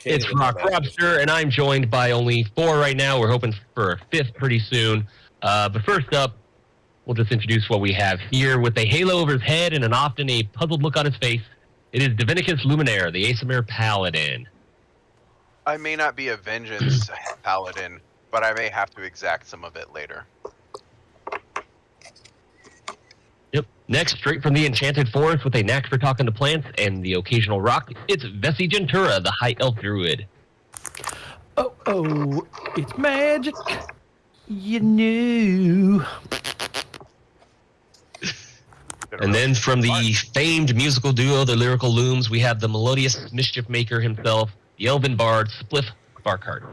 It's Rock Robster, and I'm joined by only 4 right now. We're hoping for a 5th pretty soon. But first up, we'll just introduce what we have here. With a halo over his head and an often a puzzled look on his face, it is Divinicus Luminaire, the Aesir Paladin. I may not be a vengeance paladin, but I may have to exact some of it later. Yep. Next, straight from the Enchanted Forest with a knack for talking to plants and the occasional rock, it's Vessi Gentura, the High Elf Druid. Oh, it's magic. You knew. And then from the famed musical duo, the Lyrical Looms, we have the melodious mischief maker himself, the Elven Bard, Spliff Barkhart.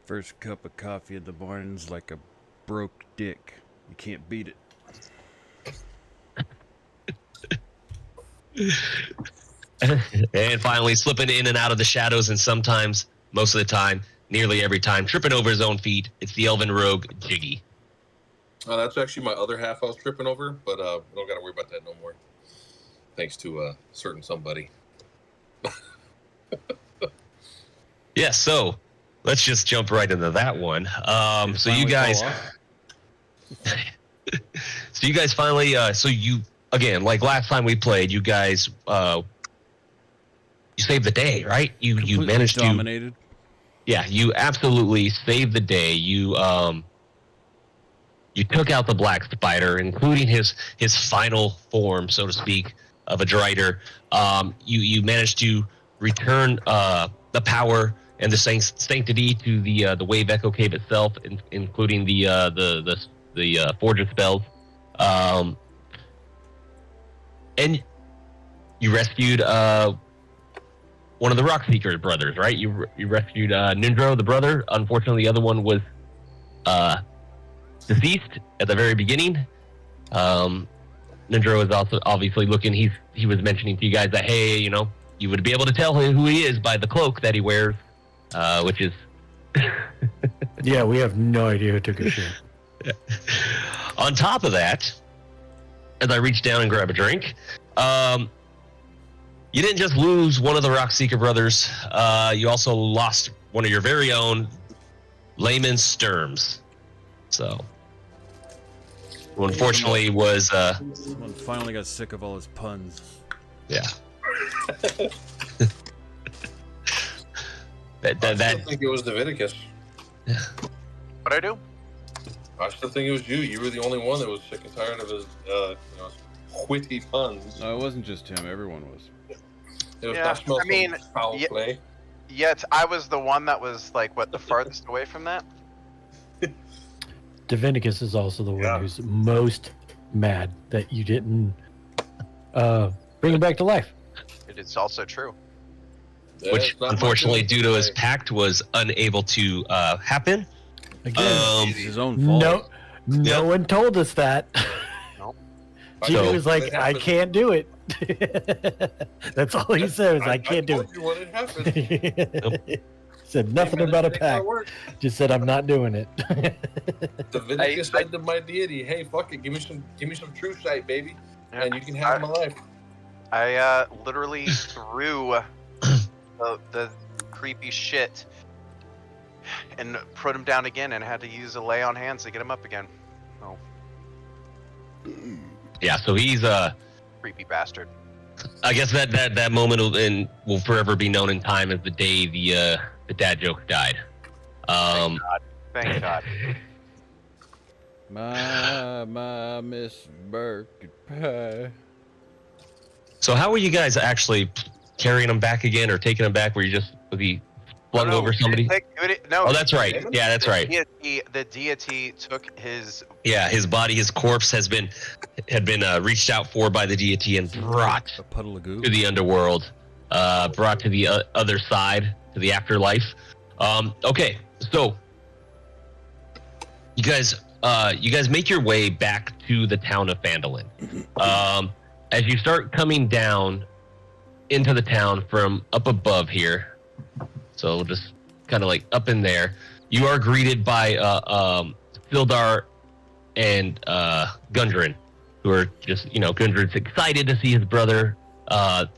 First cup of coffee in the morning's like a broke dick. You can't beat it. And finally, slipping in and out of the shadows, and sometimes, most of the time, nearly every time, tripping over his own feet, it's the Elven Rogue, Jiggy. That's actually my other half I was tripping over, but we don't got to worry about that no more. Thanks to a certain somebody. Yeah, so let's just jump right into that one. So you guys... So you guys finally... so you, again, like last time we played, you guys... you saved the day, right? You managed dominated. to... Yeah, you absolutely saved the day. You took out the Black Spider, including his final form, so to speak, of a Drider. You managed to return the power and the sanctity to the Wave Echo Cave itself, including the Forge of Spells. And you rescued one of the Rockseeker brothers, right? You rescued Nindro, the brother. Unfortunately, the other one was deceased at the very beginning. Nindro is also obviously looking. He was mentioning to you guys that, hey, you know, you would be able to tell who he is by the cloak that he wears, which is... Yeah, we have no idea who took a shit. On top of that, as I reach down and grab a drink, you didn't just lose one of the Rockseeker brothers, you also lost one of your very own, Layman Sturms. So, who unfortunately was... Someone finally got sick of all his puns. Yeah. I still think it was Divinicus. Yeah. What'd I do? I still think it was you. You were the only one that was sick and tired of his, witty puns. No, it wasn't just him. Everyone was. It was foul play. Yet I was the one that was like, the farthest away from that? Divinicus is also the one who's most mad that you didn't bring him back to life. It is also true. Which, unfortunately, due to his pact, was unable to happen. Again, it's his own fault. No one told us that. Nope. Jimmy was like, I can't do it. That's all he said, was I can't do it. I told you what had happened. Said nothing about a pact. Just said I'm not doing it. Divinicus said to my deity, "Hey, fuck it, give me some true sight, baby, and you can have my life." I literally threw the creepy shit and put him down again, and had to use a lay on hands to get him up again. Oh, yeah. So he's creepy bastard. I guess that moment will forever be known in time as the day the dad joke died. Thank God. My Miss Burke Pie. So how were you guys actually carrying him back again, or taking him back? Was he flung over somebody? No. Oh, that's right. Yeah, that's right. The deity took his... Yeah, his body, his corpse had been reached out for by the deity and brought a puddle of goo to the underworld, brought to the other side, to the afterlife. Okay, so you guys make your way back to the town of Phandalin. As you start coming down into the town from up above here, so just kind of like up in there, you are greeted by Sildar and Gundren, who are just, Gundren's excited to see his brother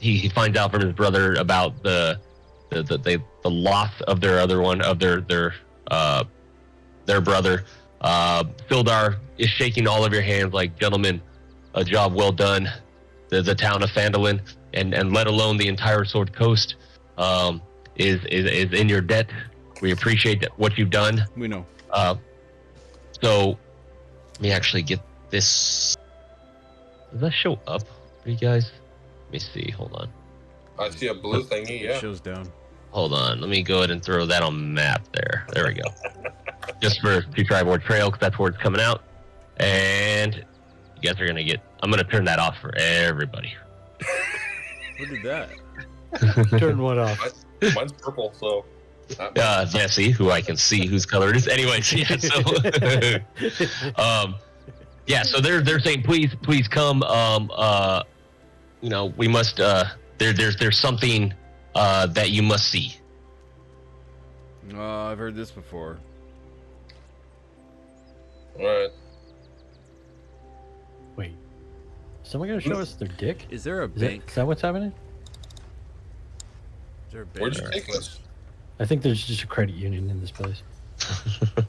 he finds out from his brother about the loss of their other one of their brother. Sildar is shaking all of your hands like, gentlemen, a job well done. The town of Phandalin and let alone the entire Sword Coast is in your debt. We appreciate what you've done. We know. So let me actually get this. Does that show up for you guys? Let me see. Hold on. I see a blue thingy. It Yeah. shows down. Hold on. Let me go ahead and throw that on map there. There we go. Just for to Triboard Trail, because that's where it's coming out. And you guys are gonna get. I'm gonna turn that off for everybody. Who did that? Turn one off. Mine's purple, so. Jesse, who I can see whose color it is. Anyways, yeah. So, yeah. So they're saying, please come. You know, we must. There's something that you must see. I've heard this before. All right. Wait. Someone gonna show us their dick? Is there a Is bank? that what's happening? Is there a bank? Where'd you take us? I think there's just a credit union in this place.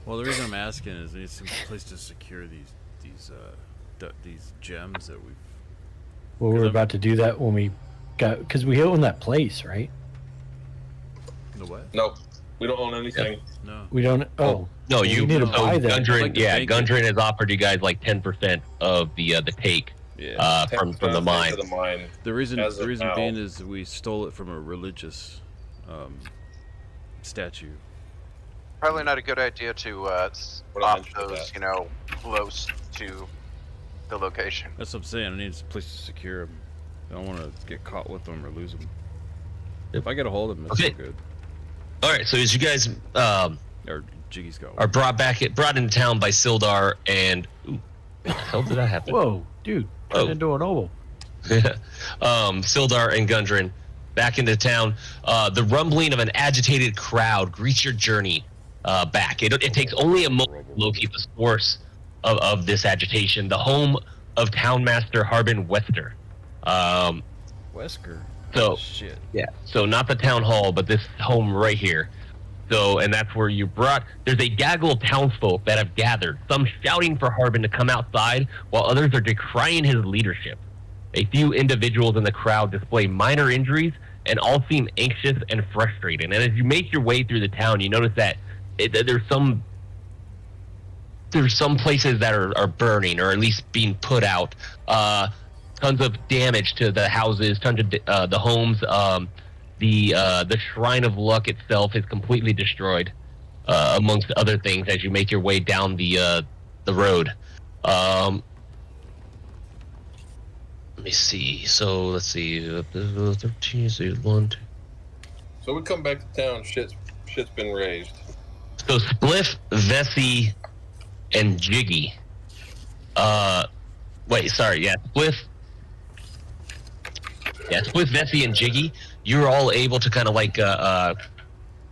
Well, the reason I'm asking is we need some place to secure these gems that we've. Well, we're about to do that when we got, because we own that place, right? The what? No, we don't own anything. No. We don't. Oh, No, you need to so buy that. Gundren, I'd like to yeah, bank it. Gundren has offered you guys like 10% of the take Yeah. from the mine. To the mine. The reason as of now. being is we stole it from a religious statue. Probably not a good idea to What I stop mentioned about those, that. you know, close to the location. That's what I'm saying. I need a place to secure them. I don't want to get caught with them or lose them. If I get a hold of them, that's Okay. good. All right, so as you guys Or Jiggy's got one. are brought into town by Sildar and ooh, what the hell did that happen? whoa, dude! Turned Oh. into an oval. Sildar and Gundren back into town. The rumbling of an agitated crowd greets your journey back. It takes only a moment to locate the source of this agitation, the home of Townmaster Harbin Wester. Wesker. So- Shit. Yeah, so not the town hall, but this home right here. So, and that's where you brought. There's a gaggle of townsfolk that have gathered, some shouting for Harbin to come outside, while others are decrying his leadership. A few individuals in the crowd display minor injuries, and all seem anxious and frustrated. And as you make your way through the town, you notice that there's some places that are burning, or at least being put out. Tons of damage to the houses, tons of the homes. The Shrine of Luck itself is completely destroyed, amongst other things. As you make your way down the road, let me see. So let's see, 13, so 1, 2. So we come back to town. Shit's been raised. So Spliff, Vessi, and Jiggy. Wait, sorry, yeah, Spliff. Yeah, Spliff, Vessi, and Jiggy. You're all able to kind of like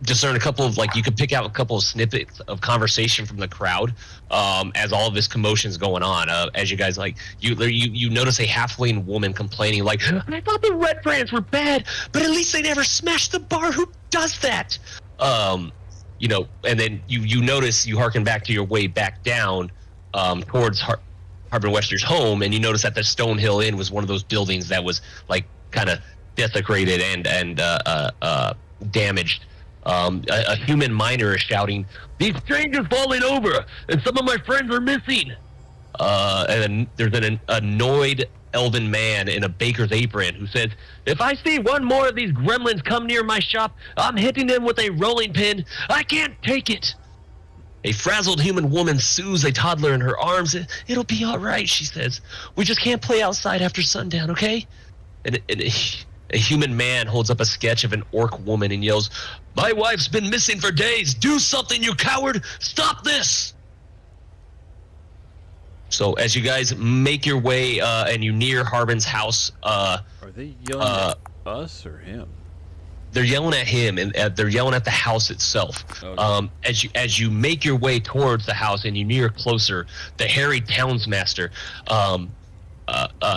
discern a couple of, like, you could pick out a couple of snippets of conversation from the crowd as all of this commotion's going on. As you guys, like, you notice a halfling woman complaining, like, I thought the Red Brands were bad, but at least they never smashed the bar. Who does that? You know, and then you notice, you harken back to your way back down towards Harbin Wester's home, and you notice that the Stonehill Inn was one of those buildings that was, like, kind of desecrated and damaged. A human miner is shouting, "These trains are falling over, and some of my friends are missing." And then there's an annoyed elven man in a baker's apron who says, "If I see one more of these gremlins come near my shop, I'm hitting them with a rolling pin. I can't take it." A frazzled human woman soothes a toddler in her arms. "It'll be all right," she says. "We just can't play outside after sundown, okay?" And a human man holds up a sketch of an orc woman and yells, "My wife's been missing for days. Do something, you coward! Stop this!" So as you guys make your way and you near Harbin's house, Are they yelling at us or him? they're yelling at him, and they're yelling at the house itself. Okay. As you make your way towards the house and you near closer, the hairy townsmaster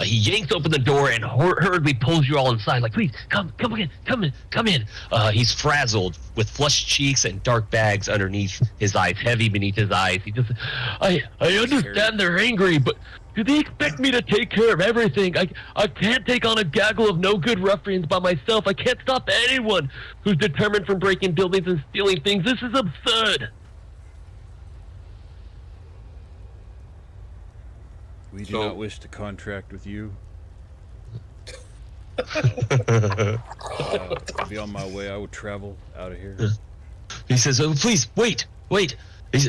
he yanks open the door and hurriedly pulls you all inside. Like, please, come in. He's frazzled with flushed cheeks and dark bags underneath his eyes, heavy beneath his eyes. He just, I understand they're angry, but do they expect me to take care of everything? I can't take on a gaggle of no good ruffians by myself. I can't stop anyone who's determined from breaking buildings and stealing things. This is absurd. We do not wish to contract with you. I'll be on my way. I will travel out of here. He says, "Oh, please wait." He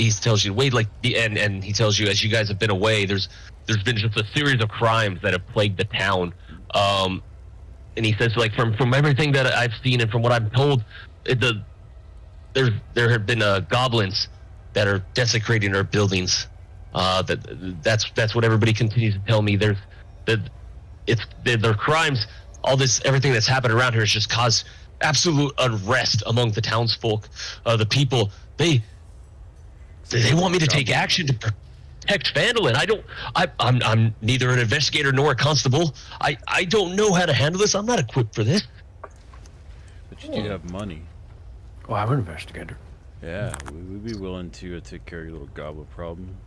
tells you to wait, like and he tells you, as you guys have been away, there's been just a series of crimes that have plagued the town. And he says, like, from everything that I've seen and from what I'm told, there have been goblins that are desecrating our buildings. That's what everybody continues to tell me. Their crimes, everything that's happened around here has just caused absolute unrest among the townsfolk. The people, they want me to take action to protect Vandalin. I'm neither an investigator nor a constable. I don't know how to handle this. I'm not equipped for this. But you do have money. Oh, I'm an investigator. Yeah, we'd be willing to take care of your little goblin problem.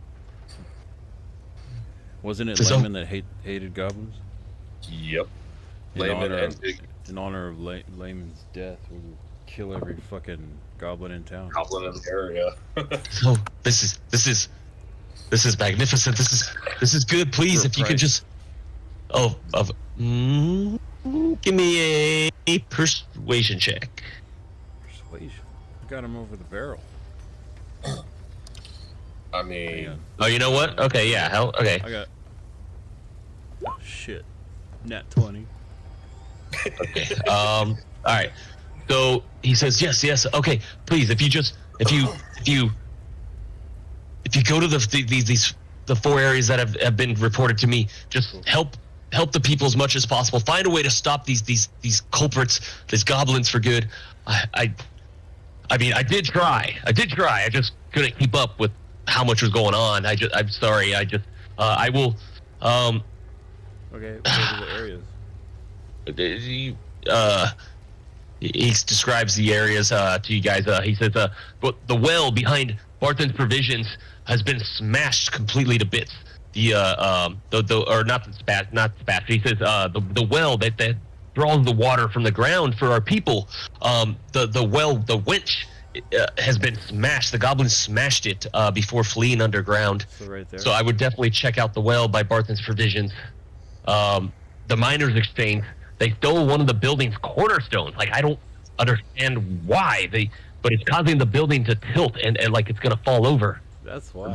Wasn't it Layman that hated goblins? Yep. Layman and Big. In honor of Layman's death, we would kill every fucking goblin in town. Goblin in the area. So this is magnificent. This is good. Please, if you could just give me a persuasion check. Persuasion. I got him over the barrel. I mean, oh, you know what? Okay, yeah, hell, okay. I got. Oh, shit. Nat 20. Okay. All right. So he says, yes. Okay, please, if you go to the 4 areas that have been reported to me, just help the people as much as possible. Find a way to stop these culprits, these goblins for good. I mean, I did try. I just couldn't keep up with how much was going on. I'm sorry. I will. Okay, what are the areas? He describes the areas to you guys. He says, but the well behind Barthen's Provisions has been smashed completely to bits. Not smashed. He says the well that draws the water from the ground for our people. The winch has been smashed. The goblins smashed it before fleeing underground. So right there. So I would definitely check out the well by Barthen's Provisions. The Miners' Exchange, they stole one of the building's cornerstones. Like, I don't understand why but it's causing the building to tilt and like it's gonna fall over. That's why.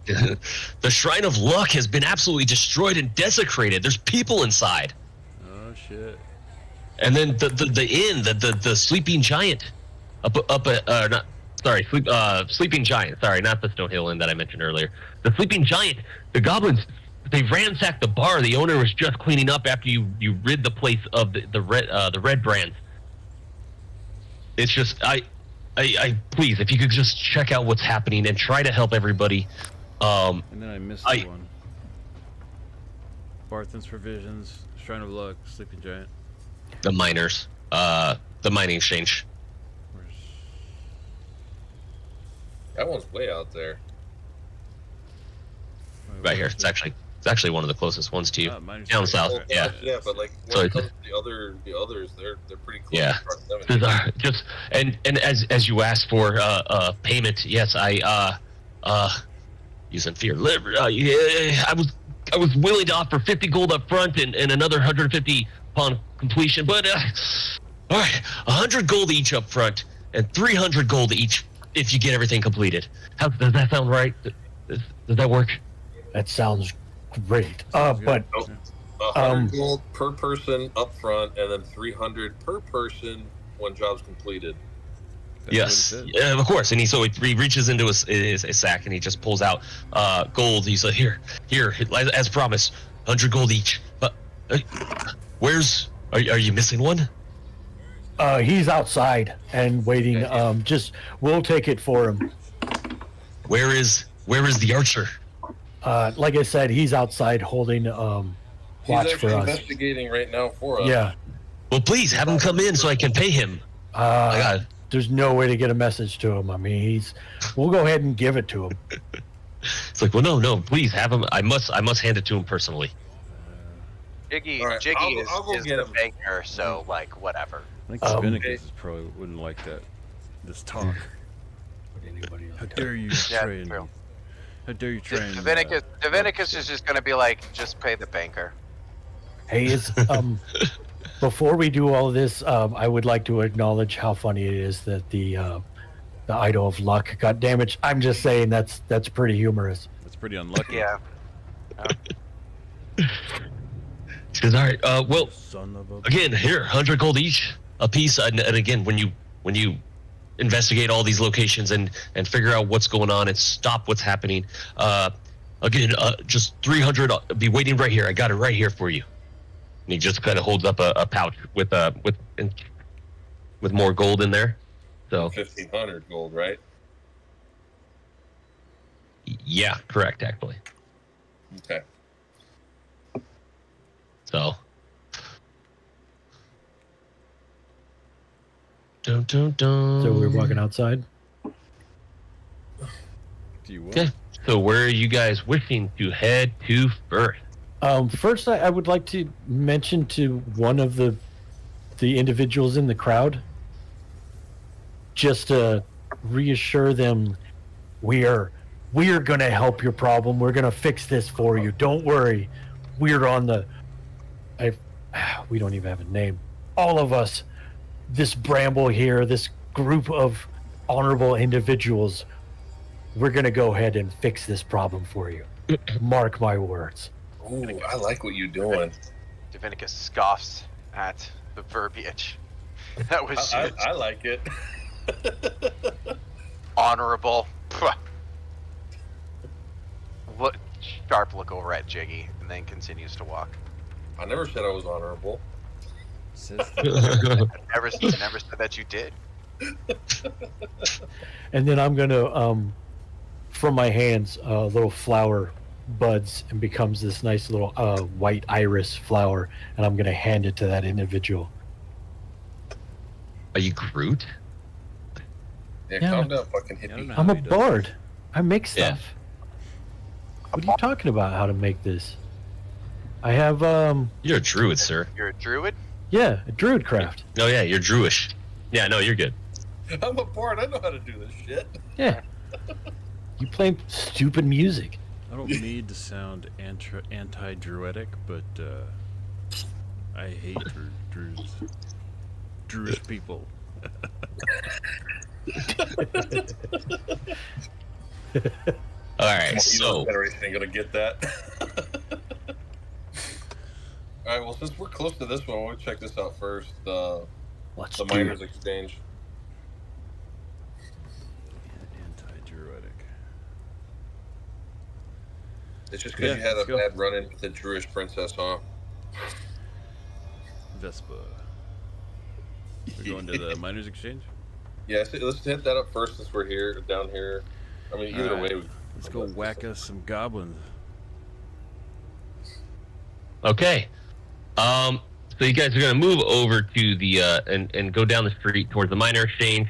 The Shrine of Luck has been absolutely destroyed and desecrated. There's people inside. Oh shit. And then the inn, the Sleeping Giant, Sleeping Giant. Sorry, not the Stone Hill Inn that I mentioned earlier. The Sleeping Giant. The goblins, they ransacked the bar. The owner was just cleaning up after you rid the place of the red brands. It's just I please, if you could just check out what's happening and try to help everybody. And then I missed one. Barthen's Provisions, Shrine of Luck, Sleeping Giant. The Miners, the Mining Exchange. that one's way out there. Right here. It's actually one of the closest ones to you. Down south. Well, yeah. Yeah, but like when it comes to the others, they're pretty close. Yeah. Just and as you asked for payment, yes, I using fear. I was willing to offer 50 gold up front and another 150 upon completion, but all right, 100 gold each up front and 300 gold each if you get everything completed. How does that sound right? Does that work? That sounds great. But 100 gold per person up front, and then 300 per person when job's completed. Yes, of course. And he reaches into his sack and he just pulls out gold. He's like, here, as promised, 100 gold each. But are you missing one? He's outside and waiting. We'll take it for him. Where is the archer? Like I said, he's outside holding He's watch for actually us. investigating right now for us. Yeah. Well, please have him come in so I can pay him. I got. There's no way to get a message to him. I mean, we'll go ahead and give it to him. It's like, well, no, please have him. I must hand it to him personally. Jiggy, All right, Jiggy I'll go is get the him. banker, so like whatever. I think Leviticus probably wouldn't like that. This talk. How dare you Yeah, try and... true. How dare you try and... Leviticus is just gonna be like, just pay the banker. Hey, before we do all this, I would like to acknowledge how funny it is that the idol of luck got damaged. I'm just saying that's pretty humorous. That's pretty unlucky. Yeah. She goes, all right. Well, Son of a... again, here, 100 gold each, a piece. And again, when you investigate all these locations and figure out what's going on and stop what's happening, again, just 300. I'll be waiting right here. I got it right here for you. And he just kind of holds up a pouch with more gold in there. So 1,500 gold, right? yeah, correct, actually. Okay. So. Dun, dun, dun. So we're walking outside. Do you want? Okay. So where are you guys wishing to head to first? First, I would like to mention to one of the individuals in the crowd, just to reassure them, we're going to help your problem. We're going to fix this for you. Don't worry. We're on the... we don't even have a name. All of us, this bramble here, this group of honorable individuals, we're going to go ahead and fix this problem for you. Mark my words. Ooh, I like what you're doing. Leviticus scoffs at the verbiage. That was I like it. honorable. Pwah. Sharp look over at Jiggy, and then continues to walk. I never said I was honorable. Says I never said that you did. And then I'm going to, from my hands, little flower buds and becomes this nice little white iris flower, and I'm going to hand it to that individual. Are you Groot? Yeah, Yeah. calm down, fucking I don't hippie. know how I'm a he does bard. I make Yeah. stuff. What are you talking about, how to make this? I have, You're a druid, sir. You're a druid? yeah, a druid craft. Oh yeah, you're Druish. Yeah, no, you're good. I'm a bard. I know how to do this shit. Yeah. You play stupid music. I don't need to sound anti-druidic, but I hate druids. Druish people. All right, You know so better ain't gonna get that. All right, well, since we're close to this one, we'll check this out first. The Let's the do miners it. exchange. Anti-druidic. It's just because Yeah, you had a let's go. bad run-in with the Druish princess, huh? Vespa. We're going to the miners exchange? Yeah, so let's hit that up first since we're here, down here. I mean, either Alright. way. Let's go whack us some goblins. okay. So you guys are gonna move over to the and go down the street towards the miner exchange.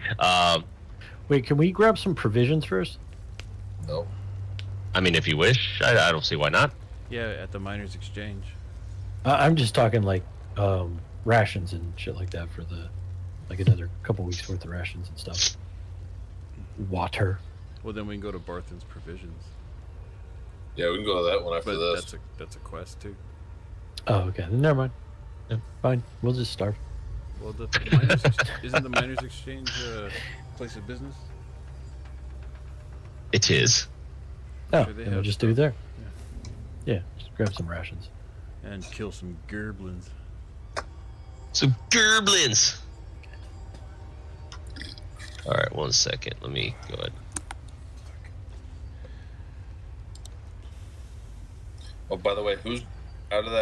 Wait, can we grab some provisions first? No. I mean, if you wish, I don't see why not. Yeah, at the miners exchange. I'm just talking like rations and shit like that for like another couple weeks worth of rations and stuff. Water. Well, then we can go to Barthen's Provisions. Yeah, we can go to that one after But this. that's a quest too. Oh, okay. Then never mind. Yeah. Fine. We'll just starve. Well, the miners isn't the miners exchange a place of business? It is. Oh, Sure they then we'll have just do there. Yeah, just grab some rations. And kill some gerblins. Some gerblins. All right, 1 second. Let me go ahead. Oh, by the way, who's out of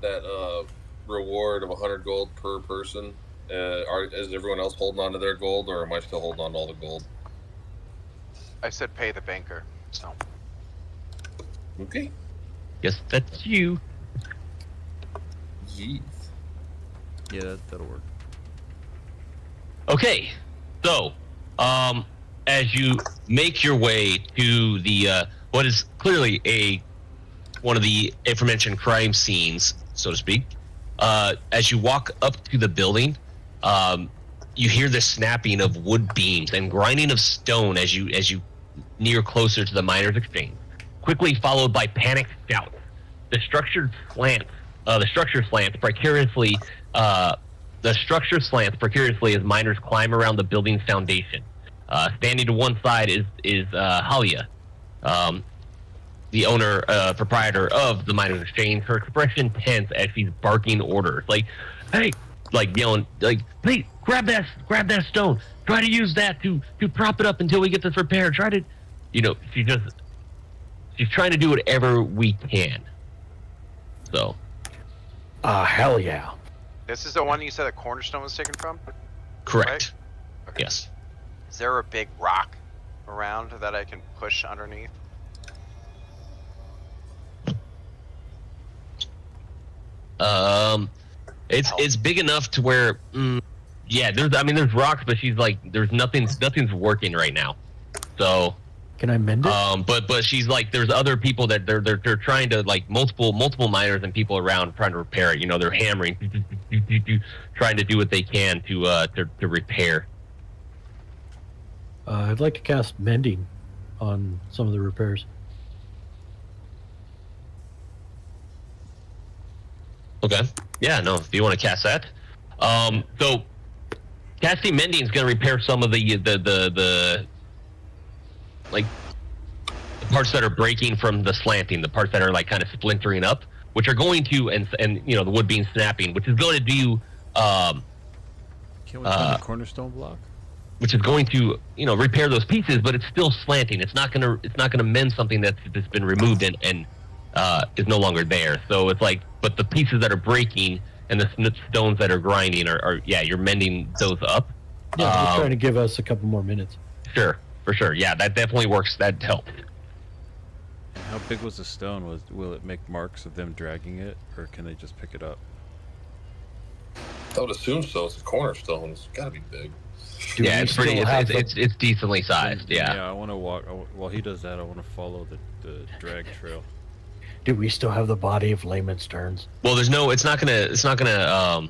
that reward of 100 gold per person? Is everyone else holding on to their gold, or am I still holding on to all the gold? I said pay the banker. So Okay. Guess that's you. Jeez. Yeah, that'll work. Okay, so as you make your way to the what is clearly one of the aforementioned crime scenes, so to speak, as you walk up to the building, you hear the snapping of wood beams and grinding of stone as you near closer to the miners' exchange, quickly followed by panicked shouts. The structure slants precariously. The structure slants precariously as miners climb around the building's foundation. Standing to one side is Halia, the owner, proprietor of the Miners Exchange. Her expression tense as she's barking orders, like, "Hey!" like yelling, like, "Please grab that stone. Try to use that to prop it up until we get this repaired. Try to, she's trying to do whatever we can." So, hell yeah. This is the one you said the cornerstone was taken from? correct. Right? Okay. Yes. Is there a big rock around that I can push underneath? It's big enough to where, yeah. There's rocks, but she's like, nothing's working right now. So, Can I mend it? but she's like, there's other people that they're trying to, like, multiple miners and people around trying to repair it. They're hammering, trying to do what they can to repair. I'd like to cast mending on some of the repairs. Okay. Yeah, no, if you want to cast that. So casting mending is going to repair some of the like the parts that are breaking from the slanting, the parts that are like kind of splintering up, which are going to and the wood being snapping, which is going to do Can we find a cornerstone block? which is going to repair those pieces, but it's still slanting. It's not gonna mend something that's been removed and is no longer there. So it's like, but the pieces that are breaking and the stones that are grinding are you're mending those up. Yeah, just trying to give us a couple more minutes. Sure, for sure. Yeah, that definitely works. That helps. And how big was the stone? Will it make marks of them dragging it, or can they just pick it up? I would assume so. It's a cornerstone. It's got to be big. Do Yeah, we it's pretty. still have It's decently sized. Yeah. Yeah, I want to walk. While he does that, I want to follow the drag trail. Do we still have the body of Layman Stearns? Well, there's no. It's not gonna.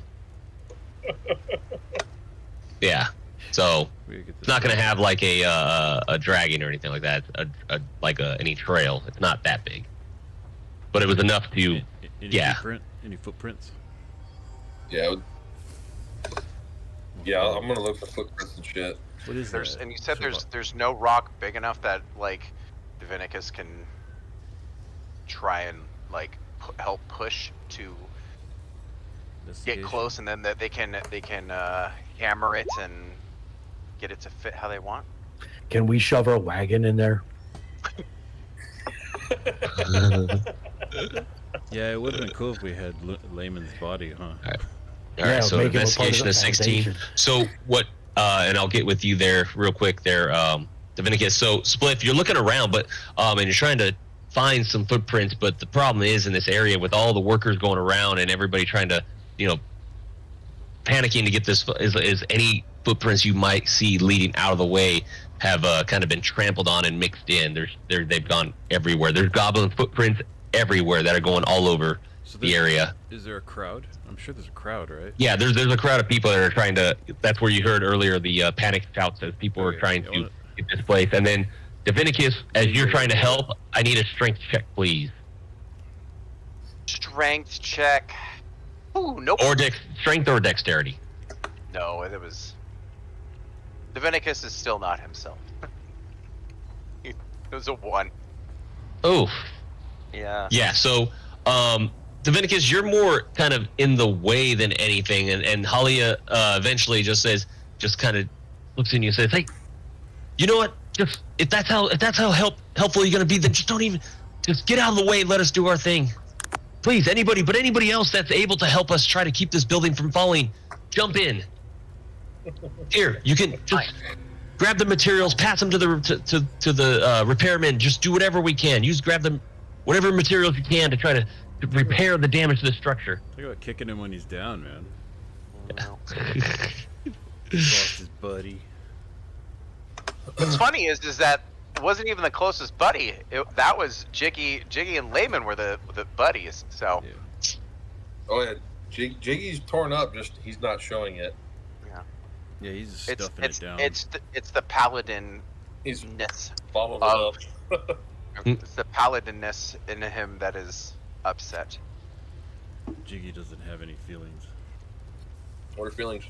Yeah. So it's not gonna have like a dragging or anything like that. Any trail. It's not that big. But it was enough to. Yeah. Any footprints? Yeah. Yeah, I'm gonna look for footprints and shit. What is that? And you said there's no rock big enough that like Divinicus can try and like help push to get close, and then that they can hammer it and get it to fit how they want. Can we shove our wagon in there? Yeah, it would have been cool if we had Layman's body, huh? All right, so make him a part of investigation the is 16. foundation. So what? And I'll get with you there real quick. There, Divinicus. So Spliff, you're looking around, but and you're trying to find some footprints. But the problem is in this area with all the workers going around and everybody trying to, panicking to get this is any footprints you might see leading out of the way have kind of been trampled on and mixed in. They've gone everywhere. There's goblin footprints everywhere that are going all over the area. Is there a crowd? I'm sure there's a crowd, right? Yeah, there's a crowd of people that are trying to. That's where you heard earlier the panic shouts as people were trying to get this place. And then Divinicus, as you're trying to help, I need a strength check, please. Strength check. Ooh, nope. Or strength or dexterity. No, it was. Divinicus is still not himself. It was a 1. Oof. Yeah. Yeah. So, Divinicus, you're more kind of in the way than anything, and Halia eventually just kind of looks at you and says, "Hey, you know what? Just if that's how helpful you're gonna be, then just get out of the way and let us do our thing, please. Anybody else that's able to help us try to keep this building from falling, jump in. Here, you can just grab the materials, pass them to the repairmen. Just do whatever we can. Grab them, whatever materials you can to try to repair the damage to the structure. Talk about kicking him when he's down, man. Well, He's lost his buddy. what's funny is that it wasn't even the closest buddy. That was Jiggy and Layman were the buddies. So Yeah. Oh yeah, Jiggy's torn up. Just he's not showing it. Yeah, he's just it's stuffing it down. it's the paladin He's ness. bottled Of- it up. It's the paladinness in him that is upset. Jiggy doesn't have any feelings. What are feelings?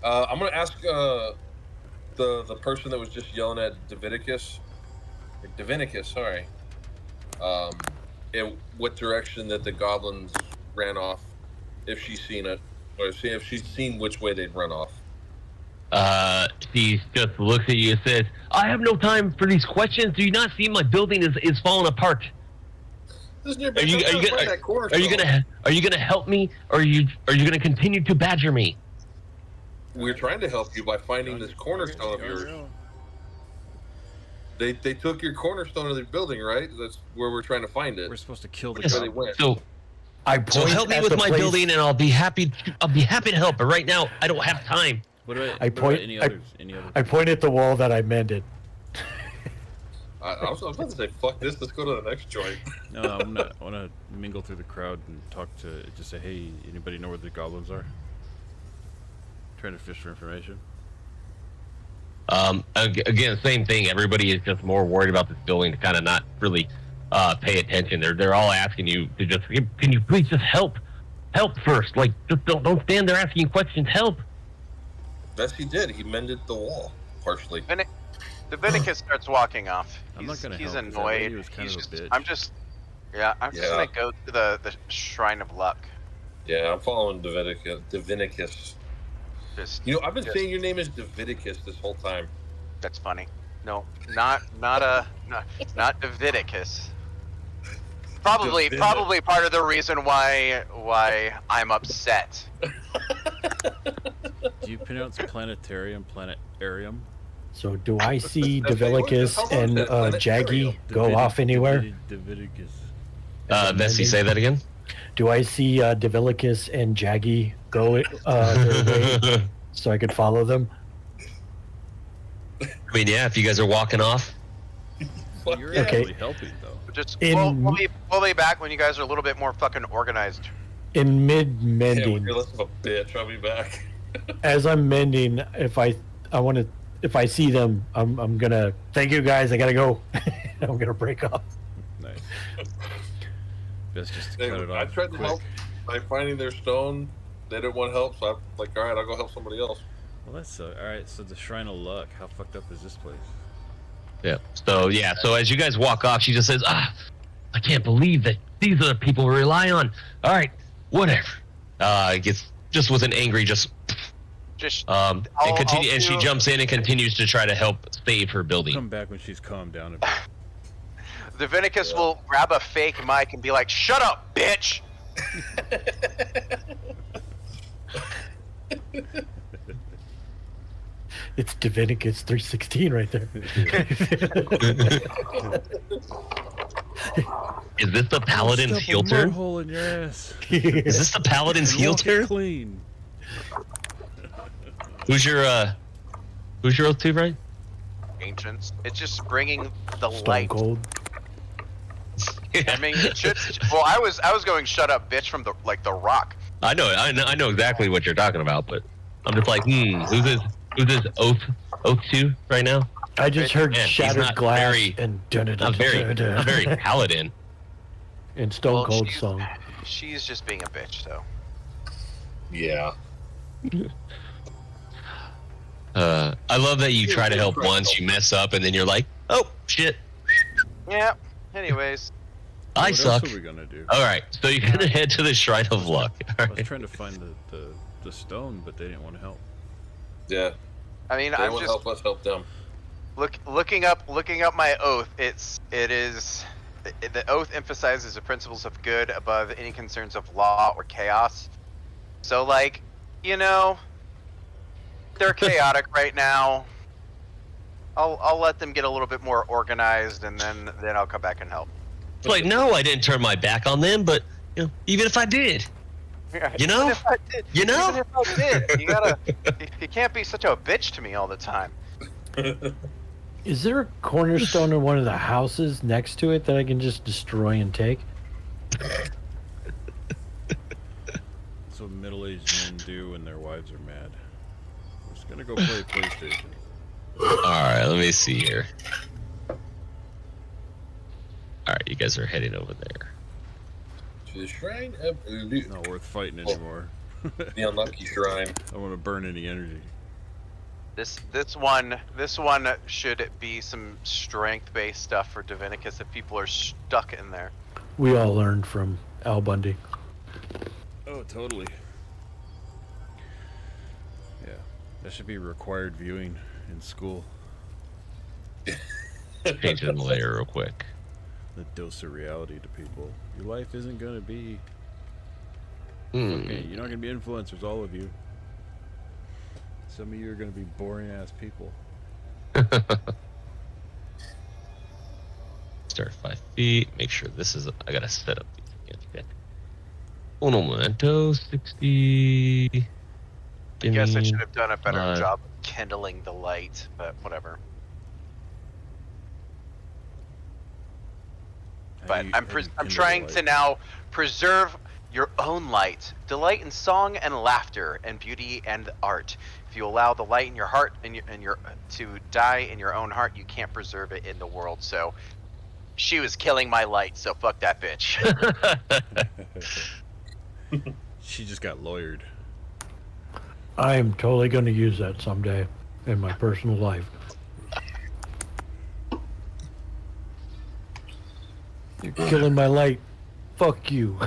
I'm gonna ask the person that was just yelling at Divinicus, sorry. In what direction that the goblins ran off, if she's seen it, or if she's seen which way they'd run off. She just looks at you and says, I have no time for these questions. Do you not see my building is falling apart? This is your Are you gonna help me, or are you gonna continue to badger me? We're trying to help you by finding this cornerstone of yours. They took your cornerstone of the building, right? That's where we're trying to find it. We're supposed to kill the Yes. Where they goblin. went. So help me with my building, and I'll be happy to help. But right now, I don't have time. What about, I what about point- any I- others? Any others? I point at the wall that I mended. I was about to say, fuck this. Let's go to the next joint. No, I want to mingle through the crowd and talk to, just say, hey, anybody know where the goblins are? Trying to fish for information. Again, same thing. Everybody is just more worried about this building to kind of not really pay attention. They're all asking you to just, can you please just help first? Like, just don't stand there asking questions. Help. Yes, he did. He mended the wall partially. Divinicus starts walking off. I'm not gonna He's help, 'cause that lady annoyed. was kind He's of a just, bitch. I'm just gonna go to the Shrine of Luck. Yeah, I'm following Divinicus. Just You know, I've been Yes. saying your name is Divinicus this whole time. that's funny. No, not Davidicus. Probably part of the reason why I'm upset. Do you pronounce planetarium, planetarium? So do I see That's what- Divilicus how and about that? Jaggy go off anywhere? Davidicus. Bessie, say that again. Do I see Divilicus and Jaggy go their way so I could follow them? I mean, yeah, if you guys are walking off. Fuck You're yeah. Okay. actually helping, though. Just In- we'll be back when you guys are a little bit more fucking organized. In mid Yeah, mending, you're less of a bitch. I'll be back. as I'm mending, if I see them, I'm gonna thank you guys. I gotta go. I'm gonna break off. Nice. Best just to Hey, cut it off I tried to quick. help by finding their stone. They didn't want help, so I'm like, all right, I'll go help somebody else. Well, that's alright. So the Shrine of Luck. How fucked up is this place? Yeah. So as you guys walk off, she just says, I can't believe that these are the people we rely on. All right, whatever. Gets just with an angry Just and she jumps in and continues to try to help save her building. Come back when she's calmed down a bit. Divinicus will grab a fake mic and be like, "Shut up, bitch!" It's Divinicus 316 right there. Is this the paladin's Stuff a heel turn? hole in your ass. Is this the paladin's heel Walk it turn? clean. Who's your oath to, right? Ancients. It's just bringing the Stone light. Cold. I mean, it should. Well, I was going, "Shut up, bitch!" from the Rock. I know exactly what you're talking about, but I'm just like, who's this oath to right now? I just heard Man, he's shattered not glass very- and Not very paladin. and Stone Well, Cold she's- song. She's just being a bitch, so. Yeah. I love that you try to help once, you mess up, and then you're like, oh shit, Yeah. Anyways, I What suck. else are we gonna do? All right, so you're gonna head to the Shrine of Luck. All I was right. trying to find the stone, but they didn't want to help. Yeah. I mean, They I'm want to just help us help them. looking up my oath. The oath emphasizes the principles of good above any concerns of law or chaos. So, like, you know, they're chaotic right now. I'll let them get a little bit more organized, and then I'll come back and help. It's like, no, I didn't turn my back on them, but even if I did, you know, Even if I did, you gotta. You can't be such a bitch to me all the time. Is there a cornerstone in one of the houses next to it that I can just destroy and take? That's what middle-aged men do when their wives are mad. I'm just gonna go play PlayStation. Alright, let me see here. Alright, you guys are heading over there. To the shrine of Ulu. Not worth fighting anymore. The unlucky shrine. I don't want to burn any energy. This one should be some strength-based stuff for Divinicus if people are stuck in there. We all learned from Al Bundy. Oh, totally. Yeah, that should be required viewing in school. Change it later real quick. The dose of reality to people. Your life isn't gonna be. Okay, you're not gonna be influencers, all of you. Some of you are gonna be boring ass people. Start 5 feet. Make sure this is. I gotta set up these again. Uno momento. 60. I guess I should have done a better job of kindling the light, but whatever. But I'm trying to now preserve your own light, delight in song and laughter and beauty and art. If you allow the light in your heart and your to die in your own heart, you can't preserve it in the world. So she was killing my light, so fuck that bitch. She just got lawyered. I am totally going to use that someday in my personal life. You're killing my light. Fuck you.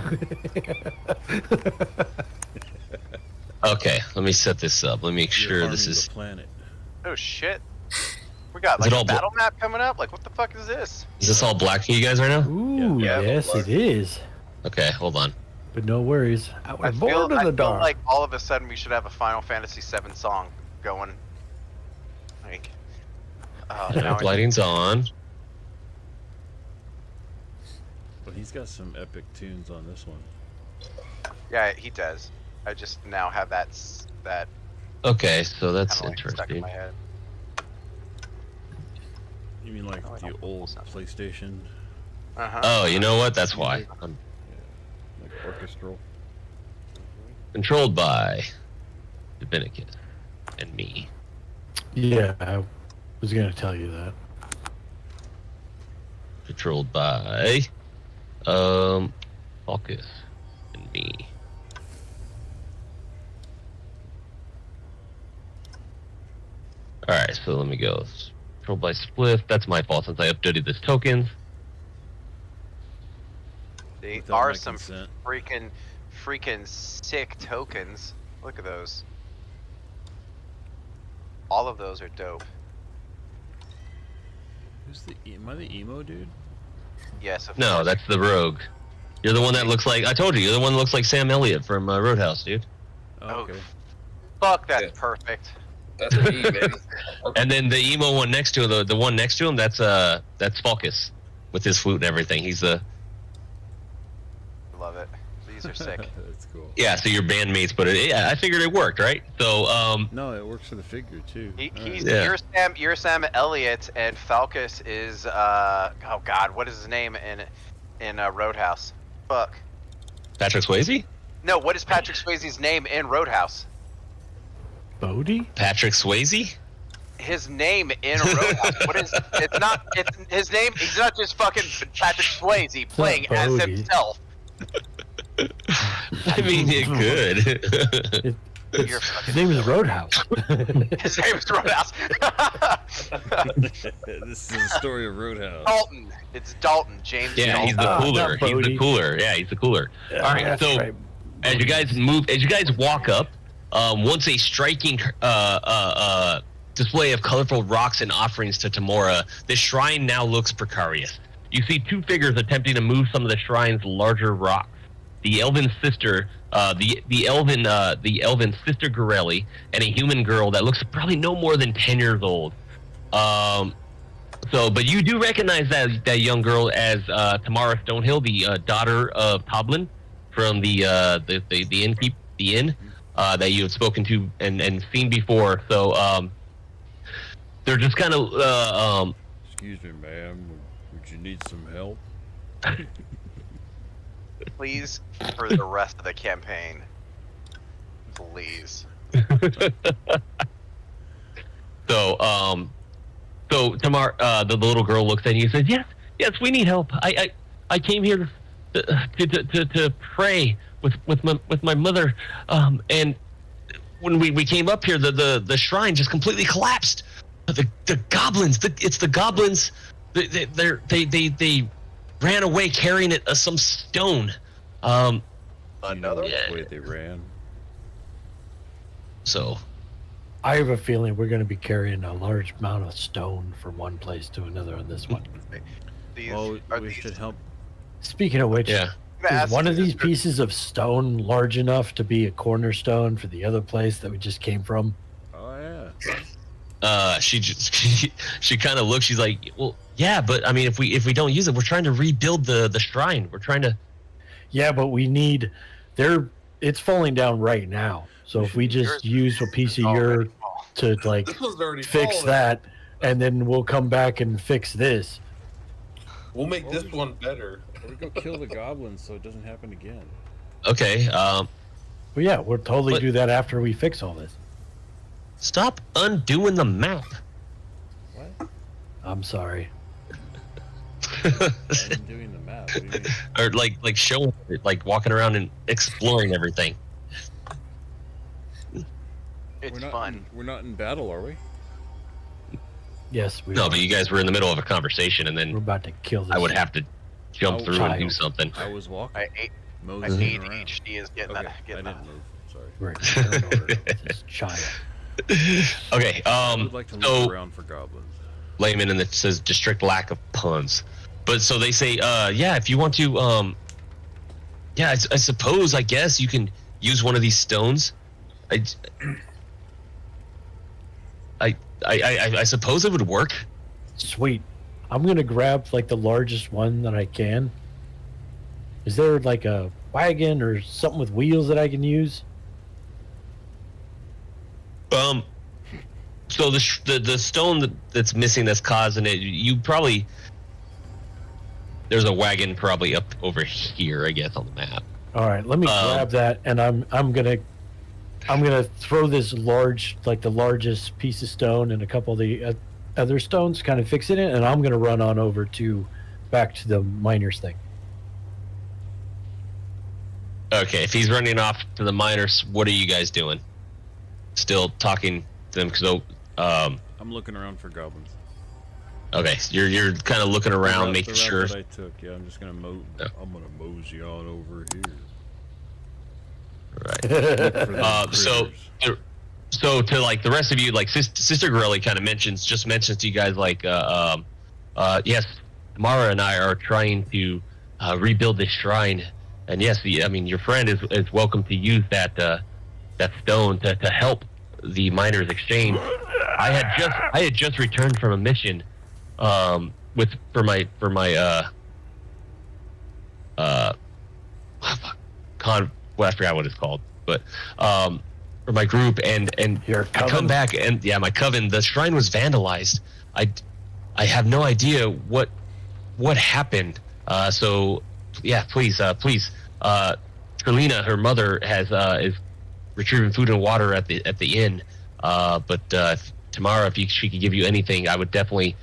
Okay, let me set this up. Let me make sure this is. The planet. Oh shit. We got Is like it a all battle map coming up? Like what the fuck is this? Is this all black for you guys right now? Ooh, Yeah. yes, it is. Okay, hold on. But no worries. I was born in the I feel dark. like all of a sudden we should have a Final Fantasy VII song going. Like, now Lighting's on. But he's got some epic tunes on this one. yeah, he does. I just now have that Okay, so that's kinda, like, stuck in interesting. my head. You mean like Oh, I the don't- old PlayStation, Uh-huh. Oh, you know what? That's why. I'm like orchestral? controlled by Divinicus and me. Yeah, I was going to tell you that. Controlled by Focus and me. Alright, so let me go. Controlled by Spliff. That's my fault since I updated this tokens. They Without are my some consent. freaking sick tokens. Look at those. All of those are dope. Who's the? Am I the emo dude? Yes. Of No, course. that's the Rogue. You're the one that looks like, I told you, you're the one that looks like Sam Elliott from Roadhouse, dude. Oh, okay. Fuck, that's Yeah. perfect. That's me, baby. And then the emo one next to him, the one next to him, that's Focus with his flute and everything. He's the Love it. These are sick. That's cool. yeah. So your bandmates, but I figured it worked, right? So No, it works for the figure too. He's Yeah. you're Sam Elliott, and Falcus is oh god, what is his name in Roadhouse? Fuck. Patrick Swayze, No, what is Patrick Swayze's name in Roadhouse? Bodie? Patrick Swayze. His name in Roadhouse. What is? It's his name. He's not just fucking Patrick Swayze playing as Bodie. himself. I mean, it could. You're His name is Roadhouse. His name is Roadhouse. This is the story of Roadhouse. Dalton. It's Dalton. James. Yeah, Dalton. he's the Ah, cooler. not He's the Bodie. cooler. Yeah, he's the cooler. All right, That's so right. as you guys walk up, once a striking display of colorful rocks and offerings to Tamora, the shrine now looks precarious. You see two figures attempting to move some of the shrine's larger rocks. The elven sister, the elven sister Gorelli, and a human girl that looks probably no more than 10 years old. So, but you do recognize that young girl as Tamara Stonehill, the daughter of Toblin from the inn that you had spoken to and seen before. So they're just kind of Excuse me, ma'am. Would you need some help? Please, for the rest of the campaign. Please. So Tamar, the little girl looks at you and says, "Yes, we need help. I came here to pray with my mother, and when we came up here, the shrine just completely collapsed. The goblins, it's the goblins. They ran away carrying some stone. Another? Which way they ran? So." I have a feeling we're going to be carrying a large amount of stone from one place to another on this one. These, Well, are we these, should help. Speaking of which, Yeah. is one of these pieces of stone large enough to be a cornerstone for the other place that we just came from? Oh yeah. She kind of looks. She's like, "Well, yeah, but I mean, if we don't use it, we're trying to rebuild the shrine. We're trying to." Yeah, but we need. It's falling down right now. So if we just use a piece of your to like This one's already fix fallen. that, and then we'll come back and fix this. We'll make this one better. Or we go kill the goblins so it doesn't happen again. Okay. Well, yeah, we'll totally But- do that after we fix all this. Stop undoing the map. What? I'm sorry. I'm doing the map. What do you mean? Or like showing it, like walking around and exploring everything. It's We're not fun. we're not in battle, are we? Yes, we No, are. but you guys were in the middle of a conversation, and We're then about to kill this. I would have to jump Oh, through and do child. something. I was walking. My Moseying around. ADHD is getting Okay, that. I Getting didn't that. move. Sorry. We're in order with this child. Okay. I would like to look So around for goblins. layman, and it says district lack of puns. But so they say, yeah, if you want to, yeah, I suppose, I guess you can use one of these stones. I suppose it would work. Sweet. I'm gonna grab like the largest one that I can. Is there like a wagon or something with wheels that I can use? So the stone that's missing, that's causing it, you probably, there's a wagon probably up over here, I guess, on the map. All right, let me grab that, and I'm gonna throw this large, like the largest piece of stone and a couple of the other stones, kind of fixing it, and I'm gonna run on over back to the miners thing. Okay, if he's running off to the miners, what are you guys doing? Still talking to them? Because I'm looking around for goblins. okay, so you're kind of looking around, making the route sure. that I took. Yeah, I'm just gonna I'm gonna mosey on over here. Right. Look for those So critters. to like the rest of you, like Sister Gorelli kind of mentions to you guys like, yes, Mara and I are trying to rebuild this shrine, and yes, I mean your friend is welcome to use that stone to help the miners' exchange. I had just returned from a mission, for my well, I forgot what it's called, but for my group, and Your I come coven? back, and yeah, my coven, the shrine was vandalized. I have no idea what happened. So yeah, please, Trelina, her mother, is retrieving food and water at the inn. But Tamara, if she could give you anything, I would definitely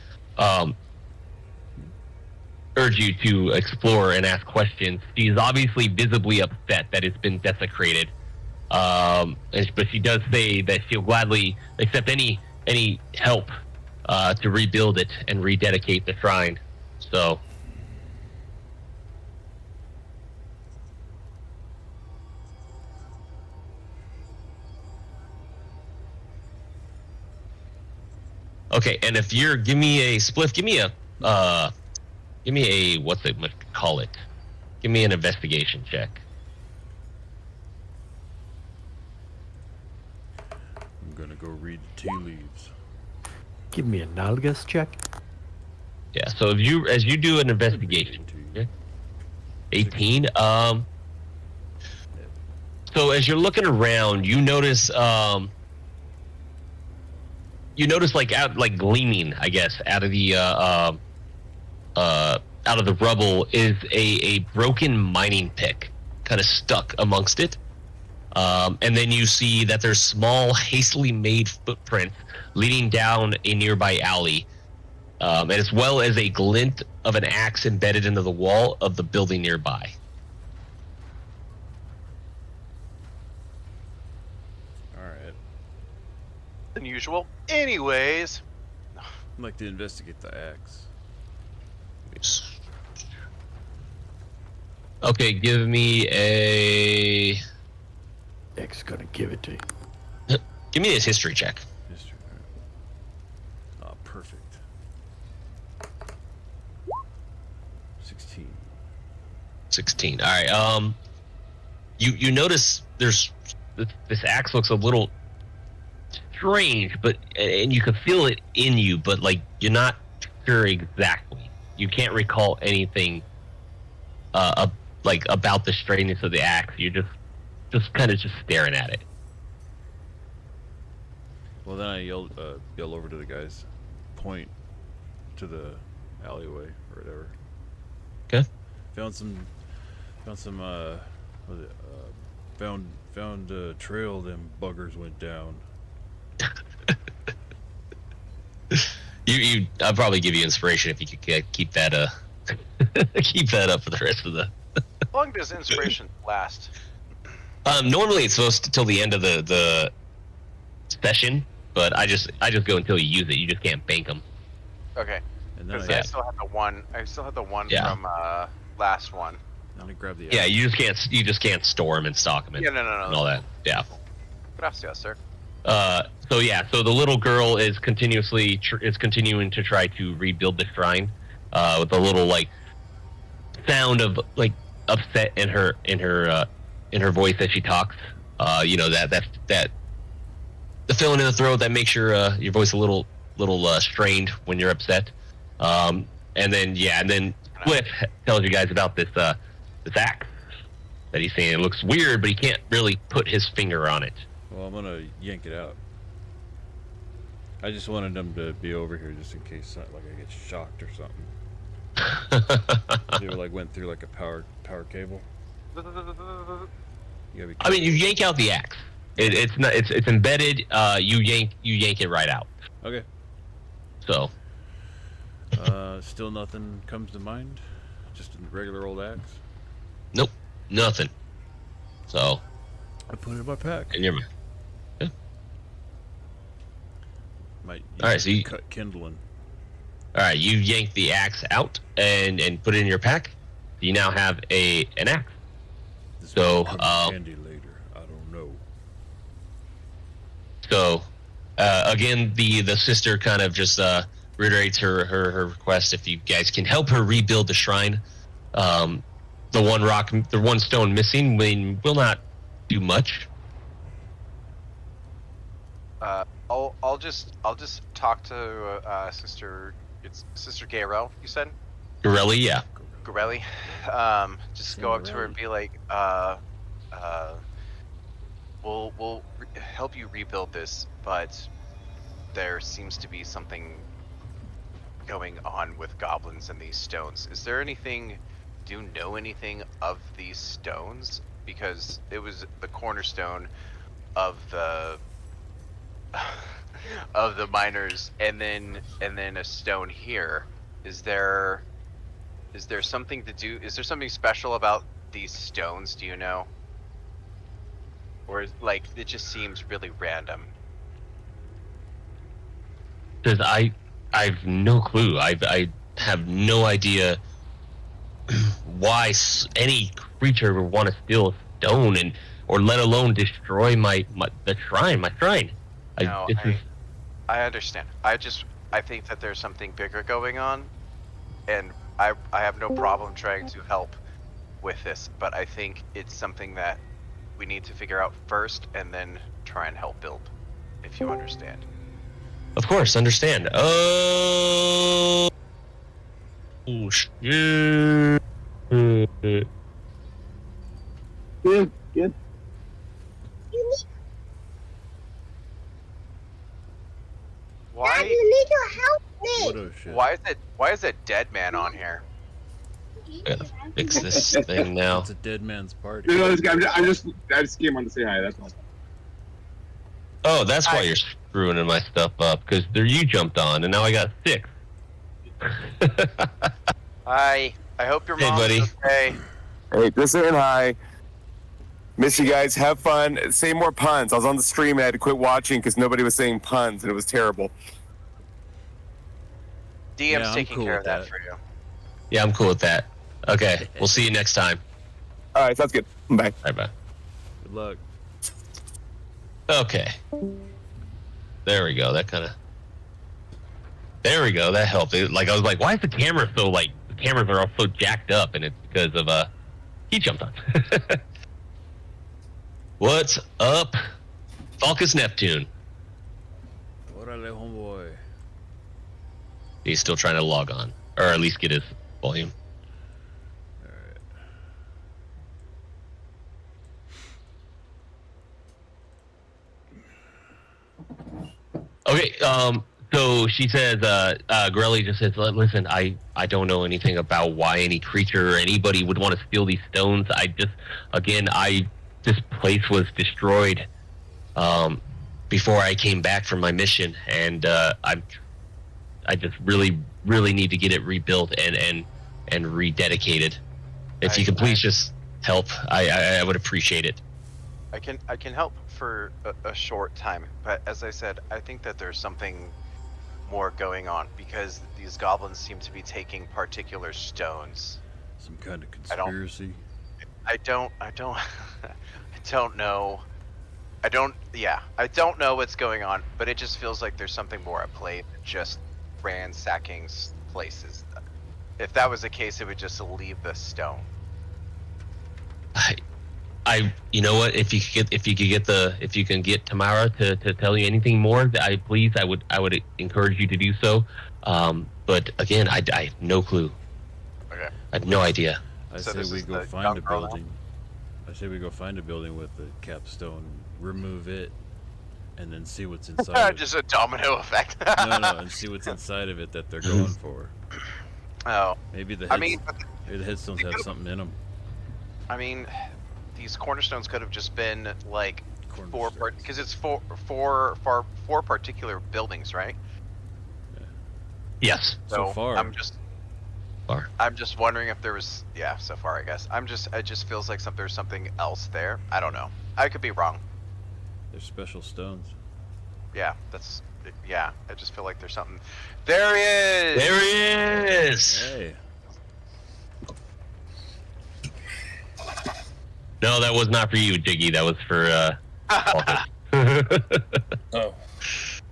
urge you to explore and ask questions. She's obviously visibly upset that it's been desecrated, but she does say that she'll gladly accept any help to rebuild it and rededicate the shrine. So. Okay, and if you're, give me a spliff, give me a, what's it call it? Give me an investigation check. I'm gonna go read the tea leaves. Give me a Nalgas check. Yeah. So as you do an investigation, okay? 18. So as you're looking around, you notice like gleaming, I guess, out of the rubble is a broken mining pick, kind of stuck amongst it. And then you see that there's small, hastily made footprints leading down a nearby alley, and as well as a glint of an axe embedded into the wall of the building nearby. Alright. Unusual. Anyways. I'd like to investigate the axe. Okay, give me a... Nick's gonna give it to you. Give me this history check. History. Oh, perfect. 16. 16. All right. You notice there's this axe looks a little strange, and you can feel it in you, but like you're not sure exactly. You can't recall anything like about the strangeness of the axe. You're just kind of staring at it. Well, then I yell over to the guys, point to the alleyway or whatever. Okay. Found a trail them buggers went down. I'll probably give you inspiration if you could keep that keep that up for the rest of the. How long does inspiration last? Normally it's supposed to till the end of the session, but I just go until you use it. You just can't bank them. Okay. And then Because I I still have the one. I still have the one Yeah. from last one. then I grab the Yeah, axe. you just can't store them and stock them and, Yeah, no. and all that. Yeah. Gracias, sir. So the little girl is continuing to try to rebuild the shrine, with a little like sound of like upset in her voice as she talks. That the feeling in the throat that makes your voice a little strained when you're upset. And then Cliff tells you guys about this axe that he's saying. It looks weird, but he can't really put his finger on it. Well, I'm gonna yank it out. I just wanted them to be over here just in case, like, I get shocked or something. They were, like, went through like a power cable. You gotta be I mean, you yank out the axe. It's embedded. You yank it right out. okay. So Still nothing comes to mind. Just a regular old axe. nope, nothing. So I put it in my pack. and you're Might All right, so you- cut kindling. all right. You yank the axe out and put it in your pack. You now have an axe. This So, might come in handy later. I don't know. So again, the sister kind of just reiterates her request if you guys can help her rebuild the shrine. The one stone missing will not do much. I'll just talk to Sister. It's Sister Gaero. You said Gorelli, yeah. Gorelli. Just go up to her and be like, we'll help you rebuild this, but there seems to be something going on with goblins and these stones. Is there anything? Do you know anything of these stones? Because it was the cornerstone of the miners, and then a stone here. Is there something to do? Is there something special about these stones? Do you know? Or like it just seems really random? Because I've no clue. I have no idea why any creature would want to steal a stone or let alone destroy my shrine. No, I understand. I think that there's something bigger going on, and I have no problem trying to help with this, but I think it's something that we need to figure out first and then try and help build, if you understand. Of course, understand. Oh, shit. Good, good. Why? need your help, What a shit. Why is a dead man on here? Gotta fix this thing now. It's a dead man's party. No, I just came on to say hi. That's all. Oh, that's why you're screwing my stuff up, because you jumped on, and now I got 6. Hi. I hope your Hey, mom's buddy. okay. Hey, just saying hi. Miss you guys. Have fun. Say more puns. I was on the stream and I had to quit watching because nobody was saying puns and it was terrible. DM's Yeah, I'm taking cool care of with that that. for you. Yeah, I'm cool with that. Okay, we'll see you next time. All right, sounds good. Bye. Bye-bye. Good luck. Okay. There we go. That kind of... There we go. That helped. Like, I was like, why is the camera so, like... The cameras are all so jacked up, and it's because of, he jumped on. What's up? Falcus Neptune. Órale, homeboy. He's still trying to log on. Or at least get his volume. Alright. Okay, so she says, Grelly just says, listen, I don't know anything about why any creature or anybody would want to steal these stones. This place was destroyed, before I came back from my mission, and, I just really, really need to get it rebuilt and rededicated. If you could please just help, I would appreciate it. I can help for a short time, but as I said, I think that there's something more going on because these goblins seem to be taking particular stones. Some kind of conspiracy. I don't I don't know. I don't know what's going on, but it just feels like there's something more at play than just ransacking places. If that was the case, it would just leave the stone. You know what? If you can get Tamara to tell you anything more, I would encourage you to do so. But again, I have no clue. Okay. I have no idea. I So say this we is go the find young a girl now? building. I say we go find a building with the capstone, remove it, and then see what's inside. of it. Just a domino effect. No, and see what's inside of it that they're going for. Oh, Maybe the I mean, maybe the headstones have something in them. I mean, these cornerstones could have just been like because it's four particular buildings, right? Yes. So far. I'm just wondering if there was so far I guess. It just feels like there's something else there. I don't know. I could be wrong. They're special stones. I just feel like there's something. There he is. There he is. Hey. No, that was not for you, Jiggy. That was for Falcus. Oh.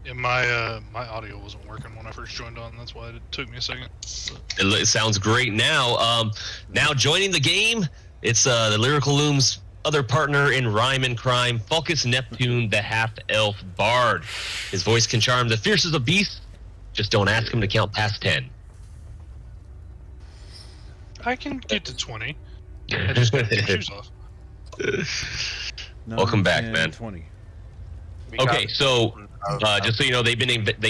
Yeah, my audio wasn't working when I first joined on. That's why it took me a second. It sounds great now. Now joining the game, it's the Lyrical Loom's other partner in rhyme and crime, Falcus Neptune, the half-elf bard. His voice can charm the fiercest of beasts. Just don't ask him to count past 10. I can get to 20. I just gotta take shoes off. Welcome back, man. 20. Okay, so just so you know, they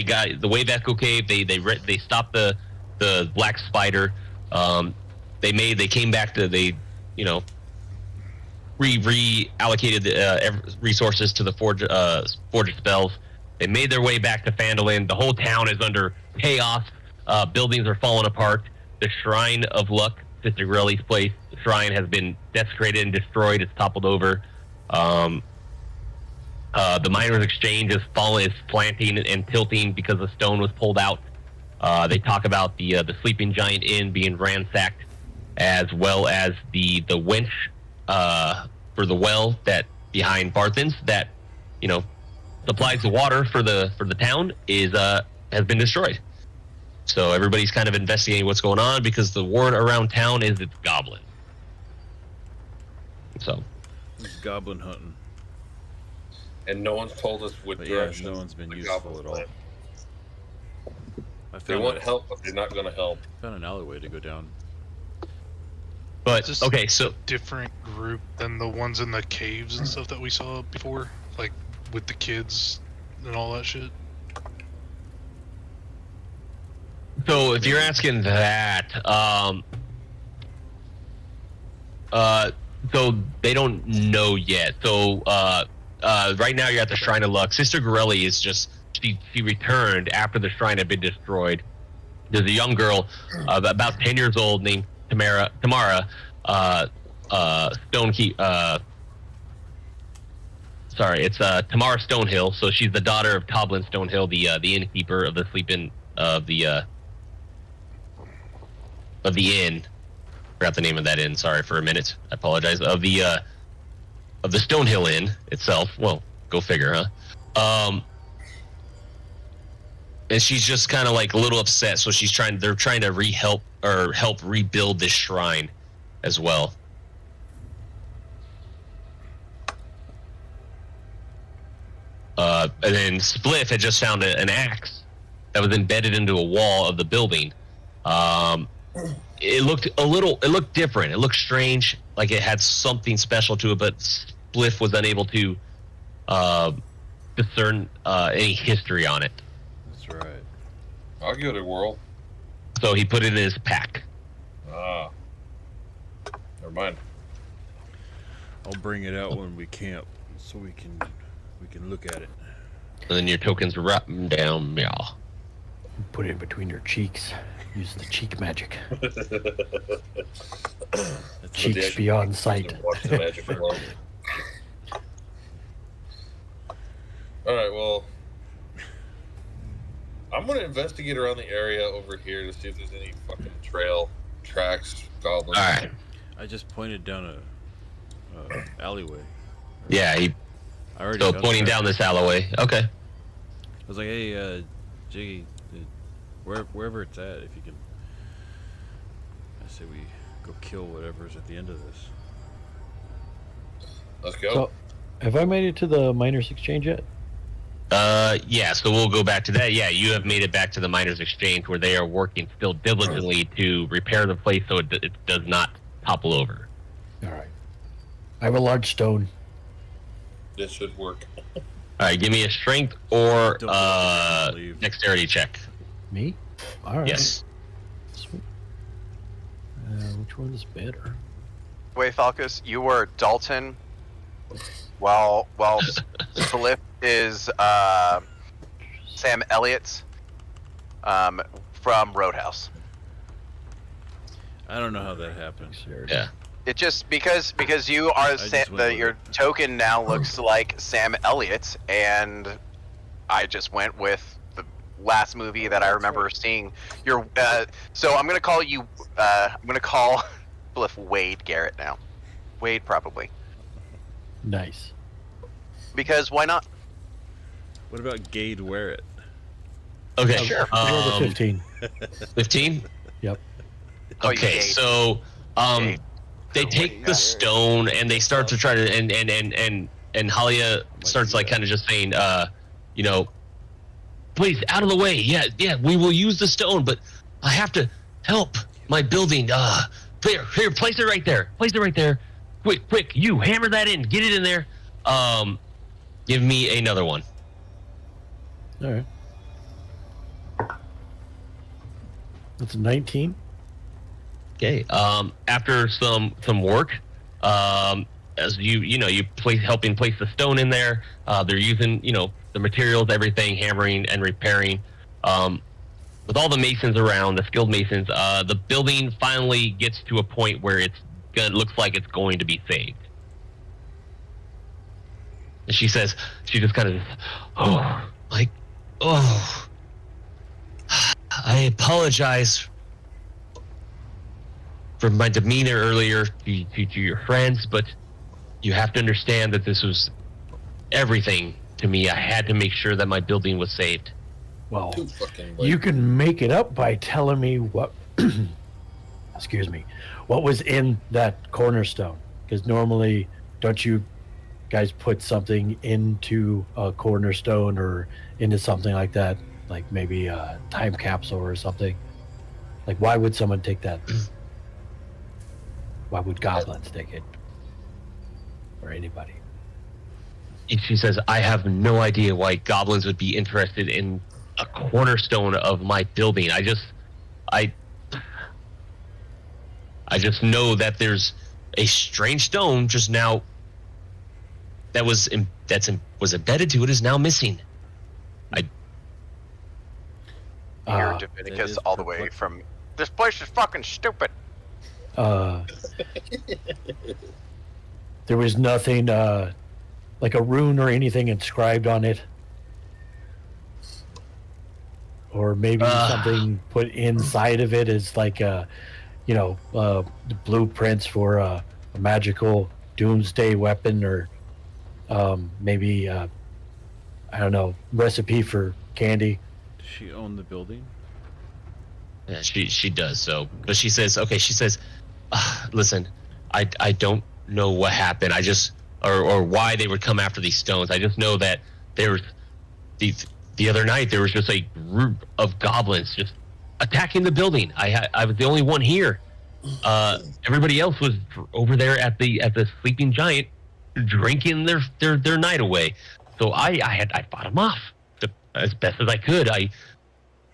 got the way Vesco Cave. They stopped the black spider. They came back to reallocated resources to the forge of spells. They made their way back to Phandalin. The whole town is under chaos. Buildings are falling apart. The Shrine of Luck, Sister Grelly's place, the shrine has been desecrated and destroyed. It's toppled over. The Miners' Exchange is slanting and tilting because the stone was pulled out. They talk about the Sleeping Giant Inn being ransacked, as well as the wench for the well that behind Barthen's that supplies the water for the town has been destroyed. So everybody's kind of investigating what's going on because the word around town is it's goblin. So It's goblin hunting. And no one's told us what But direction. no one's been the useful goblins at all. went. I They found want help, but they're not going to help. found an alleyway to go down. But Is this okay, so different group than the ones in the caves and stuff that we saw before, like with the kids and all that shit. if you're asking that, so they don't know yet. So right now you're at the Shrine of Luck. Sister Gorelli is just she returned after the shrine had been destroyed. There's a young girl about 10 years old named Tamara Stonekeep. Sorry, it's Tamara Stonehill. So she's the daughter of Toblin Stonehill, the innkeeper of the sleeping of the inn. Forgot the name of that inn. Sorry for a minute. I apologize. Of the Stonehill Inn itself. Well, go figure, huh? And she's just kind of like a little upset. So they're trying to help rebuild this shrine as well. And then Spliff had just found an axe that was embedded into a wall of the building. It looked different. It looked strange, like it had something special to it, but Spliff was unable to discern any history on it. That's right. I'll give it a whirl. So he put it in his pack. Ah. Never mind. I'll bring it out when we camp, so we can look at it. And then your tokens wrap them down. Yeah. Put it in between your cheeks. Use the cheek magic. Cheeks beyond sight. Watch the magic alone. All right, well, I'm gonna investigate around the area over here to see if there's any fucking tracks, goblins. All right. I just pointed down a alleyway. Yeah. I already So found pointing a track. down this alleyway. Okay. I was like, hey, Jiggy, wherever it's at, if you can. I say we go kill whatever's at the end of this. Let's go. So, have I made it to the miners' exchange yet? Yeah, so we'll go back to that. Yeah, you have made it back to the Miners' Exchange where they are working still diligently to repair the place so it does not topple over. All right. I have a large stone. This should work. All right, give me a strength or Don't leave. dexterity check. Me? All right. Yes. Sweet. Which one is better? Wait, Falcus, you were Dalton, while Spliff is Sam Elliott from Roadhouse. I don't know how that happened. Yeah. It just because you are just went with your it. token now looks like Sam Elliott, and I just went with the last movie that I remember seeing. Your so I'm gonna call you. I'm gonna call Spliff Wade Garrett now. Wade probably Nice. because why not? What about Gade Wear It? Okay. Sure. Roll the 15. 15? Yep. Oh, you Okay, Gade. so Gade. they What do you take got the here? stone and they start to try to and Halia starts like kind of just saying please out of the way. Yeah, we will use the stone, but I have to help my building. Here, place it right there. Quick, you hammer that in. Get it in there. Give me another one. All right. That's a 19. Okay. After some work, as you helping place the stone in there. They're using the materials, everything, hammering and repairing. With all the masons around, the skilled masons, the building finally gets to a point where it looks like it's going to be saved. And she just kind of, I apologize for my demeanor earlier to your friends, but you have to understand that this was everything to me. I had to make sure that my building was saved. Well, Too fucking you can make it up by telling me what excuse me, what was in that cornerstone, because normally don't you guys put something into a cornerstone or into something like that like maybe a time capsule or something. Like, why would someone take that? Why would goblins take it? Or anybody? And she says, I have no idea why goblins would be interested in a cornerstone of my building. I just know that there's a strange stone just now that was embedded to it is now missing. Here, Divinicus, all the way from this place is fucking stupid. There was nothing like a rune or anything inscribed on it, or maybe something put inside of it as like the blueprints for a magical doomsday weapon, or maybe I don't know, recipe for candy. Does she own the building? Yeah, she does. So, but she says, okay. She says, listen, I don't know what happened. I just or why they would come after these stones. I just know that there's the other night there was just a group of goblins just attacking the building. I was the only one here. Everybody else was over there at the sleeping giant, drinking their night away. So I fought them off as best as I could.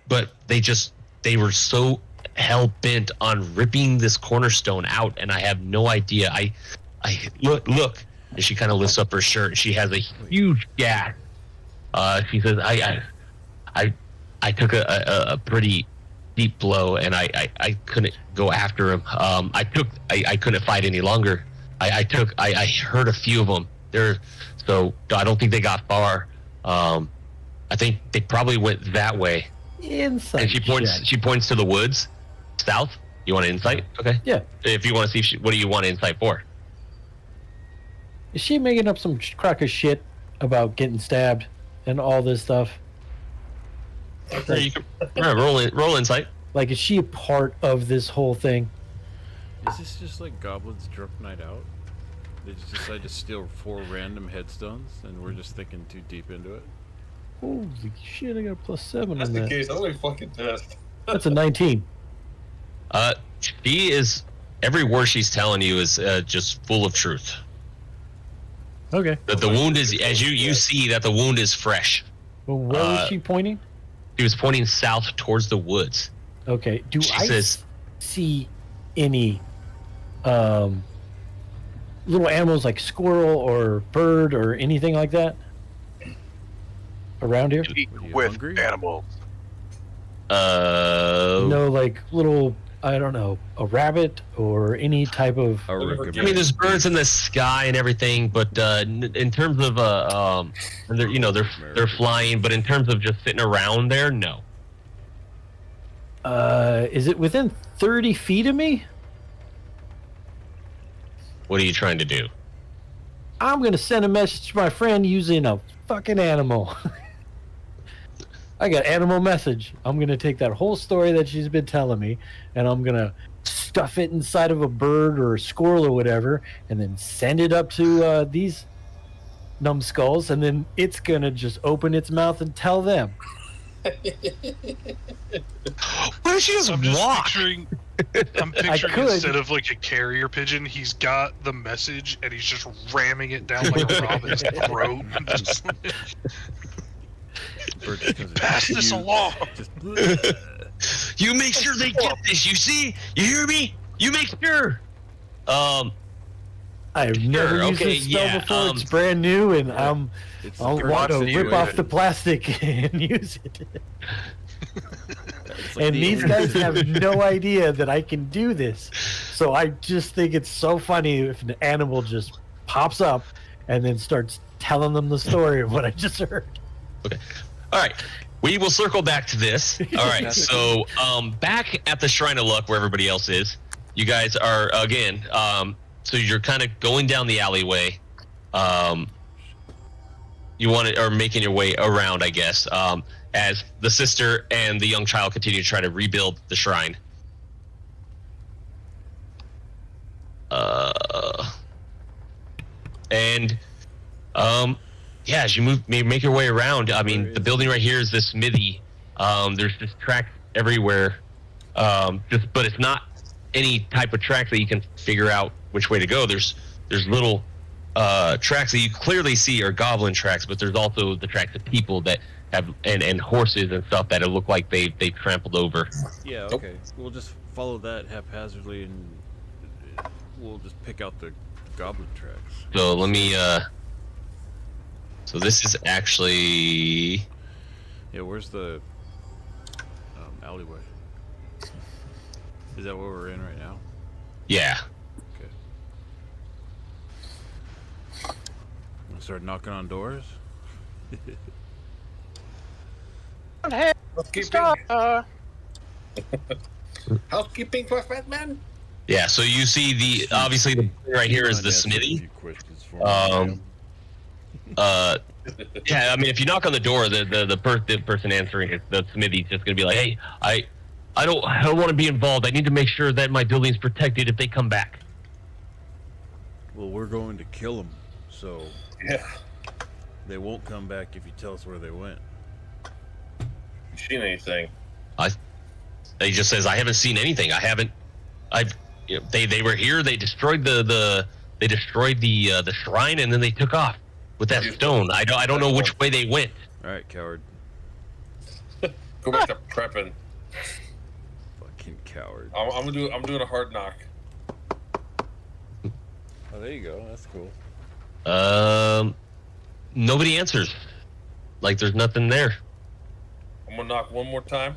But they were so hell bent on ripping this cornerstone out, and I have no idea. I look, and she kind of lifts up her shirt, and she has a huge gash. She says, I took a pretty deep blow, and I couldn't go after him. I couldn't fight any longer. I heard a few of them there, so I don't think they got far. I think they probably went that way. Insight. And she points to the woods south. You want an insight? Okay. Yeah. If you want to see, what do you want insight for? Is she making up some crock of shit about getting stabbed and all this stuff? Okay. You can roll insight. Like, is she a part of this whole thing? Is this just like Goblin's Drunk Night Out? They just decide to steal 4 random headstones, and we're just thinking too deep into it? Holy shit, I got a +7 That's on the that. case. I'm gonna fucking test. That's a 19. She is, every word she's telling you is just full of truth. Okay. That the wound is, as you see, that the wound is fresh. Well, where was she pointing? She was pointing south towards the woods. Okay. Do She I says- see any little animals like squirrel or bird or anything like that around here? Eat What are you, with hungry? animals. No, like little, I don't know, a rabbit or any type of. I recommend. I mean, there's birds in the sky and everything, but in terms of they're flying, but in terms of just sitting around there, no. Is it within 30 feet of me? What are you trying to do? I'm gonna send a message to my friend using a fucking animal. I got animal message. I'm gonna take that whole story that she's been telling me, and I'm gonna stuff it inside of a bird or a squirrel or whatever, and then send it up to these numbskulls, and then it's gonna just open its mouth and tell them. What if she just I'm just walk? picturing I could. instead of like a carrier pigeon, he's got the message and he's just ramming it down like a robin's throat. Just like, Bird just comes in, pass this "You-" along. Just, You make sure they get this. You see? You hear me? You make sure. I've never used okay, this spell yeah, before. It's brand new, and I'm it's I'll the want to Watson, rip you off would- the plastic and use it. it's like And the these guys have no idea that I can do this. So I just think it's so funny if an animal just pops up and then starts telling them the story of what I just heard. All right. We will circle back to this. All right. So, back at the Shrine of Luck where everybody else is, you guys are again. So you're kind of going down the alleyway. You want to, or making your way around, I guess. As the sister and the young child continue to try to rebuild the shrine. Yeah, as you make your way around, I mean, the building right here is this smithy, There's just tracks everywhere. But it's not any type of track that you can figure out which way to go. There's little tracks that you clearly see are goblin tracks, but there's also the tracks of people that have and horses and stuff that it look like they trampled over. Yeah, okay. We'll just follow that haphazardly, and we'll just pick out the goblin tracks. So let me. So this is actually. Yeah, where's the alleyway? Is that where we're in right now? Yeah. Okay. Wanna start knocking on doors? Housekeeping for Fat Man. Yeah. So you see the obviously the right here is the smithy. Yeah, I mean, if you knock on the door, the person answering it, the smithy's just gonna be like, "Hey, I don't want to be involved. I need to make sure that my building's protected if they come back." Well, we're going to kill them, so Yeah. they won't come back if you tell us where they went. You seen anything? He just says, "I haven't seen anything. They were here. They destroyed the shrine, and then they took off with that stone. I don't know which way they went." All right, coward. Go back to prepping. Fucking coward. I'm doing a hard knock. Oh, there you go. That's cool. Nobody answers. Like there's nothing there. I'm gonna knock one more time.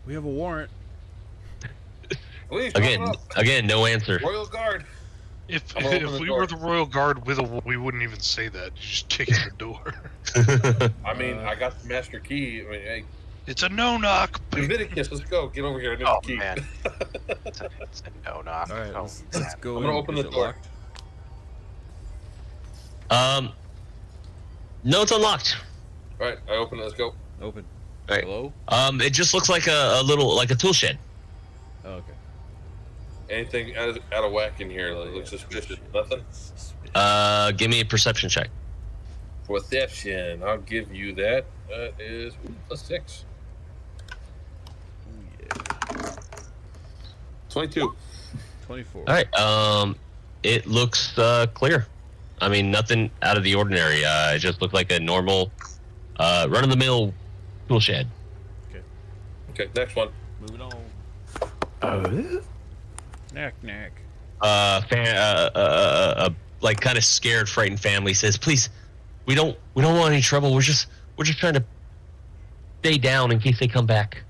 We have a warrant. Please, knock it up. Again, no answer. Royal Guard. If I'm gonna open the we door. were the Royal Guard with we wouldn't even say that. You just kick in the door. I mean, I got the master key. I mean, hey, It's a no-knock. Leviticus, let's go. Get over here. I need Oh the key. man, it's a no-knock. All right, Oh, let's go. I'm gonna in. open Is the it door. locked? No, it's unlocked. All right, I open it. Let's go. Open. Right. Hello? It just looks like a little tool shed. Oh, okay. Anything out of whack in here? Like, looks suspicious. Nothing. Give me a perception check. Perception. I'll give you that. That is +6. Yeah. 22. 24. All right. It looks clear. I mean, nothing out of the ordinary. It just looked like a normal, run-of-the-mill tool shed. Okay, next one. Moving on. Oh. Knack, knack. Like kind of scared, frightened family says, "Please, we don't want any trouble. We're just trying to stay down in case they come back.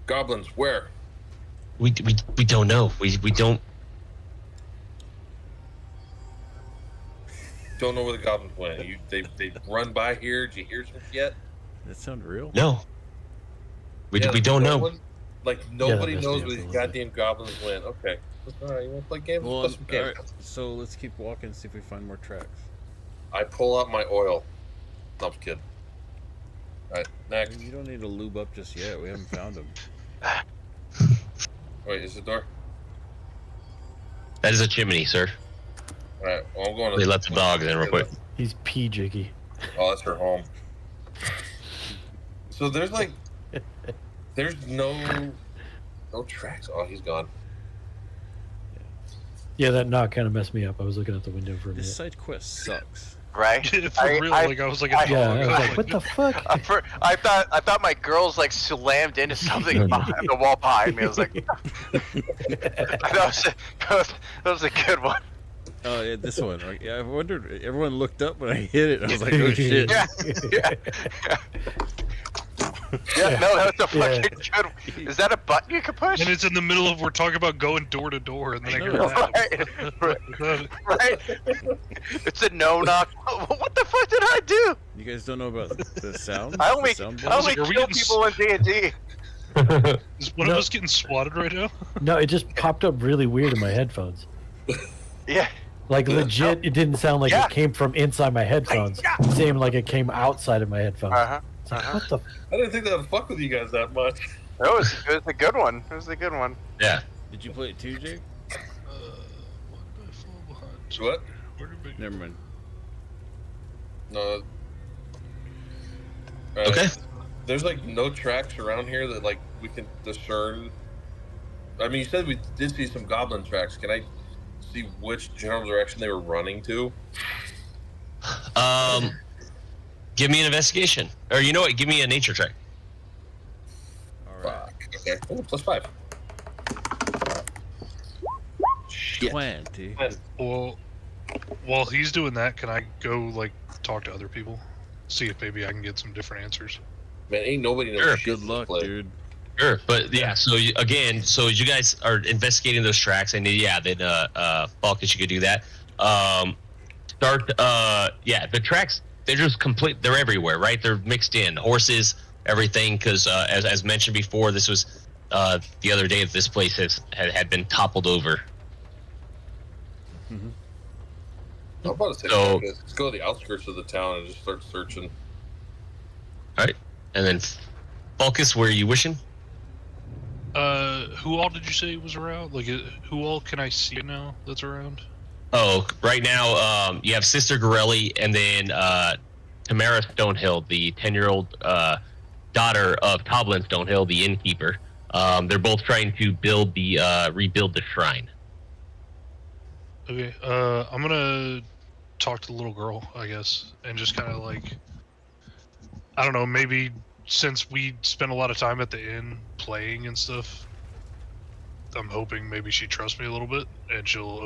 Goblins, where? We don't know. We don't." Don't know where the goblins went. They run by here. Did you hear some yet? That sound real? No. We Yeah, don't no know. one- like nobody messed me knows up where a these little goddamn goblins went. Okay. All right, you want to play games? Well, Let's play some all games. right. So let's keep walking and see if we find more tracks. I pull out my oil. No, I'm just kidding. All right, next. You don't need to lube up just yet. We haven't found them. Wait, is the door? That is a chimney, sir. All right, well, I'm going to. They let the dogs in real quick. He's pee jiggy. Oh, that's her home. So there's like, there's no tracks. Oh, he's gone. Yeah, that knock kind of messed me up. I was looking out the window for a This minute. side quest sucks. right? For real, I like I was like, a Yeah, dog. I was like, what the fuck? I thought my girls like slammed into something behind the wall behind me. I was like, that was a good one. Oh, yeah, this one. Right? Yeah, I wondered. Everyone looked up when I hit it. I was like, oh shit. Yeah, no, that was a Yeah. fucking good one. Is that a button you can push? And it's in the middle of we're talking about going door to door, and then I hear know. that. Right. It's a no-knock. What the fuck did I do? You guys don't know about the sound? I only, The sound I only Are we kill getting people in D&D. Is one of us getting swatted right now? No, it just popped up really weird in my headphones. Yeah. Like legit, it didn't sound like Yeah. it came from inside my headphones. It seemed like it came outside of my headphones. Uh-huh. It's like, what the? I didn't think that would fuck with you guys that much. It was a good one. It was a good one. Yeah. Did you play it too, Jake? What did I fall behind? What? Where did I- Never mind. No. Okay. There's like no tracks around here that like we can discern. I mean, you said we did see some goblin tracks. Can I see which general direction they were running to? Give me an investigation, or you know what? Give me a nature check. All right. Fuck. Okay. Oh, +5. Shit. 20. Well, while he's doing that, can I go like talk to other people, see if maybe I can get some different answers? Man, ain't nobody knows Sure. shit Good in this luck, place. dude. Sure, but yeah. So you guys are investigating those tracks, and yeah, then Balkus, you could do that. The tracks. They're just complete. They're everywhere, right? They're mixed in horses, everything. Because as mentioned before, this was the other day that this place had been toppled over. Mm-hmm. I'm about to say, So- let's go to the outskirts of the town and just start searching. All right, and then Balkus, where are you wishing? Who all did you say was around? Like, who all can I see now that's around? Oh, right now, you have Sister Gorelli and then Tamara Stonehill, the 10-year-old daughter of Toblin Stonehill, the innkeeper. They're both trying to rebuild the shrine. Okay, I'm gonna talk to the little girl, I guess, and just kind of like, I don't know, maybe since we spent a lot of time at the inn playing and stuff, I'm hoping maybe she trusts me a little bit and she'll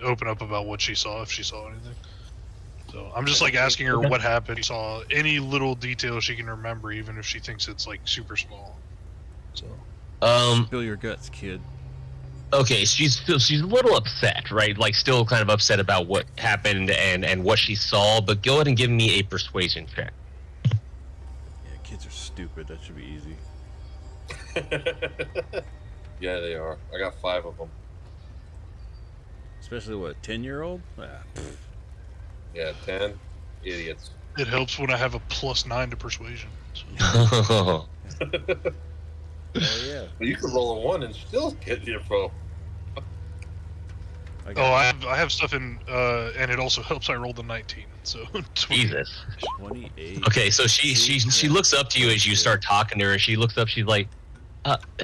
open up about what she saw, if she saw anything. So I'm just like asking her what happened, saw any little detail she can remember, even if she thinks it's like super small. So Spill your guts, kid. Okay, she's a little upset, right? Like still kind of upset about what happened and what she saw. But go ahead and give me a persuasion check. Yeah, kids are stupid. That should be easy. Yeah, they are. I got 5 of them. Especially what, 10-year-old? Ah, pfft. Yeah, 10 idiots. it helps when I have a +9 to persuasion. So. Oh yeah. But you could roll a 1 and still get the info. I Oh, I have stuff in, and it also helps I rolled a 19. So 20. Jesus. 28. Okay, so she looks up to you as you start talking to her, and she looks up. She's like,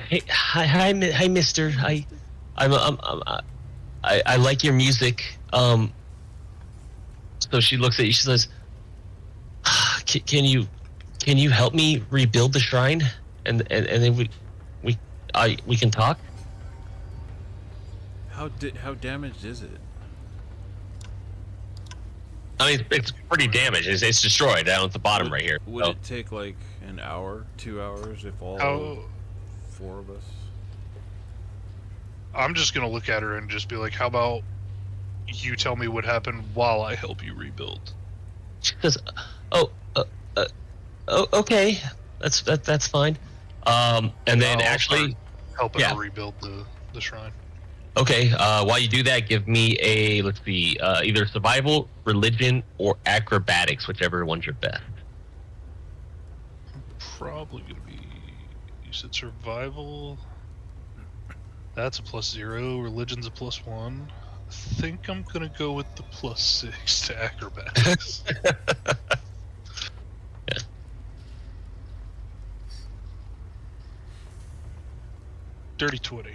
"Hey, hi, Mister. I like your music. So she looks at you. She says, "Can you help me rebuild the shrine, and then we can talk." How damaged is it? I mean, it's pretty damaged. It's destroyed down at the bottom right here. Would So- it take like an hour, 2 hours if all How, 4 of us? I'm just gonna look at her and just be like, "How about you tell me what happened while I help you rebuild?" She says, "Oh, okay, that's fine." And then I'll actually, start helping yeah. her rebuild the shrine. okay. While you do that, give me a either survival, religion, or acrobatics, whichever one's your best. Probably gonna be. You said survival. That's a +0. Religion's a +1. I think I'm gonna go with the +6 to acrobatics. Yeah. Dirty 20.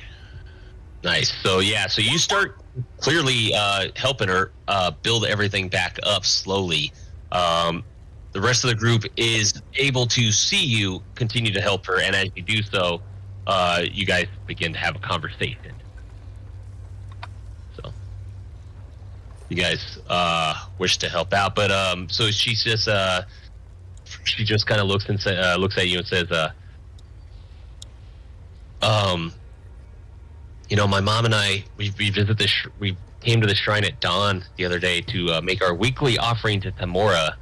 Nice. So yeah, so you start clearly helping her build everything back up slowly. The rest of the group is able to see you continue to help her, and as you do so, you guys begin to have a conversation. So you guys wish to help out, but so she just kind of looks at you and says, you know, my mom and I, we came to the shrine at dawn the other day to make our weekly offering to Tamora.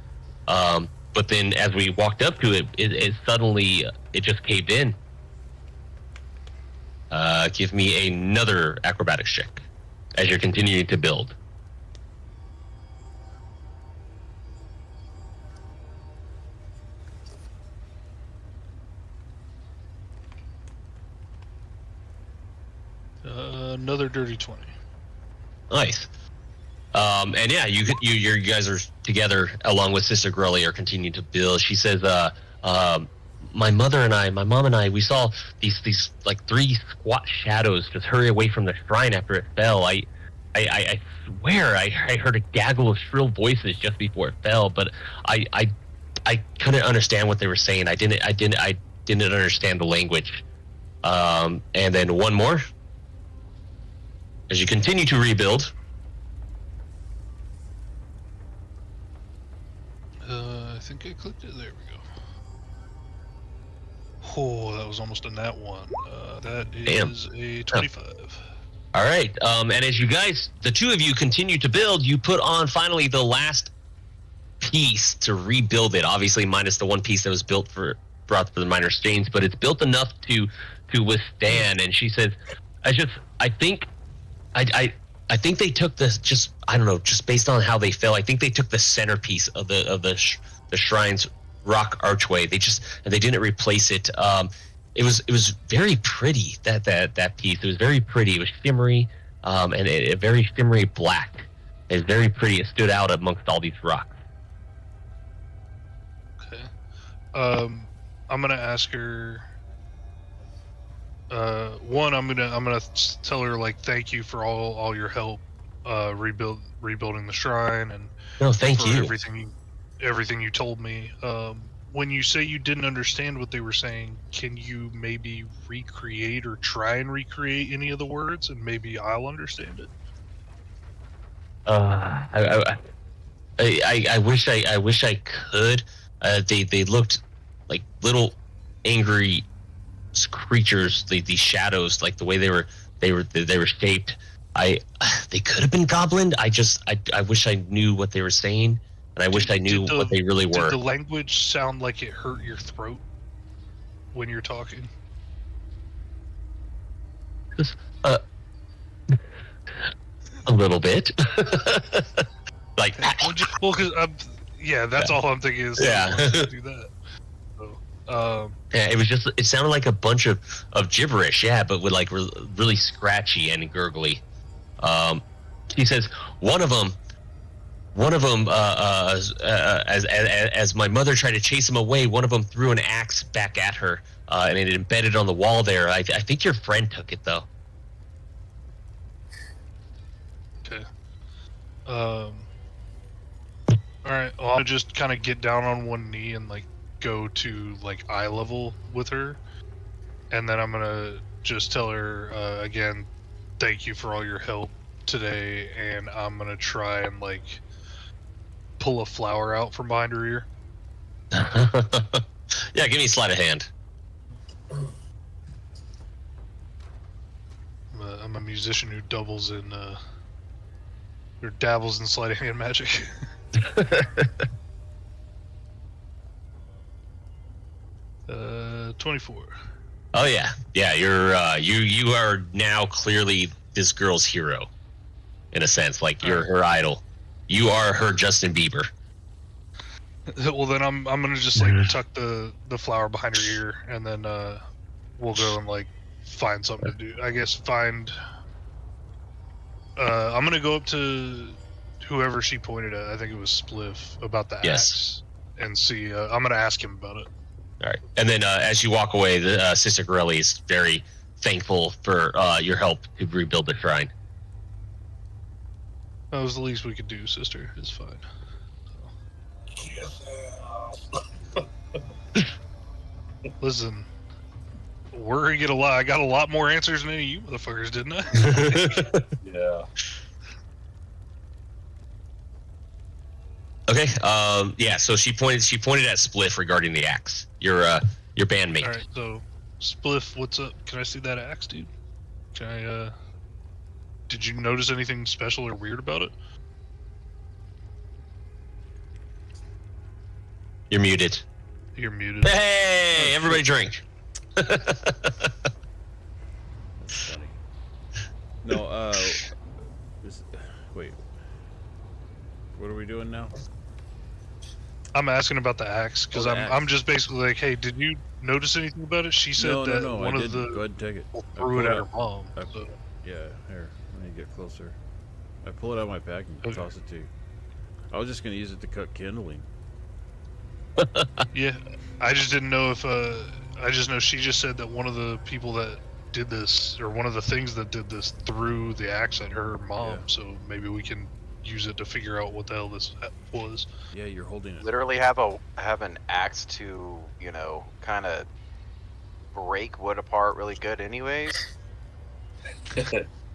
But then as we walked up to it, it suddenly just caved in. Give me another acrobatics check as you're continuing to build. Another dirty 20. Nice. And yeah, you guys are together along with Sister Grelly are continuing to build. She says, my mom and I, we saw these like 3 squat shadows just hurry away from the shrine after it fell. I swear I heard a gaggle of shrill voices just before it fell, but I couldn't understand what they were saying. I didn't understand the language. And then one more. As you continue to rebuild, I think I clicked it. There we go. Oh, that was almost a nat 1. That is a 25. All right. And as you guys, the 2 of you continue to build, you put on finally the last piece to rebuild it. Obviously, minus the 1 piece that was brought for the minor exchange, but it's built enough to withstand. And she says, I think they took this, just I don't know, just based on how they fell. I think they took the centerpiece of the shrine's rock archway. They didn't replace it. It was very pretty, that piece. It was very pretty. It was shimmery, and a very shimmery black. It was very pretty. It stood out amongst all these rocks. Okay. I'm gonna ask her. One, I'm gonna tell her like thank you for all your help, rebuilding the shrine, and No, thank for you. everything you told me. When you say you didn't understand what they were saying, can you maybe recreate or try and recreate any of the words, and maybe I'll understand it? I wish I could. They looked like little angry creatures. These shadows, like the way they were shaped. They could have been goblin. I wish I knew what they were saying, and I wish I knew what they really were. Did the language sound like it hurt your throat when you're talking? Just, a little bit. Like, well, because yeah, that's all I'm thinking is Yeah. do that. So, yeah, it sounded like a bunch of gibberish, yeah, but with like really scratchy and gurgly. He says one of them, as my mother tried to chase him away, one of them threw an axe back at her, and it embedded on the wall there. I think your friend took it though. okay. All right. Well, I'll just kind of get down on one knee and like go to like eye level with her, and then I'm gonna just tell her again, thank you for all your help today, and I'm gonna try and like pull a flower out from behind her ear. Yeah, give me a sleight of hand. I'm a musician who doubles in or dabbles in sleight of hand magic. 24. Oh yeah. You are now clearly this girl's hero, in a sense. Like you're her idol. You are her Justin Bieber. Well, then I'm gonna just like tuck the flower behind her ear, and then we'll go and like find something to do. I guess find. I'm gonna go up to whoever she pointed at. I think it was Spliff, about the axe, and see. I'm gonna ask him about it. All right. And then as you walk away, the Sister Gorelli is very thankful for your help to rebuild the shrine. That was the least we could do, sister. It's fine. Listen, we're gonna get a lot. I got a lot more answers than any of you motherfuckers, didn't I? Yeah. Okay. Yeah. So she pointed at Spliff regarding the axe. Your bandmate. All right. So, Spliff, what's up? Can I see that axe, dude? Can I? Did you notice anything special or weird about it? You're muted. You're muted. Hey, everybody drink. That's funny. No, wait. What are we doing now? I'm asking about the axe because the I'm axe. just basically like, hey, did you notice anything about it? She said that No, one I of didn't. Go the ahead and take it. I threw it pulled at out- her mom. I- So. Yeah, here. Let me get closer. I pull it out of my pack and Okay. toss it to you. I was just gonna use it to cut kindling. Yeah, I just didn't know if I just know she just said that one of the people that did this, or one of the things that did this, threw the axe at her mom. Yeah. So maybe we can use it to figure out what the hell this was. Yeah, you're holding it. Literally have an axe to, you know, kind of break wood apart really good anyways.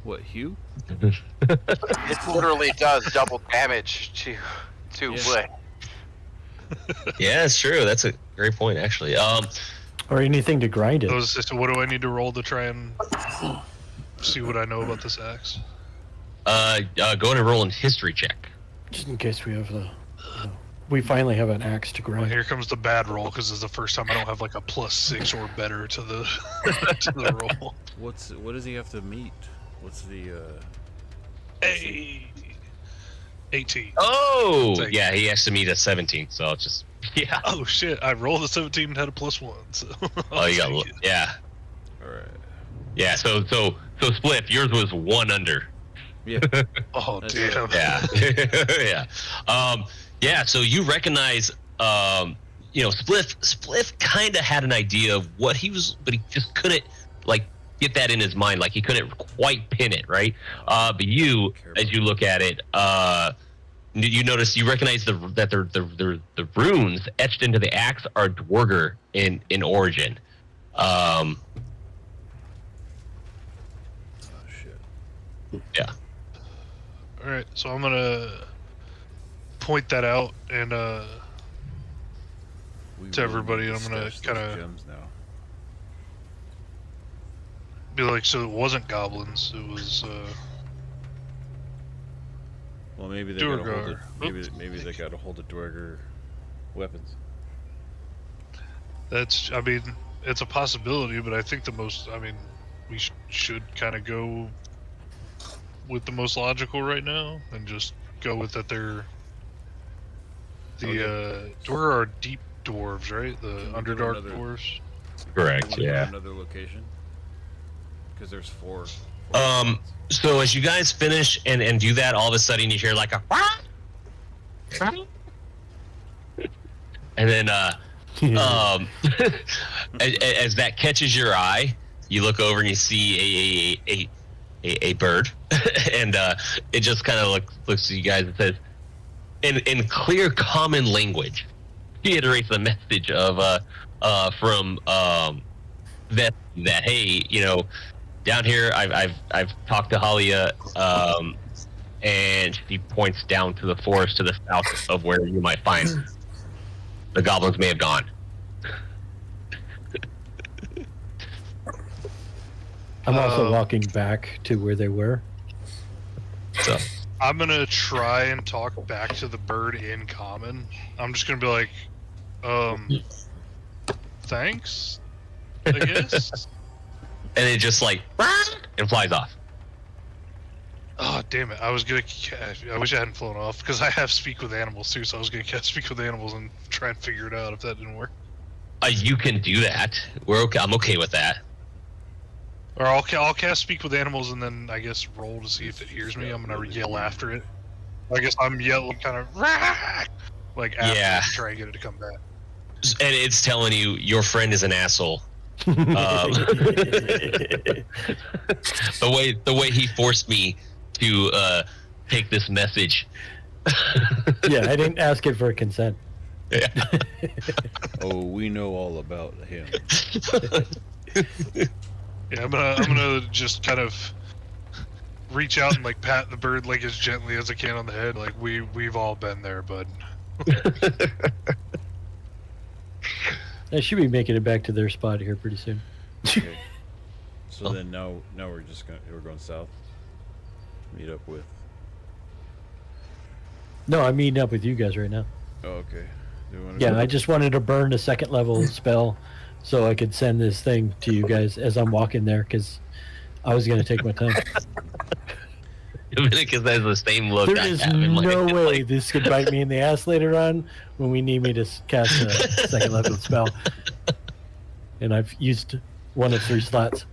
What, Hugh? It literally does double damage to Yeah. wood. Yeah, it's true. That's a great point, actually. Or anything to grind it. So what do I need to roll to try and see what I know about this axe? Go ahead and roll a history check. Just in case we have we finally have an axe to Well, grind. here comes the bad roll, because it's the first time I don't have like a +6 or better to the to the roll. What does he have to meet? What's the Hey, 18. Oh, Take yeah, he has to meet a 17, so it's just, yeah. Oh shit! I rolled a 17 and had a +1. So Oh, you got, take it. yeah. Alright. Yeah, so Spliff, yours was 1 under. Yeah. Oh That's damn! Yeah. Yeah, so you recognize, Spliff kind of had an idea of what he was, but he just couldn't, like, get that in his mind. Like, he couldn't quite pin it, right? But you, as you look at it, you recognize that the runes etched into the axe are Dwarger in origin. Oh shit. Yeah. All right, so I'm gonna point that out and We To everybody, need I'm gonna stash those kinda- gems now. be like, so it wasn't goblins. It was Well, maybe they got a hold of Duergar. maybe they got a hold of Dwarger weapons. that's. I mean, it's a possibility, but I think we should kind of go with the most logical right now and just go with that they're the Dwargar are deep dwarves, right? The Can we go Underdark another- dwarves. Correct, Can we go to another location? Because there's four spots. So as you guys finish and do that, all of a sudden you hear like a and then as that catches your eye, you look over and you see a bird, and it just kind of looks at you guys and says, in clear common language, reiterates the message of from that hey, down here I've talked to Halia, and she points down to the forest to the south of where you might find the goblins may have gone. I'm also walking back to where they were. So I'm gonna try and talk back to the bird in common. I'm just gonna be like, thanks, I guess. and it just like and flies off. Oh damn it! I wish I hadn't flown off, because I have speak with animals too. So I was gonna cast speak with animals and try and figure it out if that didn't work. You can do that. We're okay. I'm okay with that. Or I'll cast speak with animals and then I guess roll to see if it hears me. I'm gonna yell after it. I guess I'm yelling kind of like after Yeah. it to try and get it to come back. And it's telling you your friend is an asshole. The way he forced me to take this message. Yeah, I didn't ask it for consent. Yeah. Oh, we know all about him. Yeah, I'm gonna just kind of reach out and like pat the bird like as gently as I can on the head. Like we've all been there, bud. I should be making it back to their spot here pretty soon. Okay. So then now we're going south. Meet up with. No, I'm meeting up with you guys right now. Oh, okay. Do you wanna Yeah, go? I just wanted to burn a second level spell so I could send this thing to you guys as I'm walking there, because I was going to take my time. Dominicus has the same look. There I is have in my- no way like- this could bite me in the ass later on when we need me to cast a second level spell. And I've used one of 3 slots.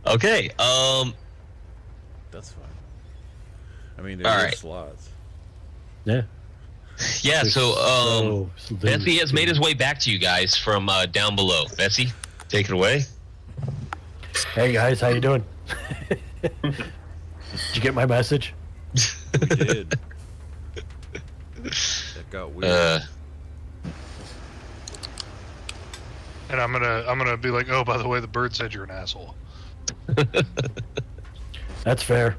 Okay. That's fine. I mean, All there's right. slots. Yeah. Yeah, so Betsy has made his way. way back to you guys from down below. Betsy, take it away. Hey guys, how you doing? Did you get my message? We did. That got weird. And I'm gonna be like, oh, by the way, the bird said you're an asshole. That's fair.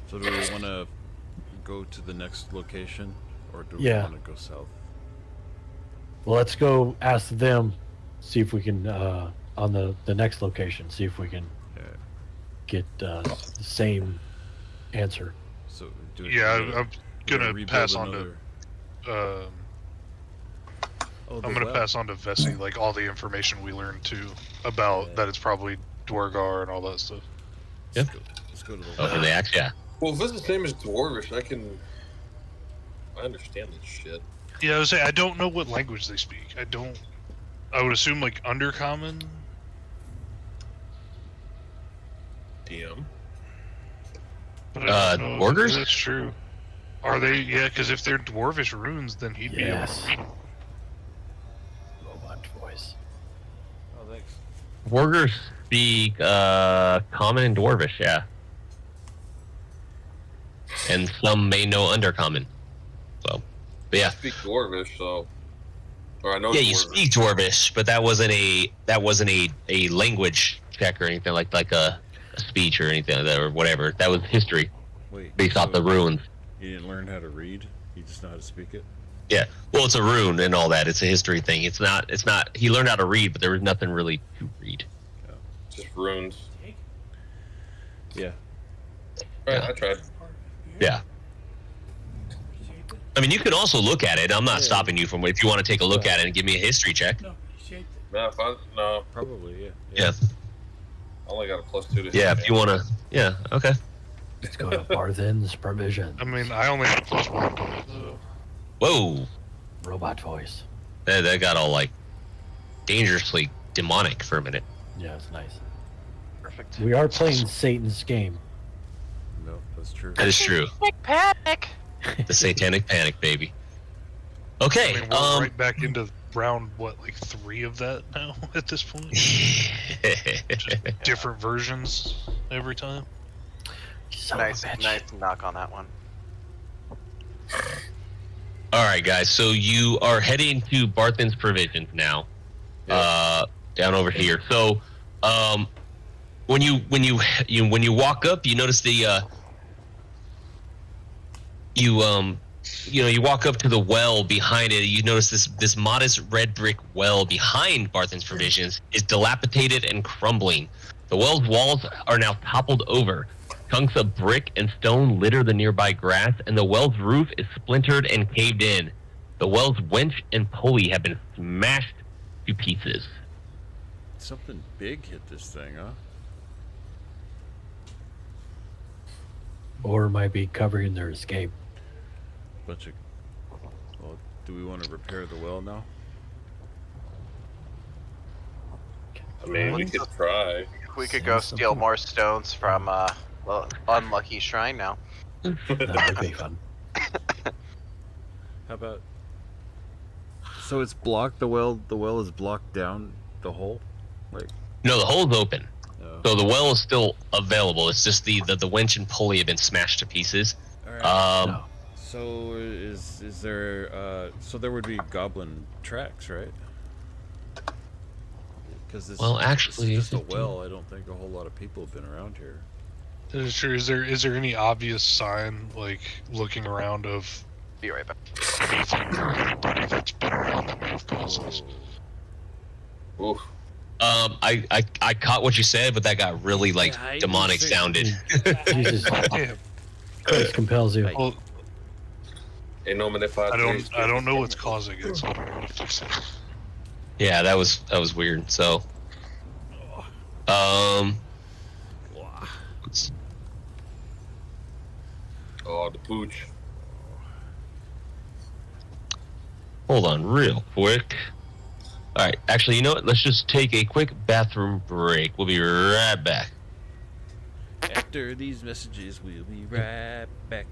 So do we want to go to the next location, or do we Yeah. want to go south? Well, let's go ask them, see if we can on the next location, see if we can Yeah. get the same answer. So Yeah, I'm gonna rebuild pass on another- to. Oh, the I'm gonna well. pass on to Vessi like all the information we learned too about that it's probably Dwargar and all that stuff. Yep. Let's go to the Oh, well. for the axe, yeah. Well, if it's the same as Dwarvish, I understand this shit. Yeah, I was saying I don't know what language they speak. I would assume like Undercommon. DM. But I don't know if Dwargers? that's true. Are they? Yeah, because if they're Dwarvish runes, then he'd be able Yes. to read them. Robot voice. Oh, thanks. Wargers speak common and dwarvish, yeah. And some may know undercommon. So, but yeah. I speak Dwarvish, so. Or I know Yeah, you Dwarvish. speak dwarvish, but that wasn't a language check or anything like a speech or anything like that or whatever. That was history Wait. based off the runes. You didn't learn how to read? You just know how to speak it? Yeah. Well, it's a rune and all that. It's a history thing. It's not. He learned how to read, but there was nothing really to read. Just runes. Yeah. Alright, Yeah. I tried. Yeah. I mean, you can also look at it. I'm not stopping you from if you want to take a look at it and give me a history check. No, no. Probably, yeah. Yeah. I only got a +2 to Yeah. hit. If you want to. Yeah. Okay. Let's go to Barthen's provision. I mean, I only have +1 to it, so. Whoa. Robot voice. That got all like dangerously demonic for a minute. Yeah, it's nice. Perfect. We are playing Satan's game. No, that's true. That is true. Panic. The satanic panic, baby. I Okay. mean, we're right back into round what, like 3 of that now at this point. Just different versions every time. Son of a Nice, bitch. nice knock on that one. All right, guys. So you are heading to Barthen's Provisions now, down over here. So, when you walk up, you notice the you walk up to the well behind it. You notice this modest red brick well behind Barthen's Provisions is dilapidated and crumbling. The well's walls are now toppled over. Chunks of brick and stone litter the nearby grass, and the well's roof is splintered and caved in. The well's winch and pulley have been smashed to pieces. Something big hit this thing, huh? Or might be covering their escape. Bunch of... Well, do we want to repair the well now? I mean, we could try. We could go steal more stones from unlucky shrine now. That would be fun. How about... So it's blocked, the well is blocked down the hole? Like... No, the hole's open. No. So the well is still available. It's just the winch and pulley have been smashed to pieces. Alright. No. So is there so there would be goblin tracks, right? Because this, Well, actually, this is just a well. I don't think a whole lot of people have been around here. That is true. Is there any obvious sign, like looking around, of Be right back. anything or anybody that's been around that may have caused this? Oof. I caught what you said, but that got really like Yeah, I demonic didn't sounded. Jesus Damn. Christ compels you. Well, Ain't no manipulate. I don't know what's causing it, so I don't know what to fix it. Yeah, that was weird. So, let's- Oh, the pooch. hold on real quick. All right, actually, you know what? Let's just take a quick bathroom break. We'll be right back. After these messages, we'll be right back.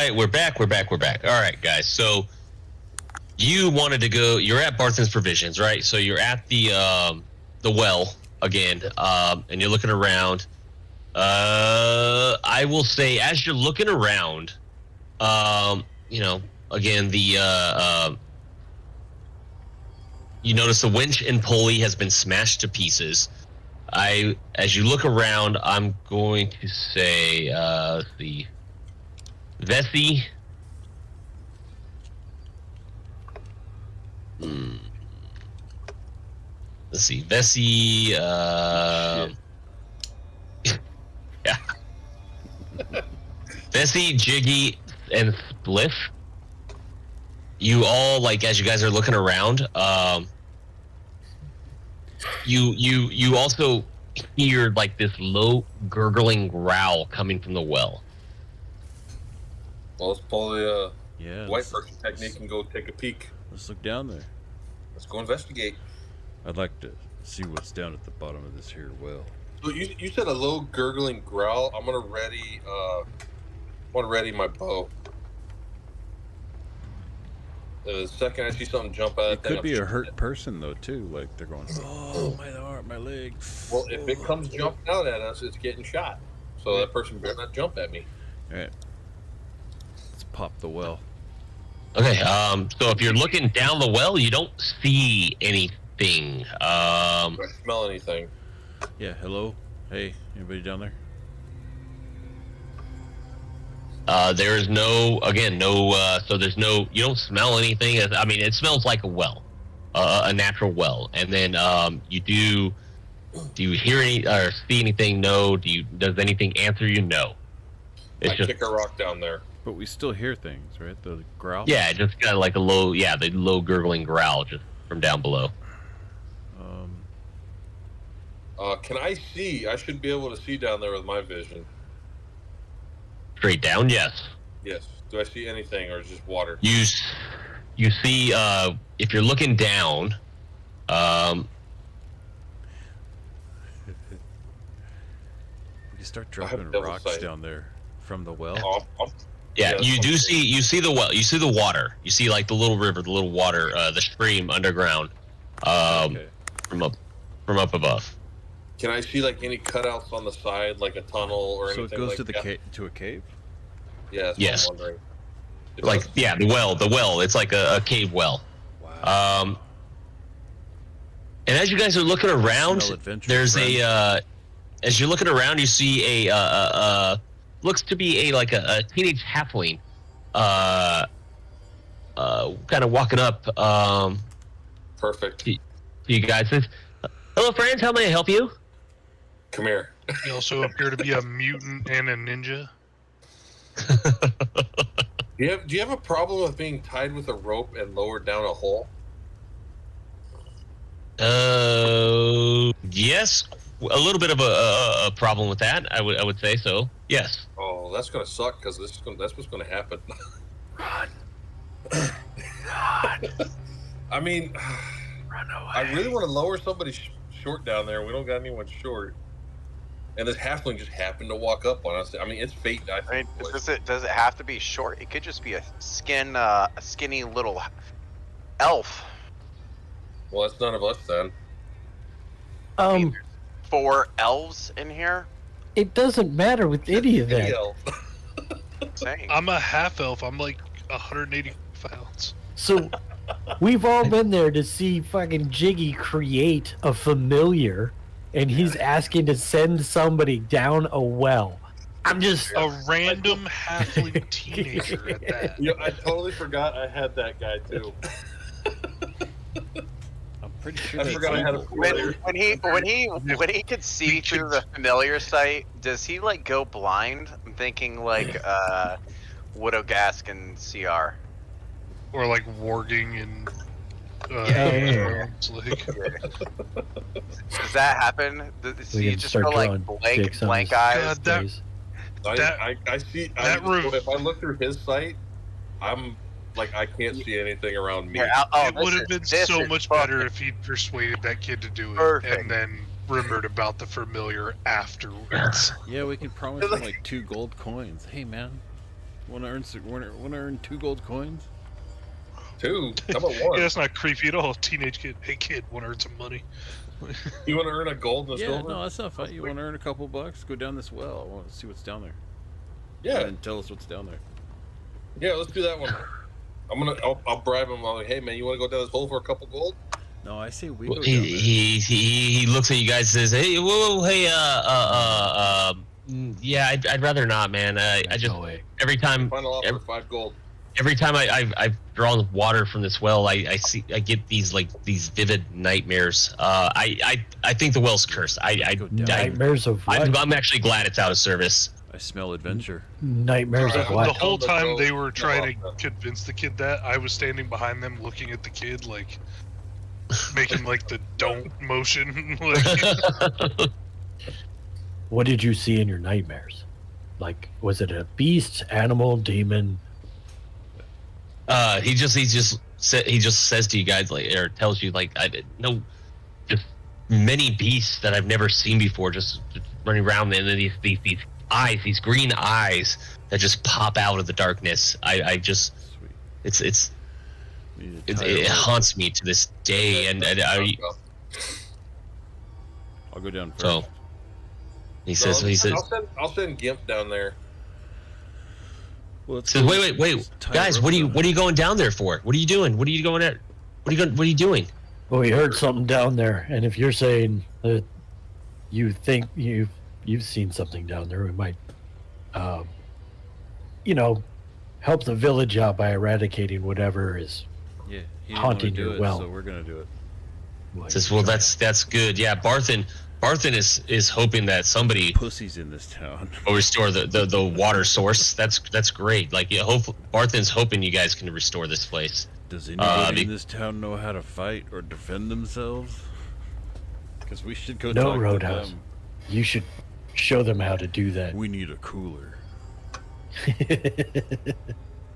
right, we're back. All right, guys. So you wanted to go. You're at Barthen's Provisions, right? So you're at the well again, and you're looking around. I will say, as you're looking around, you know, again, you notice the winch and pulley has been smashed to pieces. As you look around, I'm going to say, the Vessi. Let's see, Vessi. Yeah. Vessi, Jiggy, and Spliff. You all, like, as you guys are looking around, you also hear like this low gurgling growl coming from the well. Well, let's pull the Yeah. white person technique and go take a peek. Let's look down there. Let's go investigate. I'd like to see what's down at the bottom of this here well. So you said a low gurgling growl. I'm gonna ready my bow. The second I see something jump out, It could be a hurt person though too. Like they're going, oh my arm, my leg. Well, if it comes jumping out at us, it's getting shot. So that person better not jump at me. All right. Let's pop the well. Okay, so if you're looking down the well, you don't see anything. Do I smell anything? Yeah. Hello. Hey. Anybody down there? There is no, again, so there's no, you don't smell anything. I mean, it smells like a well, a natural well. And then, do you hear any, or see anything? No. Does anything answer you? No. It's I just, kick a rock down there. But we still hear things, right? The growl. yeah, just got like the low gurgling growl just from down below. Can I see? I should be able to see down there with my vision. Straight down, yes. Yes. Do I see anything, or is it just water? You see, if you're looking down, We can start dropping double rocks sight. down there from the well. yeah, Yeah, you that's do what- see, you see the well, you see the water, you see like the little river, the little water, the stream underground, Okay. from up above. Can I see like any cutouts on the side, like a tunnel or So anything? it goes like to the that? to a cave. Yeah. That's Yes. What I'm wondering. It Like, does- yeah, the well, it's like a cave well. Wow. And as you guys are looking around, Smell adventure, there's friend. as you're looking around, you see a looks to be like a teenage halfling, kind of walking up, Perfect. to you guys. Says, "Hello, friends. How may I help you?" Come here. You also appear to be a mutant and a ninja. Do you have a problem with being tied with a rope and lowered down a hole? Yes, a little bit of a problem with that. I would say so. Yes. Oh, that's gonna suck because that's what's gonna happen. Run. I mean, Run away. I really want to lower somebody short down there. We don't got anyone short. And this halfling just happened to walk up on us. I mean, it's fate. I mean, think. does it have to be short? It could just be a skinny little elf. Well, that's none of us then. 4 elves in here. It doesn't matter with any of that. Elf. Saying. I'm a half elf. I'm like 180 pounds. So we've all been there to see fucking Jiggy create a familiar, and he's asking to send somebody down a well. I'm just A random halfling teenager at that. You know, I totally forgot I had that guy too. I'm pretty sure I that's forgot I had a evil. When he could see through the familiar sight, does he like go blind? I'm thinking like Widowgask and CR. Or like warging and Yeah. it's like, Does that happen? Does We he can just start go like drawing blank dicks on blank his eyes? God, face. I see. If I look through his sight, I'm like I can't see anything around me. Here, it would have been so much better if he'd persuaded that kid to do it Perfect. and then remembered about the familiar afterwards. Yeah, we can promise him like 2 gold coins. Hey man, Want to earn 2 gold coins? 2? How about 1? Yeah, that's not creepy at all. Teenage kid. Hey kid, want to earn some money? You want to earn a gold and a Yeah, silver? no, that's not fine. You want to earn a couple bucks? Go down this well. I want to see what's down there. Yeah. And tell us what's down there. Yeah, let's do that one. I'll bribe him. I'm like, hey man, you want to go down this hole for a couple gold? No, I say we Well, go down there. he looks at you guys and says, "Hey, whoa, hey, yeah, I'd rather not, man. I just No way. every time Final offer, 5 gold. every time I've drawn water from this well, I get these vivid nightmares. I think the well's cursed. Go down. Nightmares of what? I'm actually glad it's out of service. I smell adventure. Nightmares of The what? whole time Go- they were go trying off to convince the kid that, I was standing behind them looking at the kid, like, making, like, the don't motion. Like, What did you see in your nightmares? Like, was it a beast, animal, demon? He just says to you guys, like, or tells you, like, I didn't know, just many beasts that I've never seen before, just running around, and then these eyes, these green eyes that just pop out of the darkness. I just, Sweet. it haunts me to this day, and I'll go down first. so he says, I'll send Gimp down there. Well, let's says, go- wait, let's tie guys, a what are rope you going down there for? What are you doing? What are you going at? What are you doing? Well, we heard something down there, and if you're saying that you think you've seen something down there, we might, help the village out by eradicating whatever is. Yeah, he didn't haunting wanna do your it, well. so we're gonna do it. Says, well, that's good. Yeah, Barthen is hoping that somebody Pussies in this town. will restore the water source. That's great. Like, yeah, Barthen's hoping you guys can restore this place. Does anybody be- in this town know how to fight or defend themselves? Because we should go No, talk Roadhouse. to them. You should show them how to do that. We need a cooler.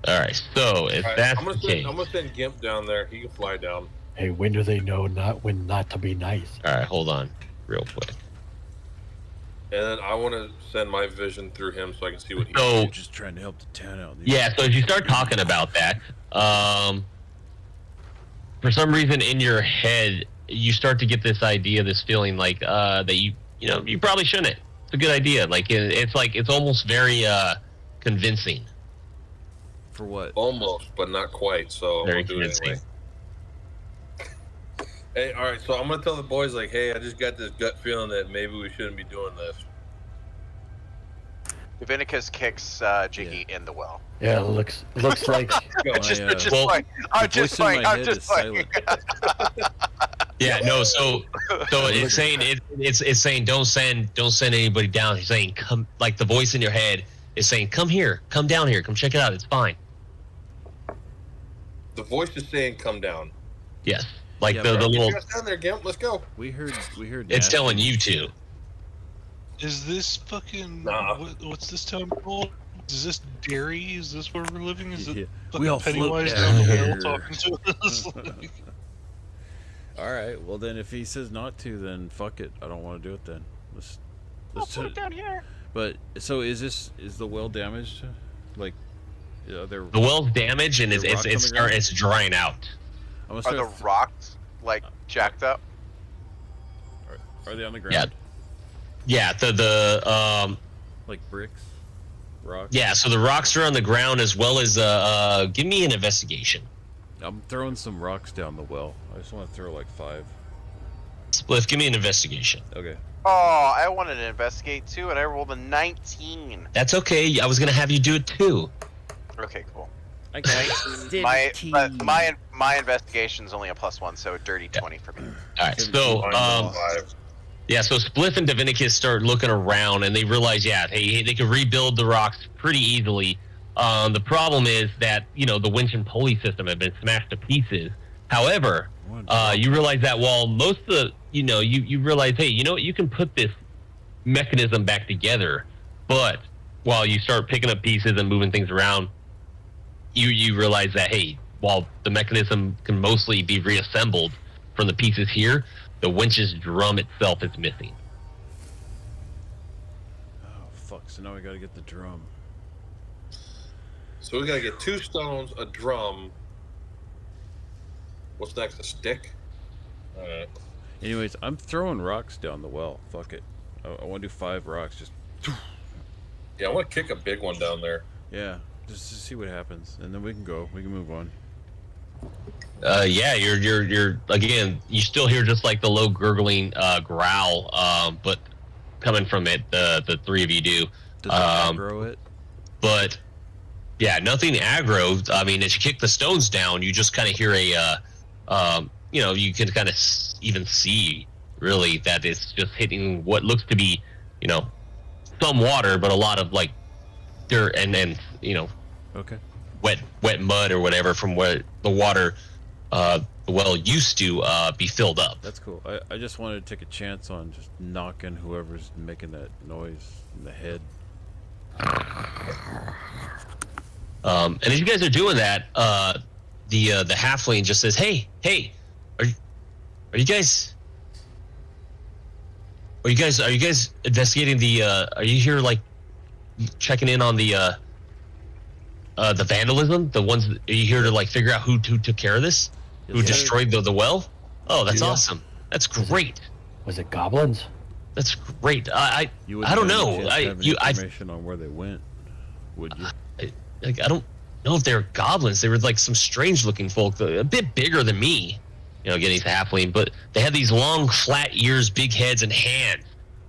All right, so if All right, that's I'm the case, gonna send Gimp down there. He can fly down. Hey, when do they know when not to be nice? all right, hold on, real quick. And then I want to send my vision through him so I can see what he So We're just trying to help the town out. yeah, so as you start talking about that, for some reason in your head, you start to get this idea, this feeling like that you probably shouldn't. It's a good idea. Like it's almost very convincing. For what? almost, but not quite. So Very I'm gonna do it convincing. anyway. Hey, all right. So I'm gonna tell the boys like, hey, I just got this gut feeling that maybe we shouldn't be doing this. Divinicus kicks Jiggy in the well. Yeah, it looks like Go. Just well, playing. I'm the just voice in playing. my I'm head just is playing. silent. Yeah, no. So it's saying it's saying don't send anybody down. It's saying come, like the voice in your head is saying come here, come down here, come check it out. It's fine. The voice is saying, "Come down." Yes, like Yeah, the but- little. Get us down there, Gimp. Let's go. We heard. It's Nash- telling you to. is this fucking Nah. what's this town called? Is this Derry? Is this where we're living? Is it Yeah. fucking We all float Pennywise down down the here. well talking to us? Like, All right. Well, then if he says not to, then fuck it. I don't want to do it. Then let's Put it down here. But so is the well damaged? Like, they're. The well's damaged and The rocks on the ground? it's drying out. I'm gonna Are start. the rocks like jacked up? Are they on the ground? Yeah, the Like bricks, rocks. yeah. So the rocks are on the ground as well as give me an investigation. I'm throwing some rocks down the well. I just want to throw like 5. Spliff, give me an investigation. Okay. Oh, I wanted to investigate too, and I rolled a 19. That's okay. I was gonna have you do it too. Okay, cool. I got My investigation's only a +1, so a dirty 20 for me. All right. So Five. yeah. So Spliff and Divinicus start looking around and they realize, yeah, they can rebuild the rocks pretty easily. The problem is that the winch and pulley system have been smashed to pieces. However, you realize that while most of the you realize, hey, you can put this mechanism back together, but while you start picking up pieces and moving things around, you realize that, hey, while the mechanism can mostly be reassembled from the pieces here, the winch's drum itself is missing. Oh fuck! So now we gotta get the drum. So we gotta get 2 stones, a drum. What's next? A stick? Alright. Anyways, I'm throwing rocks down the well. Fuck it. I want to do 5 rocks. Just Yeah, I want to kick a big one down there. yeah, just to see what happens, and then we can go. We can move on. Yeah, you're again. You still hear just like the low gurgling growl, but coming from it, the 3 of you do. Does it aggro it? But yeah, nothing aggro. I mean, as you kick the stones down, you just kind of hear a, you know, you can kind of even see really that it's just hitting what looks to be, you know, some water, but a lot of like dirt and you know, Okay. wet mud or whatever from where the water, the well used to be filled up. That's cool. I just wanted to take a chance on just knocking whoever's making that noise in the head. And as you guys are doing that, the halfling just says, "Hey, are you guys investigating the? Are you here like checking in on the vandalism? The ones? Are you here to like figure out who took care of this? Who Yes, sir. destroyed the well? Oh, that's Yeah. awesome. That's great. Was it goblins? That's great. You wouldn't I don't have any know. chance to have any I information on where they went, would you? like I don't know if they're goblins. They were like some strange looking folk, a bit bigger than me. You know, again, he's halfling, but they had these long, flat ears, big heads, and hands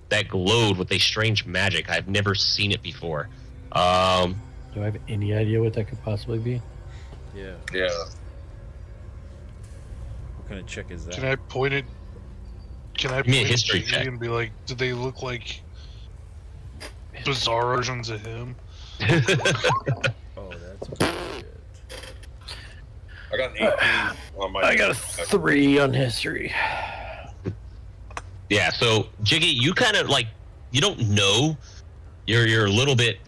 that glowed with a strange magic. I've never seen it before. Do I have any idea what that could possibly be? Yeah. Yeah. What kind of check is that? Can I point it? Can I Give me a point history at check. and be like, do they look like bizarre versions of him? Oh, that's bullshit. I got an 18 on my. I got a 3 on history. Yeah, so Jiggy, you kind of like you don't know. You're a little bit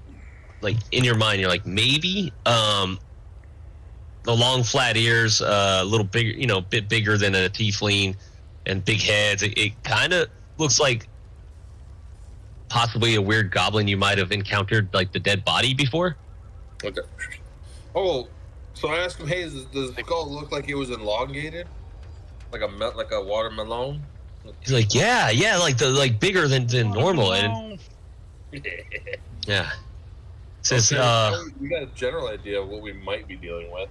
like in your mind. You're like maybe the long flat ears, a little bigger, you know, a bit bigger than a tiefling, and big heads. It kind of looks like possibly a weird goblin you might have encountered, like the dead body before. Okay. Oh, so I asked him, hey, does the skull look like it was elongated, like a watermelon? He's like, yeah, like bigger than normal, and yeah. Says, Okay, we got a general idea of what we might be dealing with.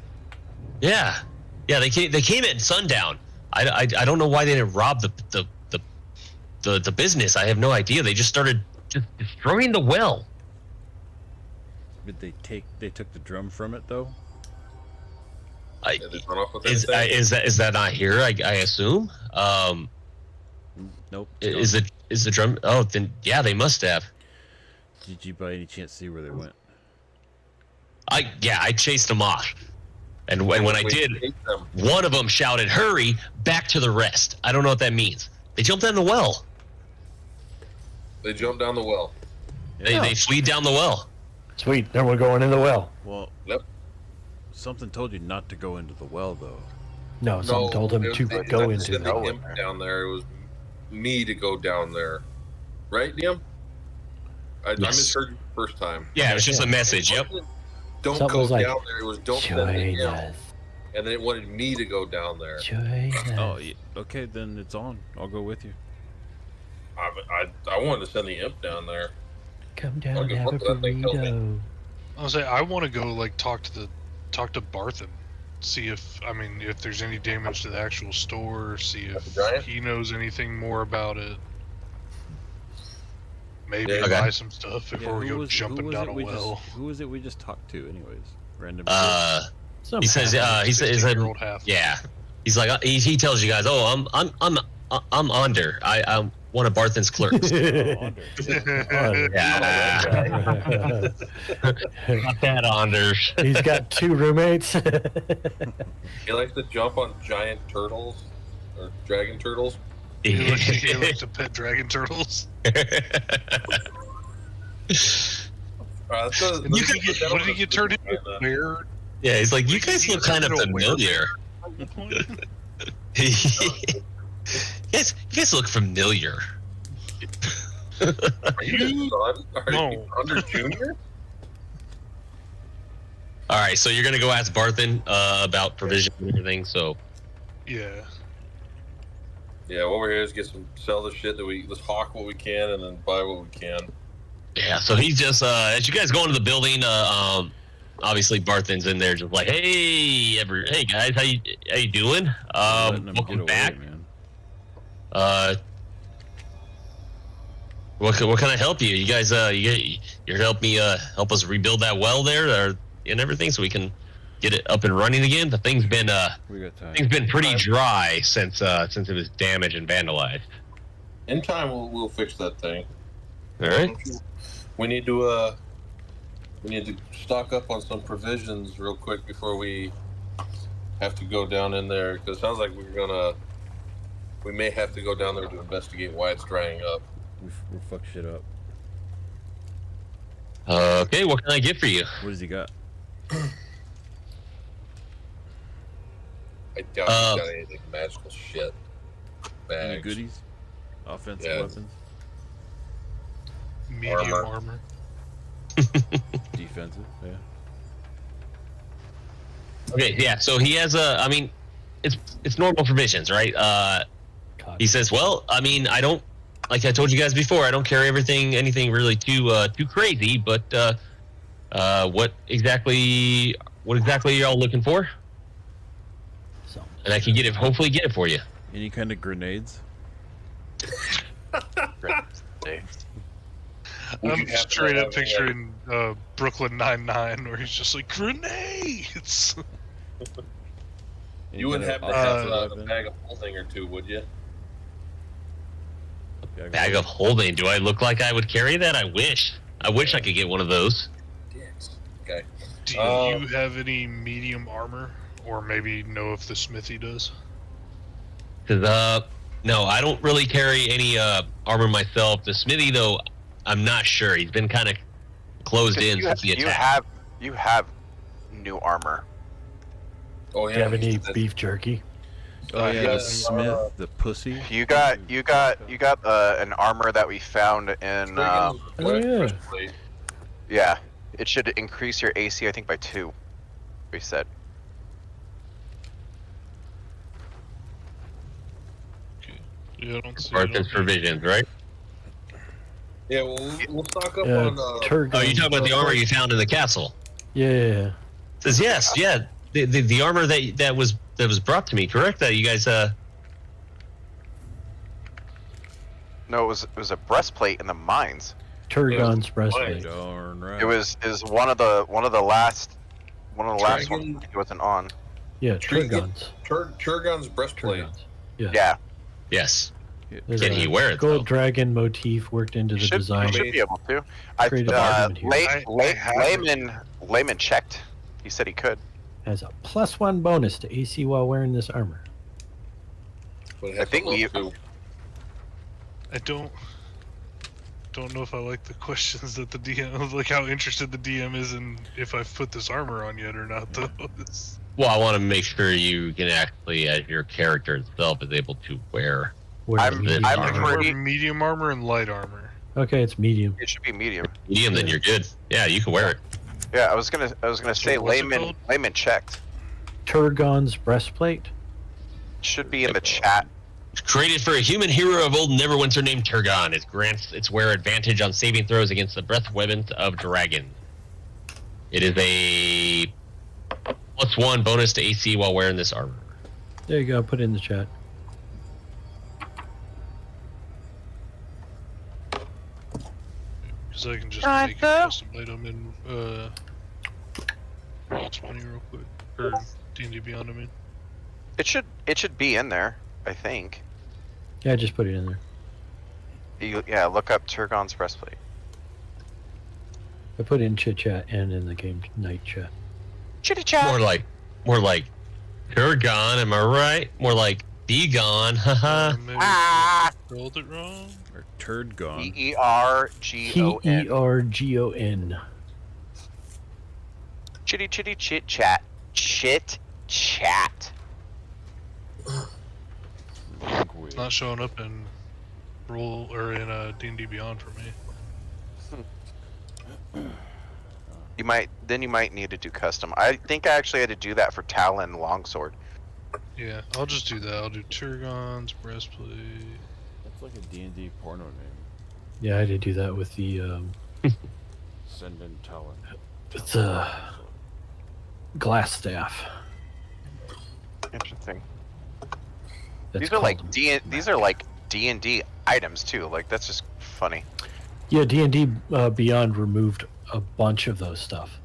yeah, they came at sundown. I don't know why they didn't rob the business. I have no idea. They just started just destroying the well. Did they took the drum from it though? Did they run off with Is anything? that not here? I assume. Nope. Is the drum? Oh, then yeah, they must have. Did you by any chance see where they went? I chased them off, and when I We did, ate them. one of them shouted, "Hurry back to the rest." I don't know what that means. They jumped down the well. They jumped down the well. They fleed down the well. Sweet. Then we're going in the well. Well, Yep. something told you not to go into the well though. No, someone told him it to was- go they into sent the the well. imp down there. It was me to go down there, right, Liam? I Yes. misheard you the first time. Yeah, it was just a message. It Yep. wasn't, Don't Something go was like, down there. It was don't send the Join imp, us. and then it wanted me to go down there. Join us. Oh, yeah. Okay, then it's on. I'll go with you. I wanted to send the imp down there. Come down, Okay, have a what did that thing tell me? burrito. I was say I want to go like talk to Barth and see if there's any damage to the actual store. See The if giant? he knows anything more about it. Maybe Yeah. Okay. buy some stuff before we go jumping down a well. Who was it we just talked to, anyways? Random. Some He says, half- he said, 16-year-old half. yeah. He's like, he tells you guys, oh, I'm under. I'm one of Barthen's clerks. Yeah. Not that Anders. He's got 2 roommates. He likes to jump on giant turtles or dragon turtles. He likes to pet dragon turtles. What What did he get turned into? Bear? Yeah, he's like, you guys look kind of familiar. you guys look familiar. Are you his son? Are No. you Under Junior? All right, so you're gonna go ask Barthen about provision and everything. So Yeah. Yeah, what we're here is sell the shit that let's hawk what we can and then buy what we can. yeah, so he's just as you guys go into the building, obviously Barthen's in there, just like, hey guys, how you doing? Letting them get Welcome away, back. man. What can I help you? You guys, you're help me help us rebuild that well there, and everything, so we can get it up and running again. The thing's been We got time. thing's been pretty dry since it was damaged and vandalized. In time, we'll fix that thing. All right. We need to stock up on some provisions real quick before we have to go down in there, because it sounds like we may have to go down there to investigate why it's drying up. We fuck shit up. Okay, what can I get for you? What does he got? I doubt he's got anything magical shit. Any Bags. goodies? Offensive Yeah. weapons? Medium Armor. armor. Defensive? Yeah. Okay, yeah. So he has I mean, it's normal provisions, right? He says, well, I mean, I don't, like I told you guys before, I don't carry anything really too crazy. But what exactly are y'all looking for? And I can hopefully get it for you. Any kind of grenades? Would I'm you have to straight up have, picturing Brooklyn Nine-Nine, where he's just like, grenades! Any You would kind have of to have offensive a weapon? bag of holding or two, would you? Bag of holding. Do I look like I would carry that? I wish I could get one of those. Dicks. Okay. Do you have any medium armor? Or maybe know if the smithy does? Cause no, I don't really carry any armor myself. The smithy, though, I'm not sure. He's been kind of closed in since the attack. You have new armor. Oh Do yeah. you have any he's- beef jerky? Oh yeah, Yeah, the Smith, the pussy. You got an armor that we found in Friggin' Oh, yeah. breastplate. yeah. It should increase your AC, I think, by 2. We said. Yeah, I don't see Barthen's it. provisions, right? Yeah, well, we'll stock up Yeah, on. Turgon. Oh, you talking about the armor you found in the castle? Yeah. Says yes, yeah. The armor that was brought to me, correct? That you guys No, it was a breastplate in the mines. Turgon's Yeah, breastplate. Darn right. It was one of the last ones Dragon- he wasn't on. Yeah, Turgon. Turgon's. Turgon's breastplate. Turgon's. Yeah. Yeah, yes. There's Can a he wear it, gold though? dragon motif worked into the you should design. be able to. I Creative argument here. Layman checked. He said he could. Has a +1 bonus to AC while wearing this armor. But it I has think to we- look too. I don't know if I like the questions that the DM, like how interested the DM is in if I've put this armor on yet or not, though. Well, I want to make sure you can actually, as your character itself, is able to wear. Wear I'm- medium I'm I can armor. pretty- wear medium armor and light armor. Okay, it's medium. It should be medium. Medium, then you're good. Yeah, you can wear it. Yeah, I was gonna say what's it Layman called? checked. Turgon's breastplate. Should be in the chat. Created for a human hero of old Neverwinter named Turgon. It grants its wearer advantage on saving throws against the breath weapons of dragon. It is a +1 bonus to AC while wearing this armor. There you go. Put it in the chat. Because I can just make a custom item in Roll20 real quick. Or D&D Beyond, I mean. It should be in there. I think. Yeah, just put it in there. Yeah, look up Turgon's breastplate. I put it in chit chat and in the game night chat. Chitty chat. More like Turgon, am I right? More like be gone, haha. Maybe Ah! I spelled it wrong. Or turd gone. T-E-R-G-O-N. T-E-R-G-O-N. Chitty chitty chit chat. Chit chat. It's not showing up in Roll or in D&D Beyond for me. You might need to do custom. I think I actually had to do that for Talon Longsword. Yeah, I'll just do that. I'll do Turgon's breastplate. That's like a D&D porno name. Yeah, I had to do that with the Send in Talon. with the glass staff. Interesting. That's These are like called these are like D&D items too. Like that's just funny. Yeah, D&D Beyond removed a bunch of those stuff.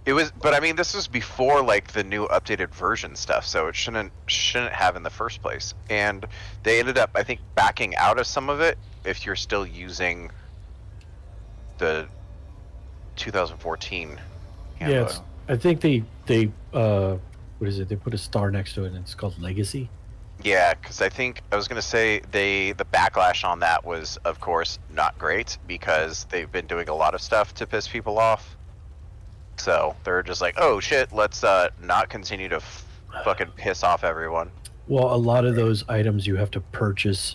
It was, but I mean, this was before like the new updated version stuff, so it shouldn't have in the first place. And they ended up, I think, backing out of some of it if you're still using the 2014 handbook. Yeah, it's, I think they what is it? They put a star next to it, and it's called Legacy. Yeah, because I think I was gonna say the backlash on that was, of course, not great because they've been doing a lot of stuff to piss people off. So they're just like, oh shit, let's not continue to fucking piss off everyone. Well, a lot of those items you have to purchase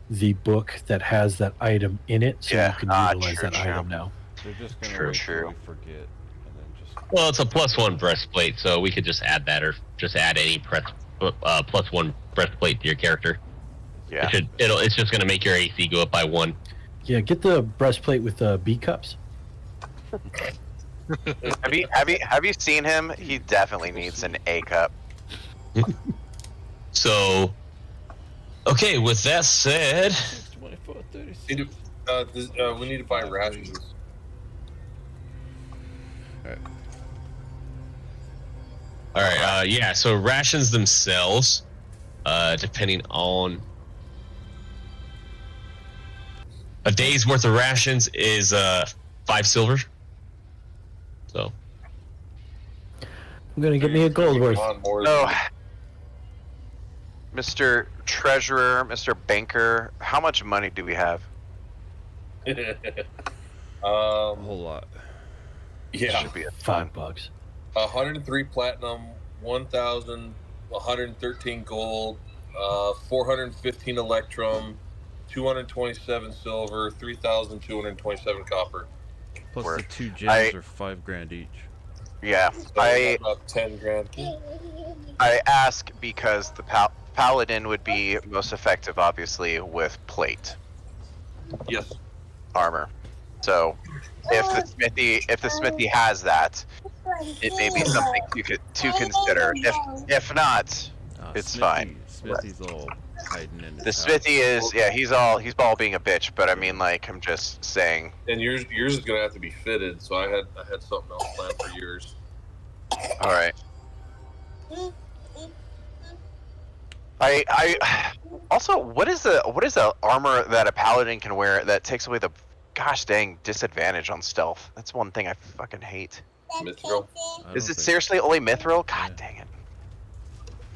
the book that has that item in it, so Yeah, you can utilize true, that item now. They're just gonna True, wait till true. we forget and then just. Well, it's a +1 breastplate, so we could just add that, or just add any +1 breastplate to your character. Yeah. It's just gonna make your AC go up by 1. Yeah, get the breastplate with the B cups. Have you seen him? He definitely needs an A cup. So, okay. With that said, 24, 36. We need to buy rations. all right. Yeah. So rations themselves, depending on a day's worth of rations is 5 silver. So I'm gonna get me a gold worth. No, Mr. Treasurer, Mr. Banker, how much money do we have? A whole lot. Yeah, Should be a ton. $5. 103 platinum, 1,113 gold, 415 electrum, 227 silver, 3,227 copper. Plus Word. the 2 gems are $5,000 each. Yeah, So I about 10 grand. I ask because the paladin would be most effective, obviously, with plate Yes. armor. So if the smithy has that, it may be something to consider. If not, it's fine. Smithy's all hiding in his The house. smithy is, yeah, he's all being a bitch. But I mean, like, I'm just saying. And yours is gonna have to be fitted. So I had something else planned for yours. All right. I also, what is the armor that a paladin can wear that takes away the gosh dang disadvantage on stealth? That's one thing I fucking hate. Mithril. I Is don't it think- seriously only mithril? God Yeah. dang it.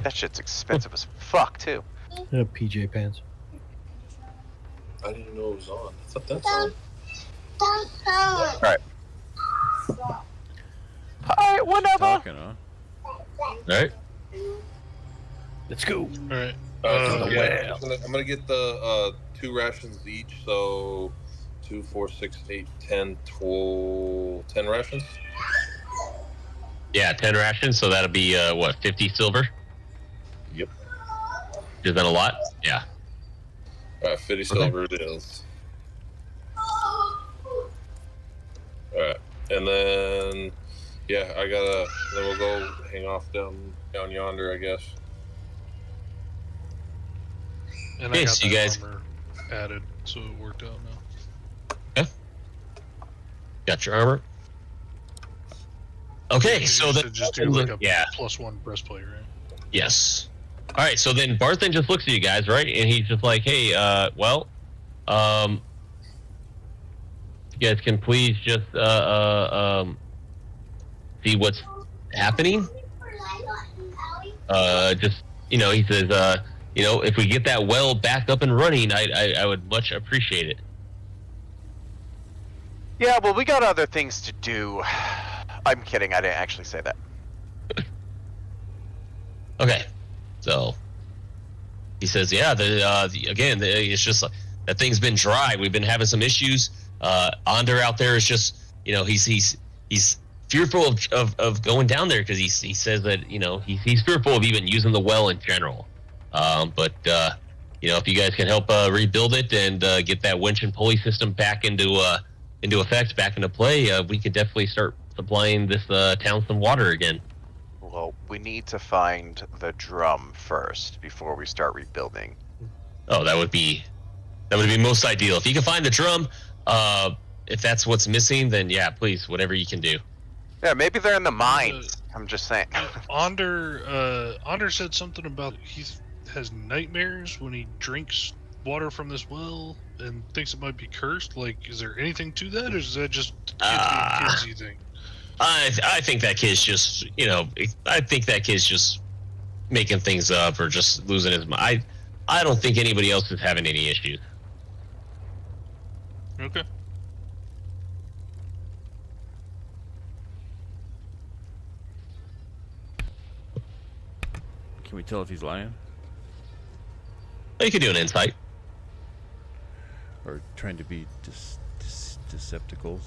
That shit's expensive as fuck too. PJ pants. I didn't know it was on. I thought that's on. Alright, whatever. Talking, huh? all right. Let's go. All right. So, yeah, well. I'm gonna get the 2 rations each. So 2, 4, 6, 8, 10, 12, 10 rations. Yeah, 10 rations. So that'll be what, 50 silver? Yep. Is that a lot? Yeah. 50 silver it is. Alright, and then yeah, then we'll go hang off down yonder, I guess. And Okay, I got so you that guys- armor added, so it worked out now. Got your armor. Okay, You so used then to just do like a yeah. +1 breastplate, right? Yes. All right, so then Barthen just looks at you guys, right? And he's just like, hey, well, you guys can please just see what's happening. Just, he says, if we get that well back up and running, I would much appreciate it. Yeah, well, we got other things to do. I'm kidding. I didn't actually say that. Okay, so he says, yeah, it's just like that thing's been dry. We've been having some issues. Onder out there is just, he's he's fearful of going down there because he says that he's fearful of even using the well in general. But if you guys can help rebuild it and get that winch and pulley system back into effect, back into play, we could definitely start supplying this town some water again. Well, we need to find the drum first before we start rebuilding. Oh, that would be most ideal. If you can find the drum, if that's what's missing, then yeah, please, whatever you can do. Yeah, maybe they're in the mines. I'm just saying. Ander said something about he has nightmares when he drinks water from this well and thinks it might be cursed. Like, is there anything to that, or is that just kids you think? I think that kid's just, I think that kid's just making things up or just losing his mind. I don't think anybody else is having any issues. Okay. Can we tell if he's lying You could do an insight. or trying to be decepticals?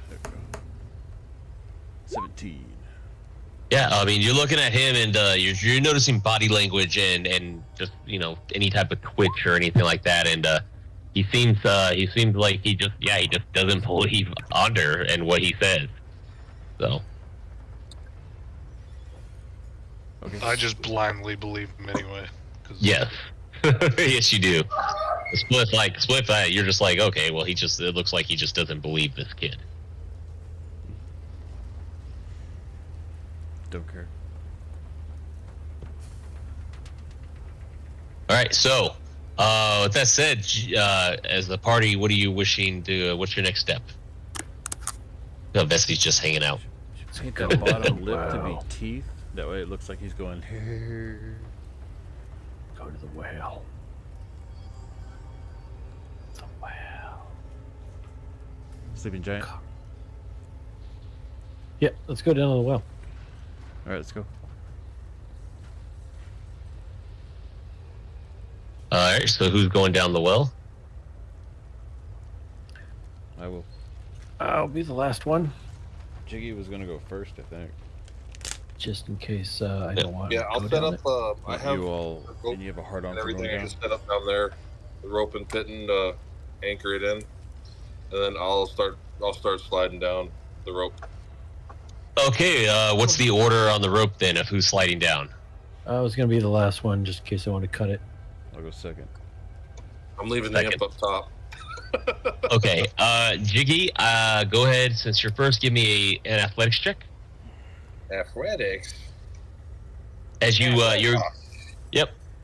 There we go. 17. Yeah, I mean, you're looking at him and you're noticing body language and just any type of twitch or anything like that, and he seems like he just doesn't believe Ander and what he says. So Okay. I just blindly believe him anyway. yes, yes you do. Split that. You're just like, okay, well it looks like he just doesn't believe this kid. Don't care. All right, so with that said, as the party, what are you wishing to? What's your next step? No, Vessi's just hanging out. Should paint that bottom lip to be teeth. That way it looks like he's going. Go to the well. The well. Sleeping giant. Yeah, let's go down to the well. All right, let's go. All right, so who's going down the well? I will. I'll be the last one, Jiggy was gonna go first, I think. just in case I don't want. Yeah, to I'll go set down up. I have you all. rope And you have a hard on and for everything. going I down. just set up down there, the rope and pitting to anchor it in, and then I'll start sliding down the rope. Okay, what's the order on the rope then of who's sliding down? I was gonna be the last one, just in case I want to cut it. I'll go second. I'm leaving the Second. imp up top. Okay, Jiggy, go ahead since you're first. Give me an athletics check. Athletics. As you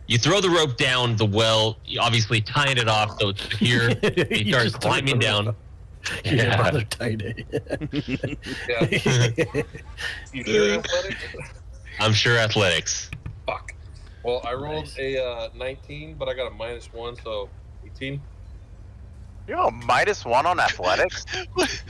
you throw the rope down the well, you obviously tying it off so it's secure. You You start just climbing took the down. rope. Your Yeah. brother tied it. Yeah. You sure athletics? I'm sure athletics. Fuck. Well, I rolled Nice. a 19, but I got a -1, so 18. You know, -1 on athletics. It's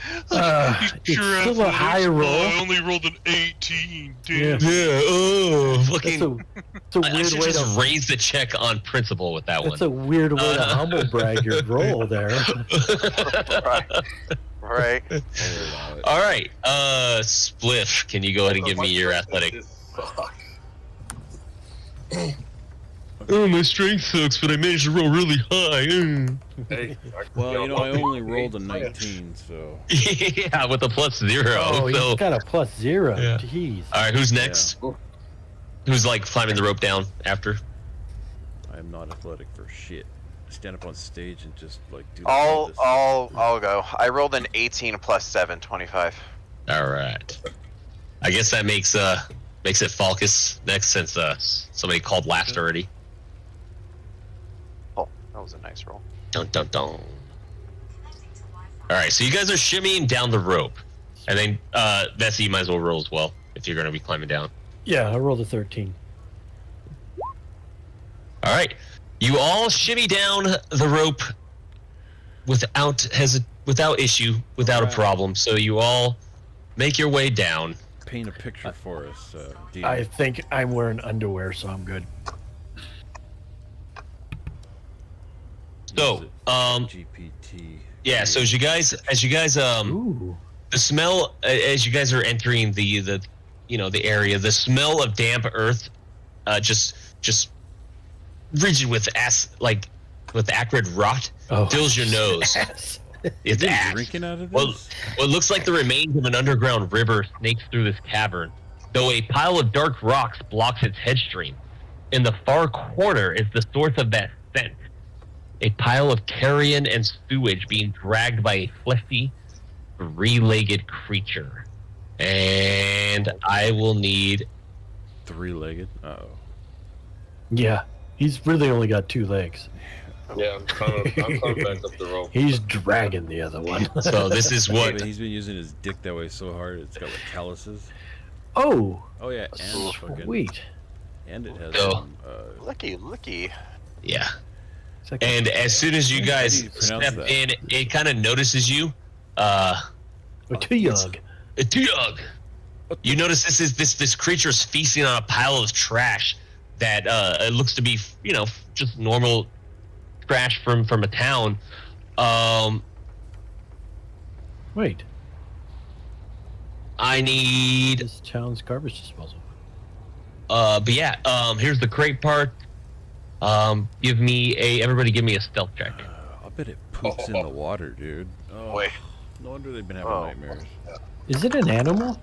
still a high roll. I only rolled an 18. Yeah. Damn. Yeah. Oh, That's fucking. it's a I weird should way just to. raise the check on principle with that That's one. a weird way to humble brag your roll there. Right. All right, Spliff, can you go ahead and give me your athletic? Fuck. Oh, my strength sucks, but I managed to roll really high. Hey, Well, I only rolled a 19, so. Yeah, with a +0. Oh, so, he's got a +0. Yeah. Jeez. all right, who's next? Who's like climbing the rope down after? I am not athletic for shit. Stand up on stage and just like do. I'll go. I rolled an 18 + 7, 25. All right. I guess that makes it Falcus next since somebody called last already. Oh, that was a nice roll. Dun dun dun. All right, so you guys are shimmying down the rope, and then Vessi, you might as well roll as well if you're going to be climbing down. Yeah, I rolled a 13. All right, you all shimmy down the rope without issue, without a problem. So you all make your way down. Paint a picture for us, Dean. I think I'm wearing underwear, so I'm good. So, GPT. yeah. So as you guys, Ooh. the smell as you guys are entering the the area, the smell of damp earth, just rigid with with acrid rot, fills your nose. It's Been ash. drinking out of Well, this? what looks like the remains of an underground river snakes through this cavern, though a pile of dark rocks blocks its headstream. In the far corner is the source of that scent, a pile of carrion and sewage being dragged by a fleshy, three-legged creature. And I will need... Three-legged? Uh-oh. Yeah, he's really only got 2 legs. Yeah, I'm climbing back up the rope. He's dragging the other one. So this is Yeah, what... but he's been using his dick that way so hard, it's got like calluses. Oh, Oh yeah, and fucking, sweet. and it has Oh. some, Looky. Yeah. It's like And as soon as you How guys do you pronounce step that? in, it kind of notices you. a Tuyug. Tuyug. You notice this creature's feasting on a pile of trash that it looks to be, just normal trash from a town. Wait, I need this town's garbage disposal. but yeah, here's the great part. Everybody give me a stealth check. I bet it poops in the water, dude. Oh, Wait. no wonder they've been having Oh. nightmares. Is it an animal?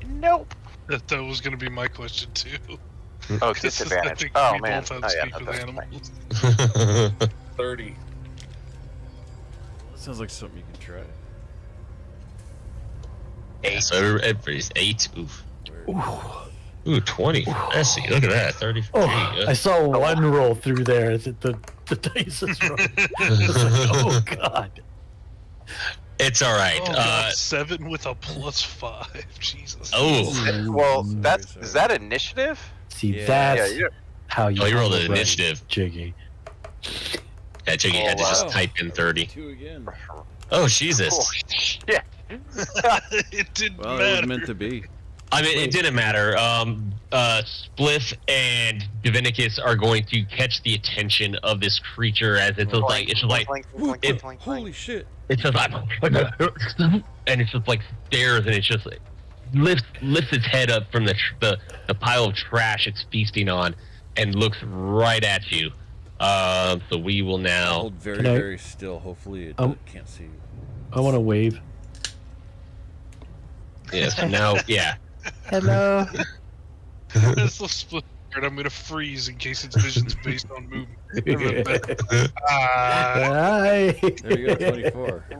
Nope. That was going to be my question too. Oh, This is- I disadvantage. think Oh we man. both have Oh yeah, speak with that's animals. fine. 30. That sounds like something you can try. 8. So everybody's 8. Oof. Ooh. Ooh, 20. Let's see. Look at that. 30. Oh, I saw one roll through there. The dice is rolling. It's like, oh god. It's all right. Oh, God, 7 with a +5. Jesus. Oh. Well, Sorry, is that initiative? See, Yeah. that's Yeah, how you. Oh, you rolled an right, initiative. Jiggy. Yeah, Jiggy had to Oh, just wow. type in 30. 2 again. Oh, Jesus. Oh shit. It didn't Well, it matter. was meant to be. I mean, it didn't matter. Spliff and Divinicus are going to catch the attention of this creature as it's just like, Holy shit. it's just like, and it's just like stares and it's just like, lifts its head up from the pile of trash it's feasting on and looks right at you. So we will now. Hold very, Can I- very still. Hopefully it can't see you. I want to wave. Yes. Now, yeah. Hello. This little split card, I'm gonna freeze in case its vision's based on movement. Hi. There you go, 24. You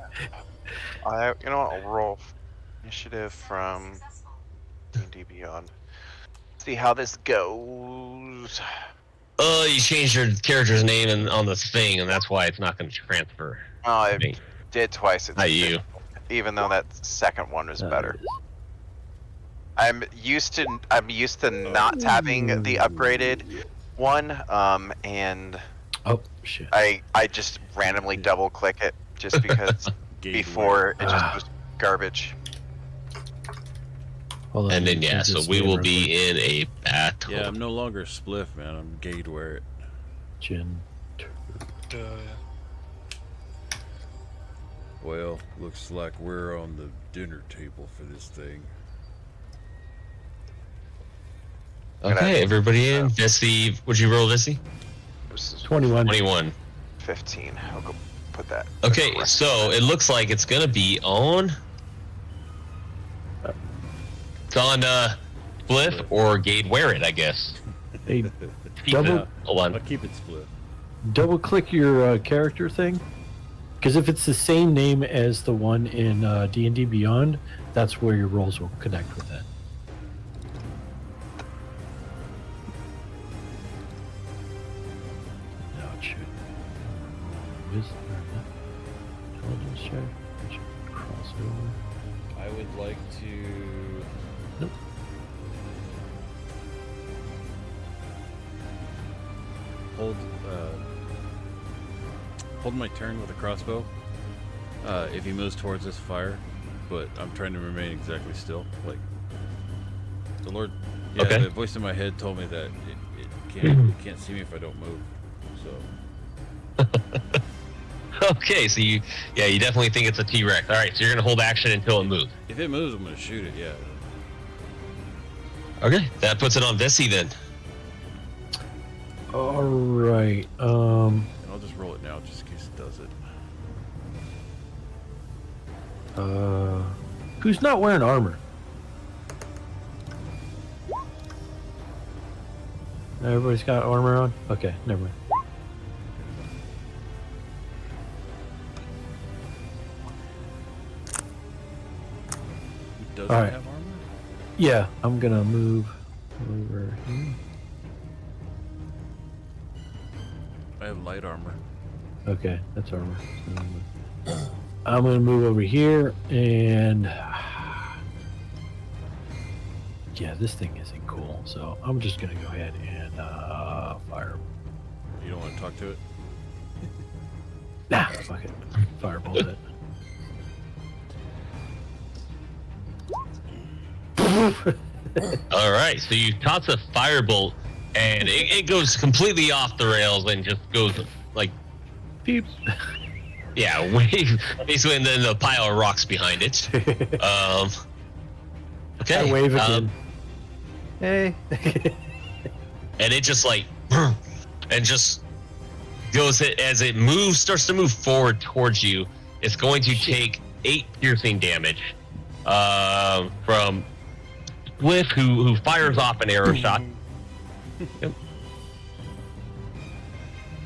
know what? I'll roll initiative from D&D Beyond. See how this goes. Oh, you changed your character's name on the thing, and that's why it's not going to transfer. Oh, I Me. did twice. It's Not you. even though that second one was better. I'm used to not having the upgraded one, and Oh shit. I just randomly double click it just because before it just was garbage. Hold on, And then, let me yeah, change so this we name will real be quick. in a battle. Yeah, I'm no longer Spliff, man. I'm Gay to wear it. Jin. Well, looks like we're on the dinner table for this thing. Okay, everybody in. Vessi, would you roll, Vessi? This is 21. 21. 15. I'll go put that. Okay, so it looks like it's going to be on... It's on Spliff or Gade Wear It, I guess. Hey, Keep Double- it- Hold on. I'll keep it Spliff. double click your character thing, because if it's the same name as the one in D&D Beyond, that's where your rolls will connect with that. Now it should. Intelligence check. It should cross over. I would like to... Nope. Hold my turn with a crossbow. If he moves towards this fire, but I'm trying to remain exactly still. Like the Lord, yeah, Okay. the voice in my head told me that it can't see me if I don't move. So Okay, so you definitely think it's a T-Rex. All right, so you're gonna hold action until it moves. If it moves, I'm gonna shoot it. Yeah. Okay, that puts it on Vessi then. All right. And I'll just roll it now, just in case it does it. Who's not wearing armor? Everybody's got armor on? Okay, never mind. Does All it right. have armor? Yeah, I'm gonna move over here. I have light armor. Okay, that's armor. I'm gonna move over here and yeah, this thing isn't cool, so I'm just gonna go ahead and fire. You don't want to talk to it? Nah, fuck it. Firebolt it. All right, so you toss a firebolt, and it goes completely off the rails and just goes like, Beep. yeah, wave basically, and then a pile of rocks behind it. Okay. I wave again. Hey. And it just like, and just goes as it moves, starts to move forward towards you. It's going to take 8 piercing damage from Spliff, who fires off an arrow shot. Yep.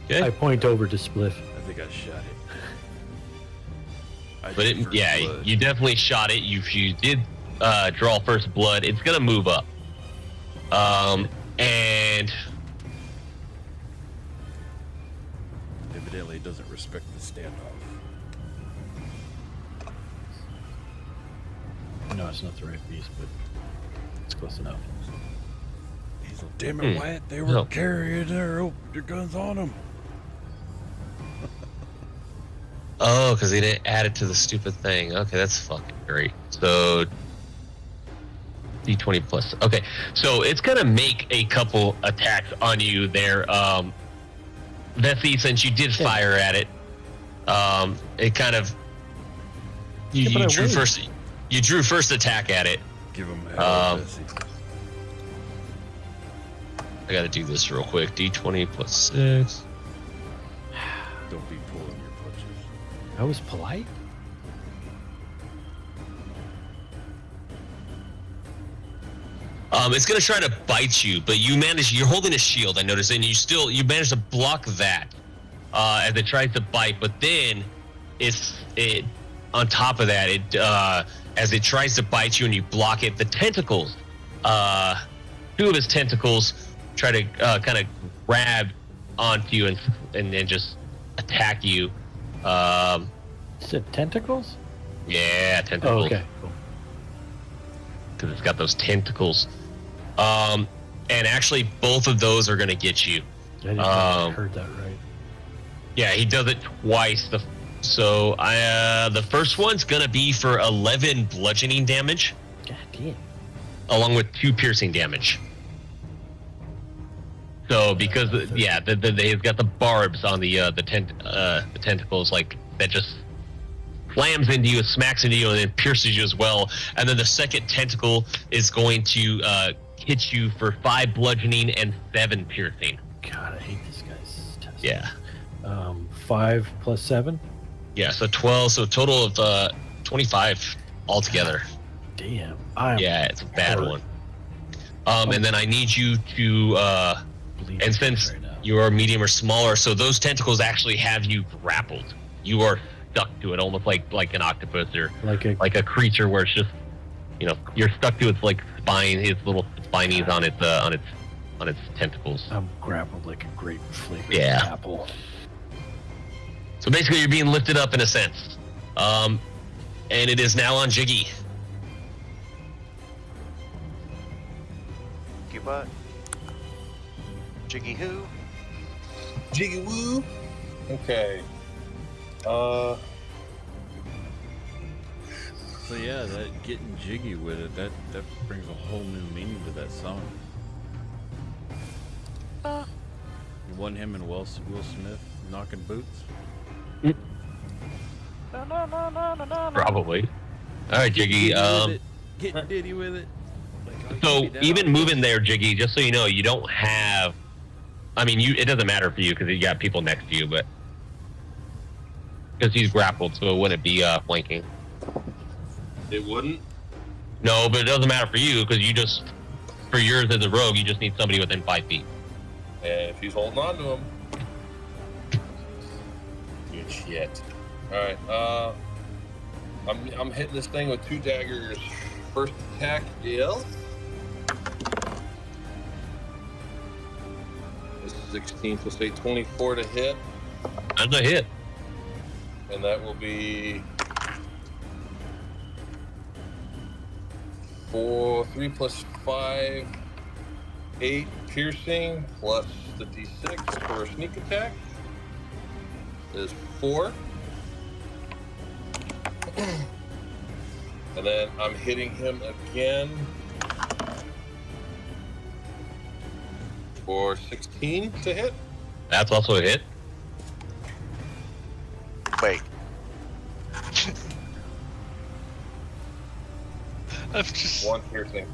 Okay. I point over to Spliff. I think I shot it. I But did first blood. you definitely shot it. You did draw first blood. It's gonna move up, and Evidently, it doesn't respect the standoff. No, it's not the right piece, but it's close enough. He's like, damn it, Wyatt, they were carrying their guns on them. oh, because they didn't add it to the stupid thing. Okay, that's fucking great. So D20 plus. Okay, so it's gonna make a couple attacks on you there, Vessi, since you did fire at it. It kind of you drew first. You drew first attack at it. Give him hell, Bessie. I gotta do this real quick. D20 plus 6. Don't be pulling your punches. I was polite. It's gonna try to bite you, but you're holding a shield, I noticed, and you managed to block that as it tries to bite, but then on top of that, as it tries to bite you and you block it, the tentacles, 2 of his tentacles try to kind of grab onto you and then just attack you. Is it tentacles? Yeah, tentacles. Oh, okay, cool. Because it's got those tentacles. And actually, both of those are going to get you. I didn't know I heard that right. Yeah, he does it twice. The first one's going to be for 11 bludgeoning damage. God damn. Along with 2 piercing damage. So because he's got the barbs on the tentacles, like that just slams into you, smacks into you, and then pierces you as well. And then the second tentacle is going to hit you for 5 bludgeoning and 7 piercing. God, I hate this guy's test. Yeah. 5 plus 7? Yeah, so 12, so a total of 25 altogether. Damn. Yeah, it's a bad one. And then I need you to, and since you are medium or smaller, so those tentacles actually have you grappled. You are stuck to it, almost like an octopus or like a creature where it's just, you're stuck to its like spine, its little spinies on its tentacles. I'm grappled like a grape flavored apple. So basically, you're being lifted up in a sense, and it is now on Jiggy. Butt. Jiggy who? Jiggy woo. Okay. So yeah, that getting jiggy with it, that brings a whole new meaning to that song. You won him and Will Smith Knocking boots. Probably. All right, Jiggy. Getting diddy with it. Like, oh, So keep me down. even moving there, Jiggy, just so you know, you don't have. I mean, it doesn't matter for you because you got people next to you, but because he's grappled, so it wouldn't be flanking. It wouldn't. No, but it doesn't matter for you because you just, for yours as a rogue, you just need somebody within 5 feet. And if he's holding on to him, good shit. All right. I'm hitting this thing with 2 daggers. First attack is 16 plus 8, 24 to hit, That's a hit. and that will be 3 plus 5, 8 piercing plus the d6 for a sneak attack is 4. And then I'm hitting him again for 16 to hit. That's also a hit. Wait. I've just 1 piercing.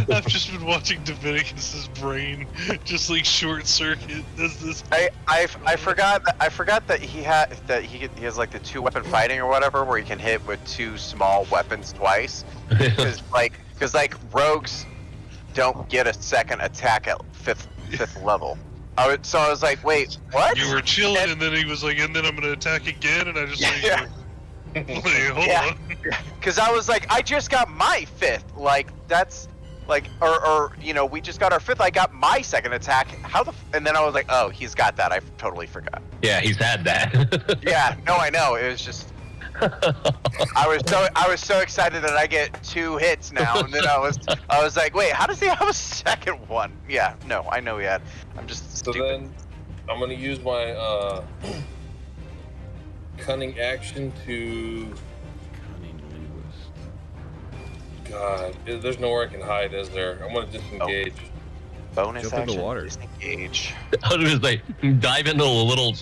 I've just been watching Dominicus's brain just like short circuit. Does this? I forgot that he has like the 2-weapon fighting or whatever, where he can hit with 2 small weapons twice. Because rogues don't get a second attack at fifth level. So I was like, wait, what? You were chilling, and then he was like, and then I'm gonna attack again, and I just like, Yeah. wait, hold Yeah. on. Because I was like, I just got my 5th. Like that's like, or we just got our 5th. I got my second attack. And then I was like, oh, he's got that. I totally forgot. Yeah, he's had that. Yeah, no, I know. It was just. I was so excited that I get 2 hits now, and then I was like, wait, how does he have a second one? Yeah, no, I know he had. I'm just So stupid. then I'm going to use my cunning action to. Cunning linguist. God, there's nowhere I can hide, is there? I'm going to disengage. Bonus Jump in the action, water. disengage. I was just like, dive into a little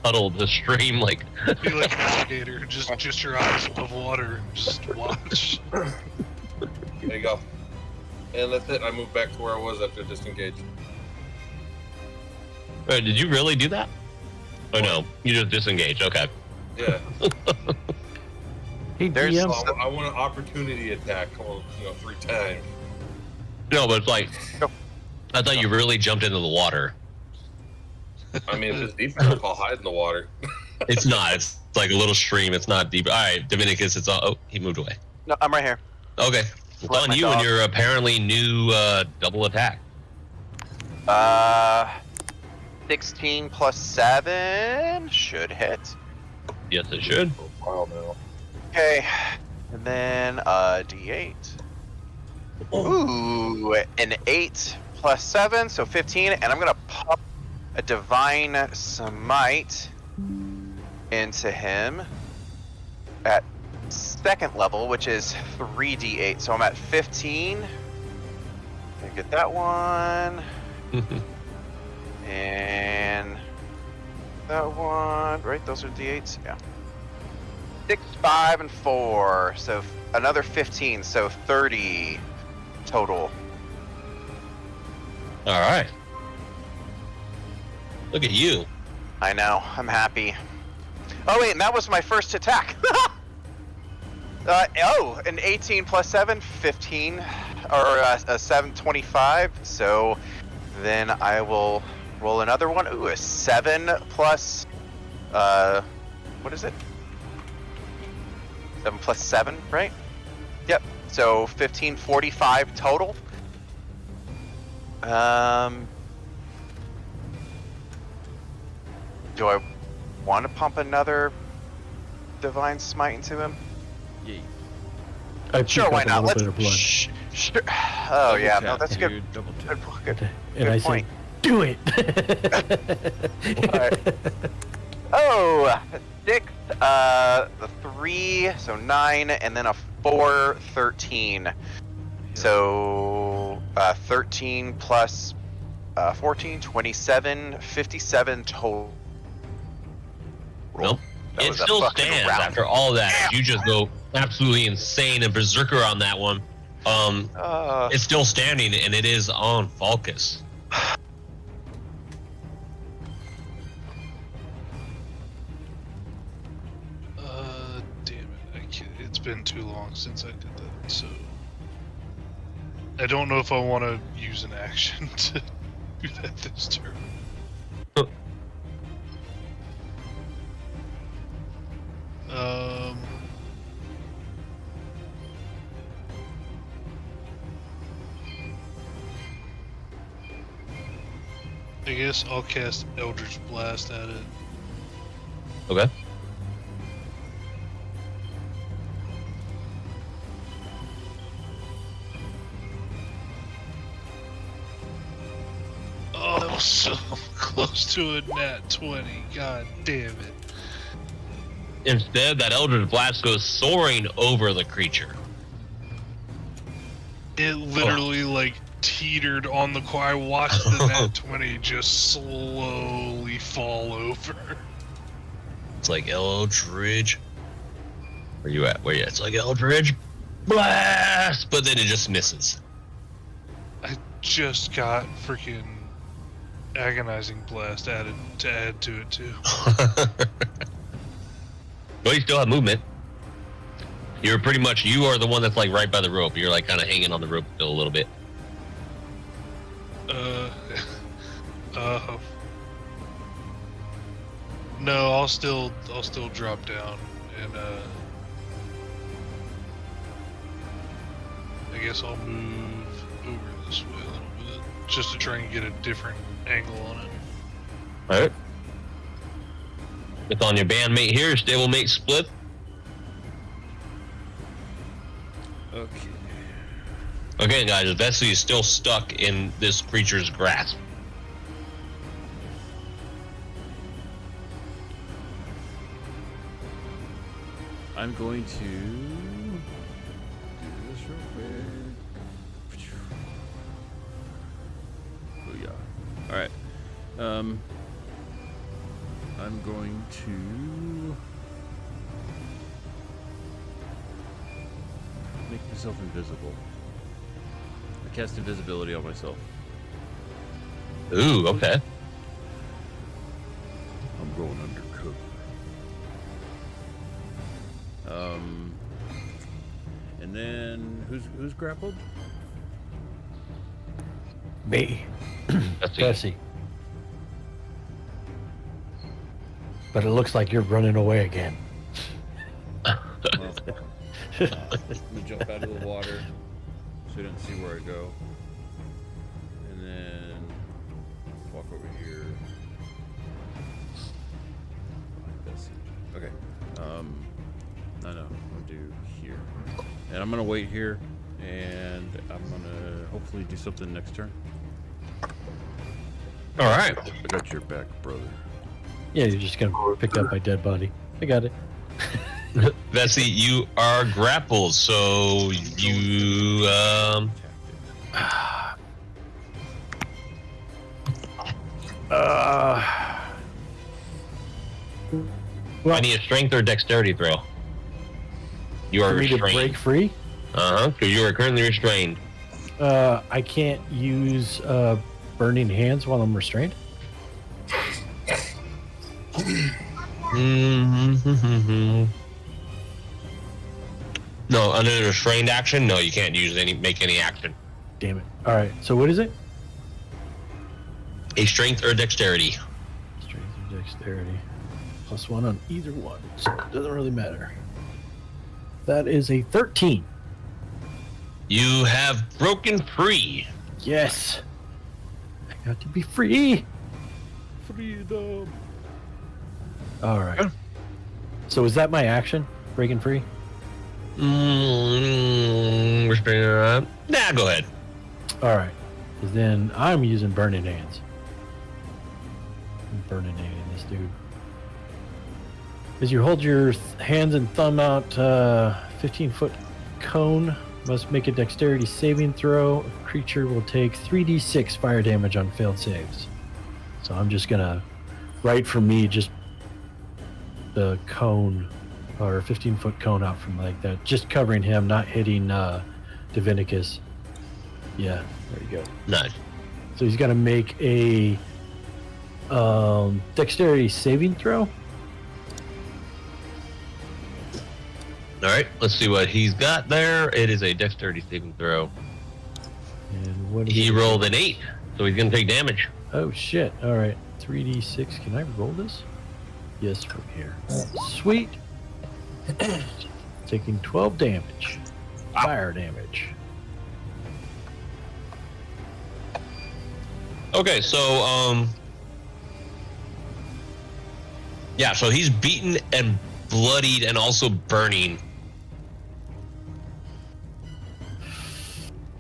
puddle, the stream, like. Be like an alligator, just your eyes above water, just watch. There you go. And that's it. I moved back to where I was after disengage. Wait, did you really do that? Oh no, you just disengaged. Okay. Yeah. Hey, There's DM, I want an opportunity attack, 3 times. No, but it's like, I thought you really jumped into the water. I mean, if it's deep enough, I'll hide in the water. It's not. It's like a little stream. It's not deep. All right, Dominicus. It's all. Oh, he moved away. No, I'm right here. Okay. It's Let on my you and dog- your apparently new double attack. 16 plus 7 should hit. Yes, it should. Wow, now. Okay, and then D8. Ooh, an 8 plus 7, so 15, and I'm gonna pop a divine smite into him at 2nd level, which is 3d8. So I'm at 15. Gonna get that one, and that one. Right, those are d8s. Yeah. 6, 5, and 4. So another 15. So 30 total. All right. Look at you. I know. I'm happy. Oh wait, and that was my first attack. An 18 plus 7, 15, or a 7, 25. So then I will roll another one. Ooh, a 7 plus. What is it? 7 plus 7, right? Yep. So 15, 45 total. Do I want to pump another divine smite into him? Yay. I pick Sure, up why a not? little Let's. bit of blood. Sure. Oh Double yeah, tap, no, that's good. dude. Double Good, tap. good, And good I point. say, do it. Alright. Oh, 6, 3, so 9, and then a 4, 13. So 13 plus 14, 27, 57 total. Nope. That It was a still fucking stands round. after all that. You just go absolutely insane and berserker on that one. It's still standing, and it is on Falcus. Damn it! It's been too long since I did that, so I don't know if I want to use an action to do that this turn. I guess I'll cast Eldritch Blast at it. Okay. Oh, that was so close to a nat 20. God damn it. Instead, that Eldritch Blast goes soaring over the creature. It literally, like, teetered on the core. I watched the nat 20 just slowly fall over. It's like Eldritch. Where you at? Where you at? It's like Eldritch Blast! But then it just misses. I just got freaking Agonizing Blast added to add to it, too. Well, you still have movement. You're pretty much, you are the one that's like right by the rope. You're like kind of hanging on the rope still a little bit. No, I'll still drop down and I guess I'll move over this way a little bit just to try and get a different angle on it. Alright. It's on your bandmate here, stablemate split. Okay. Okay, guys, Vessi is still stuck in this creature's grasp. I'm going to do this real quick. Booyah. Alright. I'm going to make myself invisible. I cast invisibility on myself. Ooh, okay. I'm going undercover. And then who's grappled? Me. That's Jesse. But it looks like you're running away again. Well, I'm gonna jump out of the water so you don't see where I go. And then walk over here. Okay. I know. I'm gonna do here. And I'm gonna wait here, and I'm gonna hopefully do something next turn. Alright. I got your back, brother. Yeah, you're just gonna pick up my dead body. I got it. Vessi, you are grappled, so you well, I need a strength or dexterity throw. You are for me to restrained. break free. Because you are currently restrained. I can't use burning hands while I'm restrained. No, under the restrained action, no, you can't make any action. Damn it. All right. So what is it? A strength or dexterity. Strength or dexterity. +1 on either one, so it doesn't really matter. That is a 13. You have broken free. Yes. I got to be free. Freedom. All right. So is that my action? Breaking free? Restrained. Nah, go ahead. All right. 'Cause then I'm using burning hands. I'm burning handing this dude. As you hold your hands and thumb out 15-foot cone, must make a dexterity saving throw. A creature will take 3d6 fire damage on failed saves. So I'm just gonna, right from me, just the cone or 15-foot cone out from like that, just covering him, not hitting Divinicus. Yeah, there you go. Nice. So he's got to make a dexterity saving throw. All right, let's see what he's got there. It is a dexterity saving throw. And what is He it? rolled an 8, so he's gonna take damage. Oh shit! All right, 3d6. Can I roll this? Yes, from here. Sweet. Taking 12 damage. Fire damage. Okay, so yeah, so he's beaten and bloodied and also burning.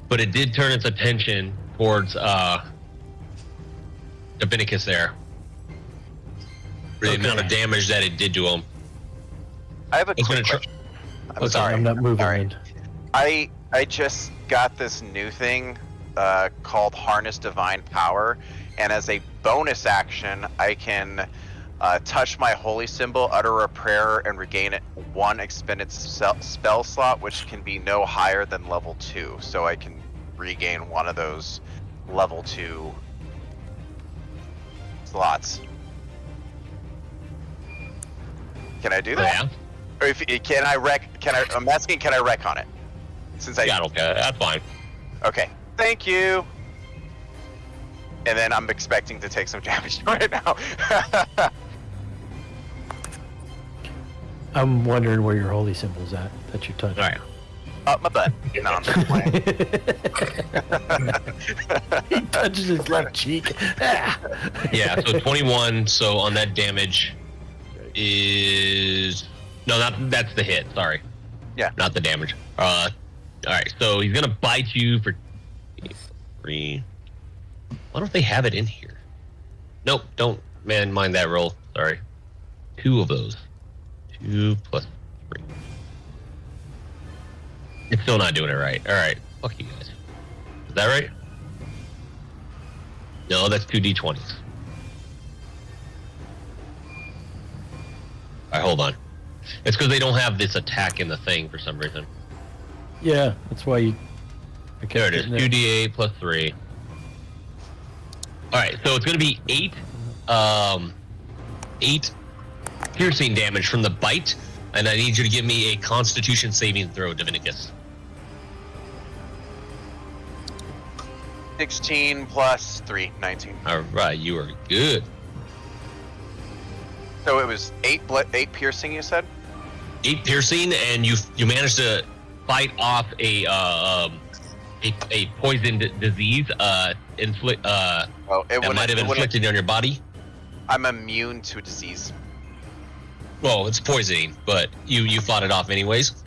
But it did turn its attention towards Divinicus there. For the amount of damage that it did to him. I have a It's quick gonna question. I'm Okay, sorry. I'm not moving. Sorry. In. I just got this new thing called Harness Divine Power, and as a bonus action, I can touch my holy symbol, utter a prayer, and regain it 1 expended spell slot, which can be no higher than level 2. So I can regain one of those level 2 slots. Can I do that? Yeah, Or if can I rec? Can I? I'm asking. Can I rec on it? Since I. yeah, okay, that's fine. Okay. Thank you. And then I'm expecting to take some damage right now. I'm wondering where your holy symbol's at that you touched. All right. Up my butt. No, I'm just playing. He touches his left cheek. Ah. Yeah, so 21. So on that damage is that's the hit. Sorry. Yeah. Not the damage. All right. So he's gonna bite you for 3. Why don't they have it in here? Nope. Don't mind that roll. Sorry. 2 of those. 2 plus 3. It's still not doing it right. All right. Fuck you guys. Is that right? No, that's 2 d20s. All right, hold on. It's because they don't have this attack in the thing for some reason. Yeah, that's why you. There it is. 2d8 plus 3. All right, so it's going to be 8 piercing damage from the bite, and I need you to give me a Constitution saving throw, Divinicus. 16 plus 3, 19. All right, you are good. So it was 8 piercing. You said. 8 piercing, and you managed to fight off a poison disease that might have inflicted on your body. I'm immune to disease. Well, it's poisoning, but you fought it off anyways.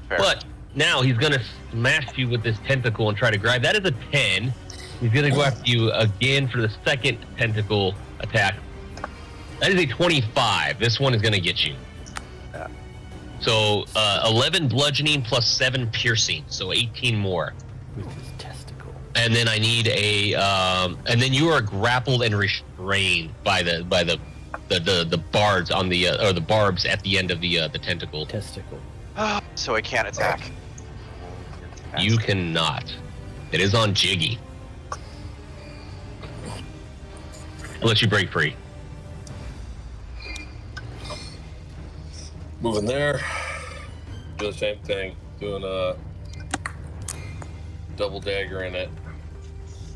Fair. But now he's gonna smash you with this tentacle and try to grab. That is a 10. He's gonna go after you again for the second tentacle attack. That is a 25. This one is gonna get you. Yeah. So 11 bludgeoning plus 7 piercing, so 18 more. With his testicle. And then I need a and then you are grappled and restrained by the barbs on the or the barbs at the end of the tentacle. Testicle. So I can't attack. You cannot. It is on Jiggy. I'll let you break free. Moving there. Do the same thing. Doing a double dagger in it.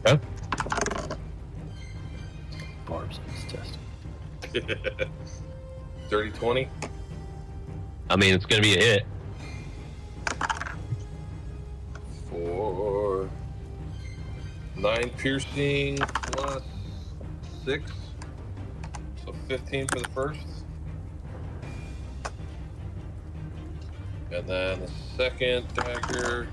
Okay. Barbs on his testicle. 30-20. I mean, it's gonna be a hit. For 9 piercing plus 6. So 15 for the first. And then the second dagger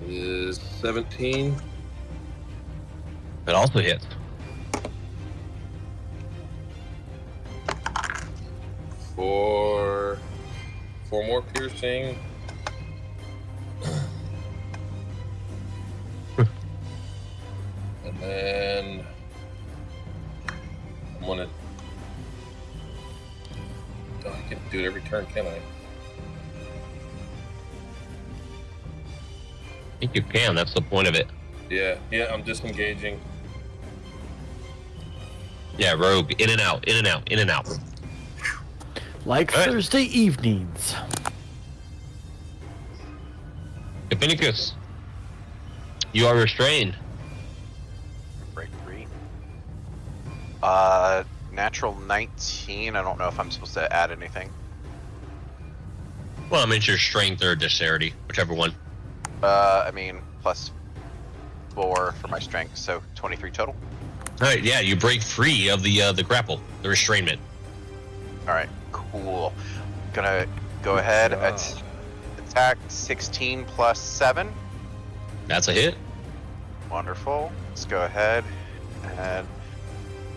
is 17. It also hits. For 4 more piercing. And then I'm gonna it every turn, can I? I think you can. That's the point of it. Yeah, I'm disengaging. Yeah, rogue. In and out, in and out, in and out. Like All right. Thursday evenings. Copernicus, you are restrained. Break 3. Natural 19. I don't know if I'm supposed to add anything. Well, I mean, it's your strength or dexterity, whichever one. I mean, plus 4 for my strength, so 23 total. All right, yeah, you break free of the grapple, the restrainment. All right, cool. Gonna go ahead. job. Attack 16 plus 7. That's a hit. Wonderful. Let's go ahead and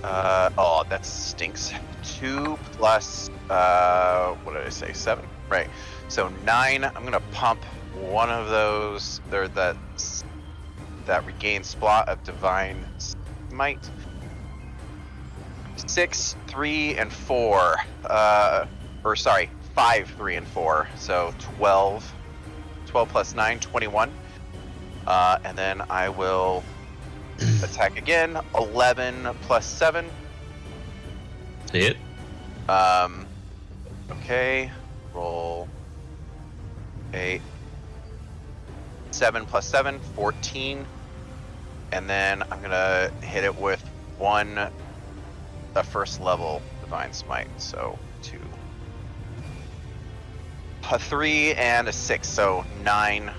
oh, that stinks. 2 plus what did I say? 7. Right. So 9. I'm gonna pump one of those. There, that regains spot of divine smite. 6, 3, and 4. Or sorry, 5, 3, and 4. So 12. 12 plus 9, 21. And then I will attack again. 11 plus 7. To hit. Okay. Roll a 7 plus 7, 14. And then I'm gonna hit it with a first level divine smite. So 2. A 3 and a 6, so 9.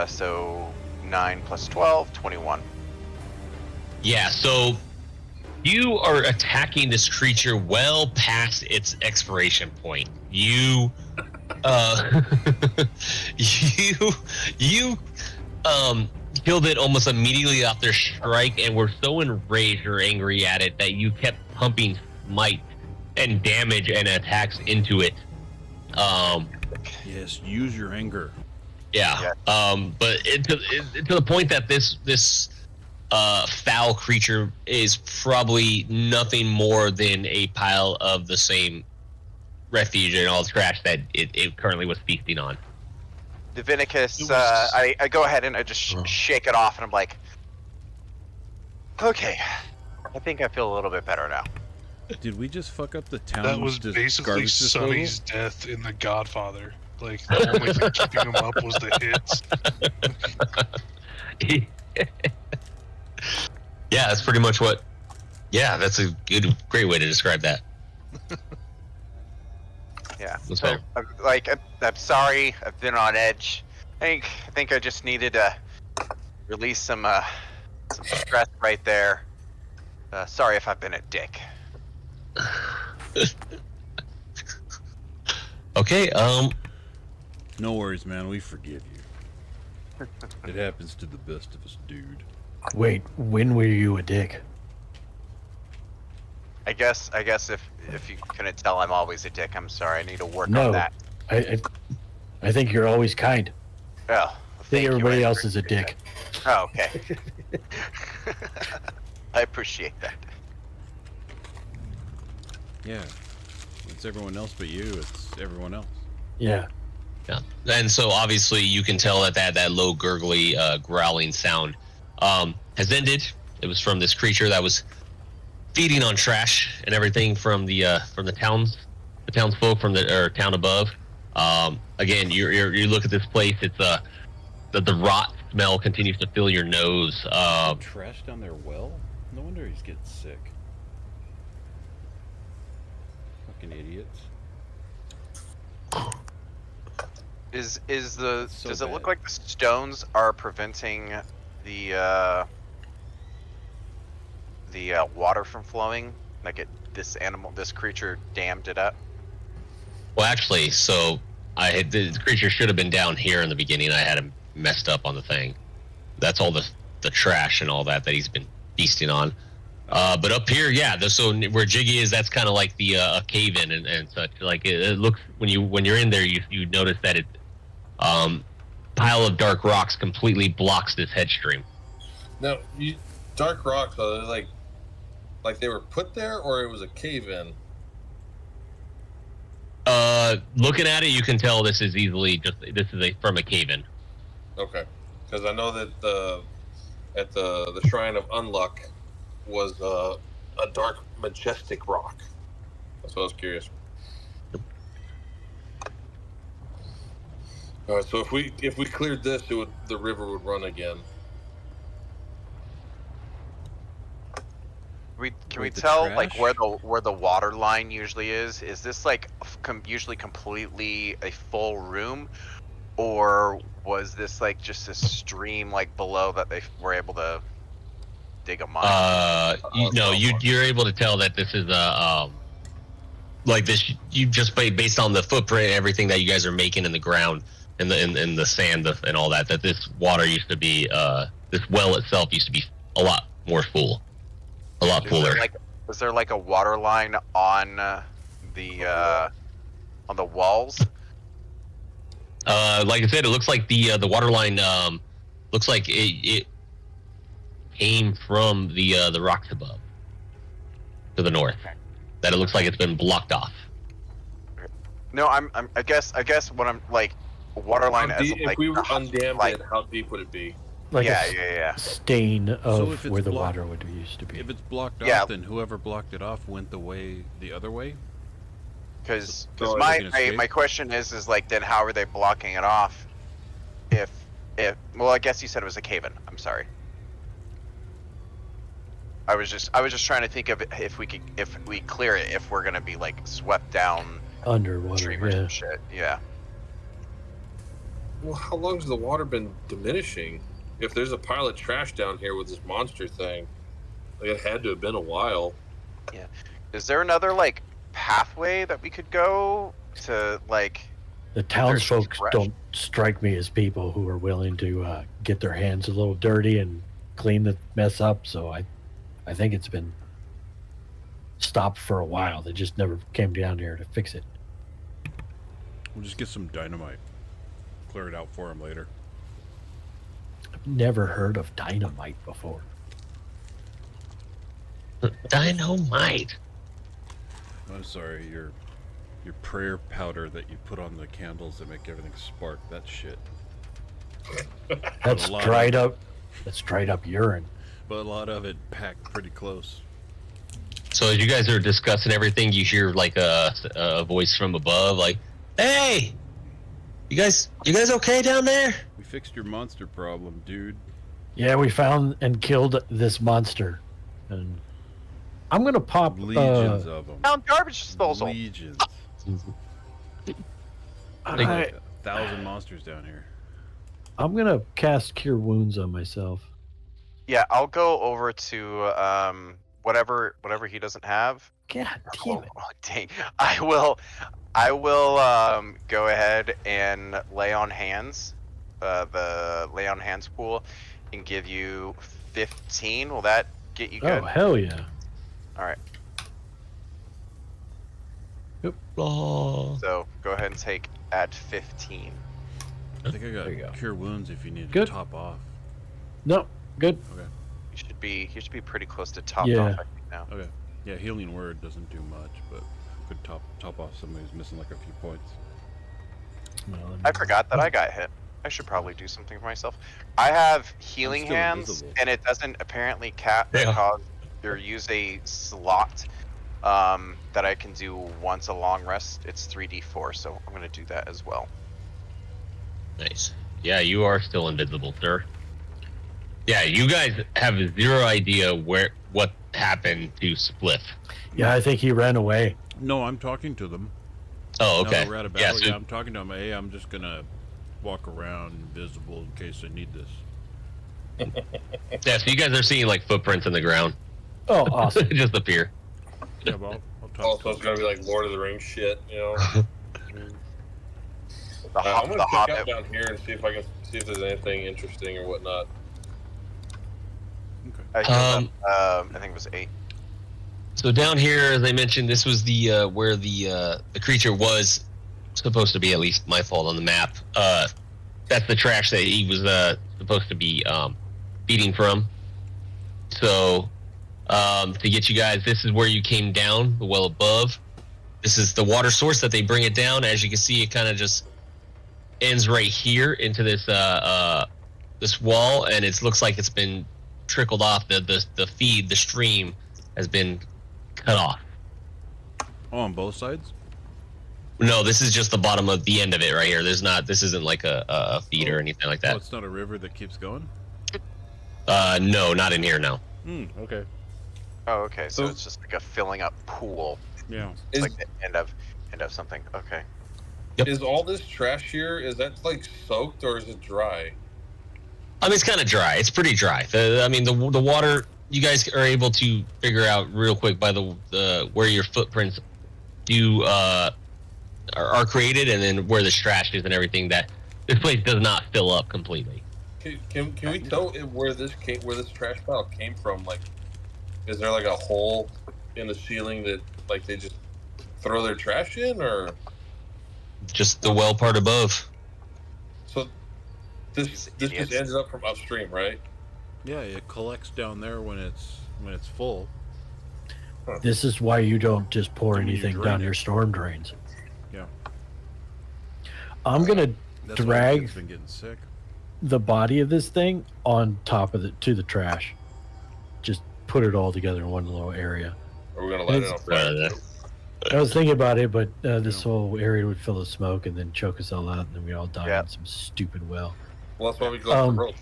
So 9 plus 12, 21. Yeah, so you are attacking this creature well past its expiration point. You killed it almost immediately after strike, and were so enraged or angry at it that you kept pumping smite and damage and attacks into it. Yes, use your anger. Yeah. But to the point that this foul creature is probably nothing more than a pile of the same refuge and all the trash that it currently was feasting on. Divinicus, I go ahead and I just shake it off, and I'm like, okay, I think I feel a little bit better now. Did we just fuck up the town? That was basically garbage disposal? Sonny's death in The Godfather. Like, the only thing keeping him up was the hits. Yeah, that's pretty much what. Yeah, that's a great way to describe that. Yeah. That's So, fair. I'm sorry. I've been on edge. I think I just needed to release some stress right there. Sorry if I've been a dick. Okay. No worries, man. We forgive you. It happens to the best of us, dude. Wait, when were you a dick? I guess if you couldn't tell, I'm always a dick. I'm sorry. I need to work No. on that. I think you're always kind. Oh, I think everybody else is a dick. Oh, okay. I appreciate that. Yeah. It's everyone else but you. It's everyone else. Yeah. Yeah. And so obviously you can tell that low gurgly growling sound has ended. It was from this creature that was feeding on trash and everything from the townsfolk from the town above. Again, you look at this place. It's the rot smell continues to fill your nose. Trash down there well? No wonder he's getting sick. Fucking idiots. Does So it look bad. like the stones are preventing the water from flowing? Like this creature dammed it up? Well, actually, so the creature should have been down here in the beginning. I had him messed up on the thing. That's all the trash and all that he's been feasting on. But up here, yeah. So where Jiggy is, that's kind of like the a cave in and such. Like it looks when you're in there, you notice that it pile of dark rocks completely blocks this head stream. Now, dark rocks, are they like they were put there, or it was a cave in? Looking at it, you can tell this is from a cave-in. Okay, because I know that at the Shrine of Unluck was a dark, majestic rock. That's what I was curious. All right, so if we cleared this, the river would run again. Can we Wait, the tell like trash? where the water line usually is? Is this like usually completely a full room, or was this like just a stream like below that they were able to dig a mine? You're able to tell that this is a like this. You just based on the footprint and everything that you guys are making in the ground and in the sand and all that. That this water used to be this well itself used to be a lot more full. A lot fuller. Is there like a water line on the walls? Like I said, it looks like the water line looks like it came from the rocks above to the north. That it looks like it's been blocked off. No, I guess what I'm like water line as If like we undammed like, it, how deep would it be? Like yeah. stain of if it's where the blocked- water used to be. If it's blocked Yeah. off, then whoever blocked it off went the other way. Because So my everything escaped? my question is like then how are they blocking it off? If well, I guess you said it was a cave-in. I'm sorry. I was just trying to think of if we clear it, if we're gonna be like swept down Underwater, streamers yeah. and shit. Yeah. Well, how long has the water been diminishing? If there's a pile of trash down here with this monster thing, like it had to have been a while. Is there another like pathway that we could go to like? The There's townsfolk trash. don't strike me as people who are willing to get their hands a little dirty and clean the mess up. So I think it's been stopped for a while. They just never came down here to fix it. We'll just get some dynamite. Clear it out for him later. I've never heard of dynamite before. Dynamite. I'm sorry, your prayer powder that you put on the candles that make everything spark. That shit. That's lot dried of- up. That's dried up urine. But a lot of it packed pretty close. So as you guys are discussing everything, you hear like a voice from above, like, "Hey, you guys okay down there?" We fixed your monster problem, dude. Yeah, we found and killed this monster, and I'm gonna pop. Legions of them. Found garbage disposal. Legions. I, Like 1,000 monsters down here. I'm gonna cast Cure Wounds on myself. Yeah, I'll go over to whatever he doesn't have. God damn Oh, it! dang. I will go ahead and lay on hands, the lay on hands pool, and give you 15. Will that get you good? Oh hell yeah! All right. Yep. Oh. So go ahead and add 15. I think I There you go. got cure wounds if you need Good. to top off. No, good. He should be pretty close to top Yeah. off I think now. Okay. Yeah, healing word doesn't do much, but could top off somebody who's missing like a few points. Well, I forgot that I got hit. I should probably do something for myself. I have healing still hands, invisible. and it doesn't apparently Yeah. cause or use a slot that I can do once a long rest. It's 3d4, so I'm gonna do that as well. Nice. Yeah, you are still invisible, sir. Yeah, you guys have zero idea what happened to Spliff. Yeah, I think he ran away. No, I'm talking to them. Oh, Now okay. that we're out of Yeah, battle, so, I'm talking to them. Hey, I'm just gonna walk around invisible in case I need this. yeah, so you guys are seeing like footprints in the ground. Oh, awesome! Just appear. Yeah, well, I'll talk Also, to it's gonna be like Lord of the Rings shit, you know. The, I'm gonna the check out Hobbit. down here and see if there's anything interesting or whatnot. Okay. I think it was 8. So down here, as I mentioned, this was the where the creature was supposed to be. At least my fault on the map. That's the trash that he was supposed to be feeding from. So to get you guys, this is where you came down, the well above. This is the water source that they bring it down. As you can see, it kind of just ends right here into this this wall, and it looks like it's been trickled off. The feed, the stream, has been cut off. Oh, on both sides? No, this is just the bottom of the end of it right here. There's not. This isn't like a feed or anything like Oh, that. it's not a river that keeps going? No, not in here. No. Okay. Oh, okay. So So- it's just like a filling up pool. Yeah. It's Is, like the end of something. Okay. Yep. is all this trash here? Is that like soaked or is it dry? I mean, it's kind of dry. It's pretty dry. The water. You guys are able to figure out real quick by the where your footprints do are created, and then where the trash is and everything. That this place does not fill up completely. Can we tell where this trash pile came from? Like, is there like a hole in the ceiling that like they just throw their trash in, or Just the well part above. so this just idiots. ended up from upstream, right? Yeah, it collects down there when it's full. This is why you don't just pour I mean, you anything drain down it. your storm drains. Yeah. I'm gonna That's why drag it's been getting sick. the body of this thing on top of the trash. Just put it all together in one little area. Or we're gonna light it on fire? I was thinking about it, but this whole area would fill with smoke and then choke us all out, and then we all die Yeah. in some stupid well. Well, that's why we go up the rope.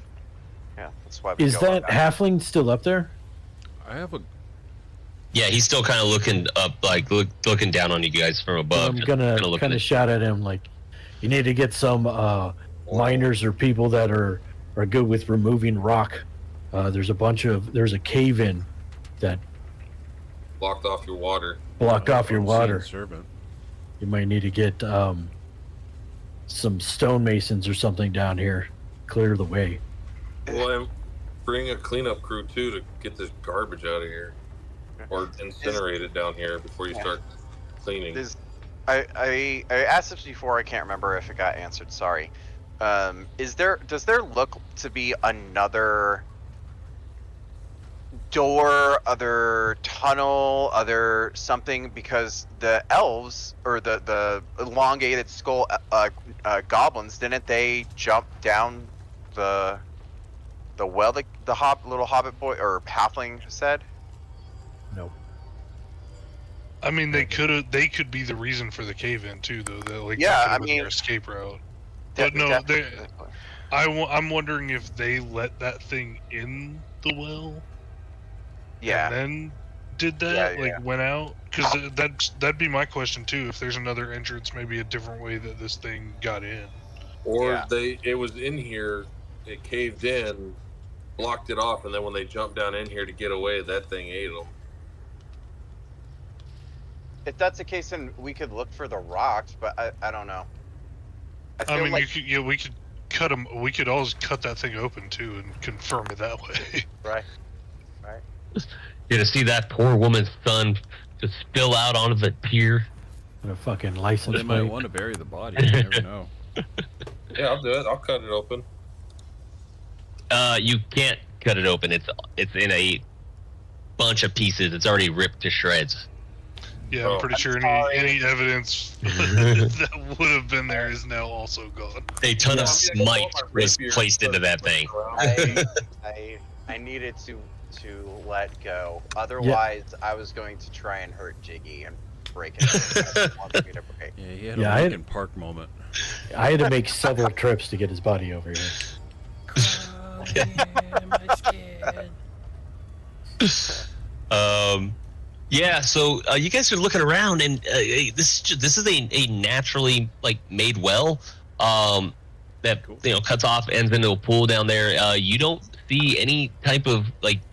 Yeah, that's why. We Is go that up halfling still up there? I have a Yeah, he's still kind of looking up, like looking down on you guys from above. I'm just gonna kinda looking kind of at- shout at him like, you need to get some miners or people that are good with removing rock. There's a cave in that Blocked off your water. blocked off your unseen water. servant. You might need to get some stonemasons or something down here, clear the way. Well, and bring a cleanup crew too to get this garbage out of here, or incinerate it down here before you start cleaning. I asked this before. I can't remember if it got answered. Sorry. Does there look to be another door, other tunnel, other something? Because the elves or the elongated skull goblins, didn't they jump down the well? The little hobbit boy or halfling said. No. I mean, they could be the reason for the cave-in too, though. That Yeah, that could've I been mean- their escape route. But no, I'm wondering if they let that thing in the well, Yeah. and then did that, Yeah. went out. Because that'd be my question too. If there's another entrance, maybe a different way that this thing got in. Or Yeah. it was in here, it caved in, blocked it off, and then when they jumped down in here to get away, that thing ate them. If that's the case, then we could look for the rocks, but I don't know. I I feel mean, like, we could cut them. We could always cut that thing open too and confirm it that way. right? You're gonna see that poor woman's son just spill out onto the pier. And a fucking Well, license they might plate. want to bury the body. You never know. Yeah, I'll do it. I'll cut it open. You can't cut it open. It's in a bunch of pieces. It's already ripped to shreds. Yeah, Oh. I'm pretty sure sorry. any evidence that would have been there is now also gone. A ton of Yeah, I smite can pull my was rapier placed and into start that thing. flipping around. I needed to let go. Otherwise, I was going to try and hurt Jiggy and break it. He wants me to break. Yeah, he had Yeah, a Linkin Park moment. I had to make several trips to get his body over here. Yeah, so you guys are looking around, and this is a naturally made well that Cool. cuts off, ends into a pool down there. You don't see any type of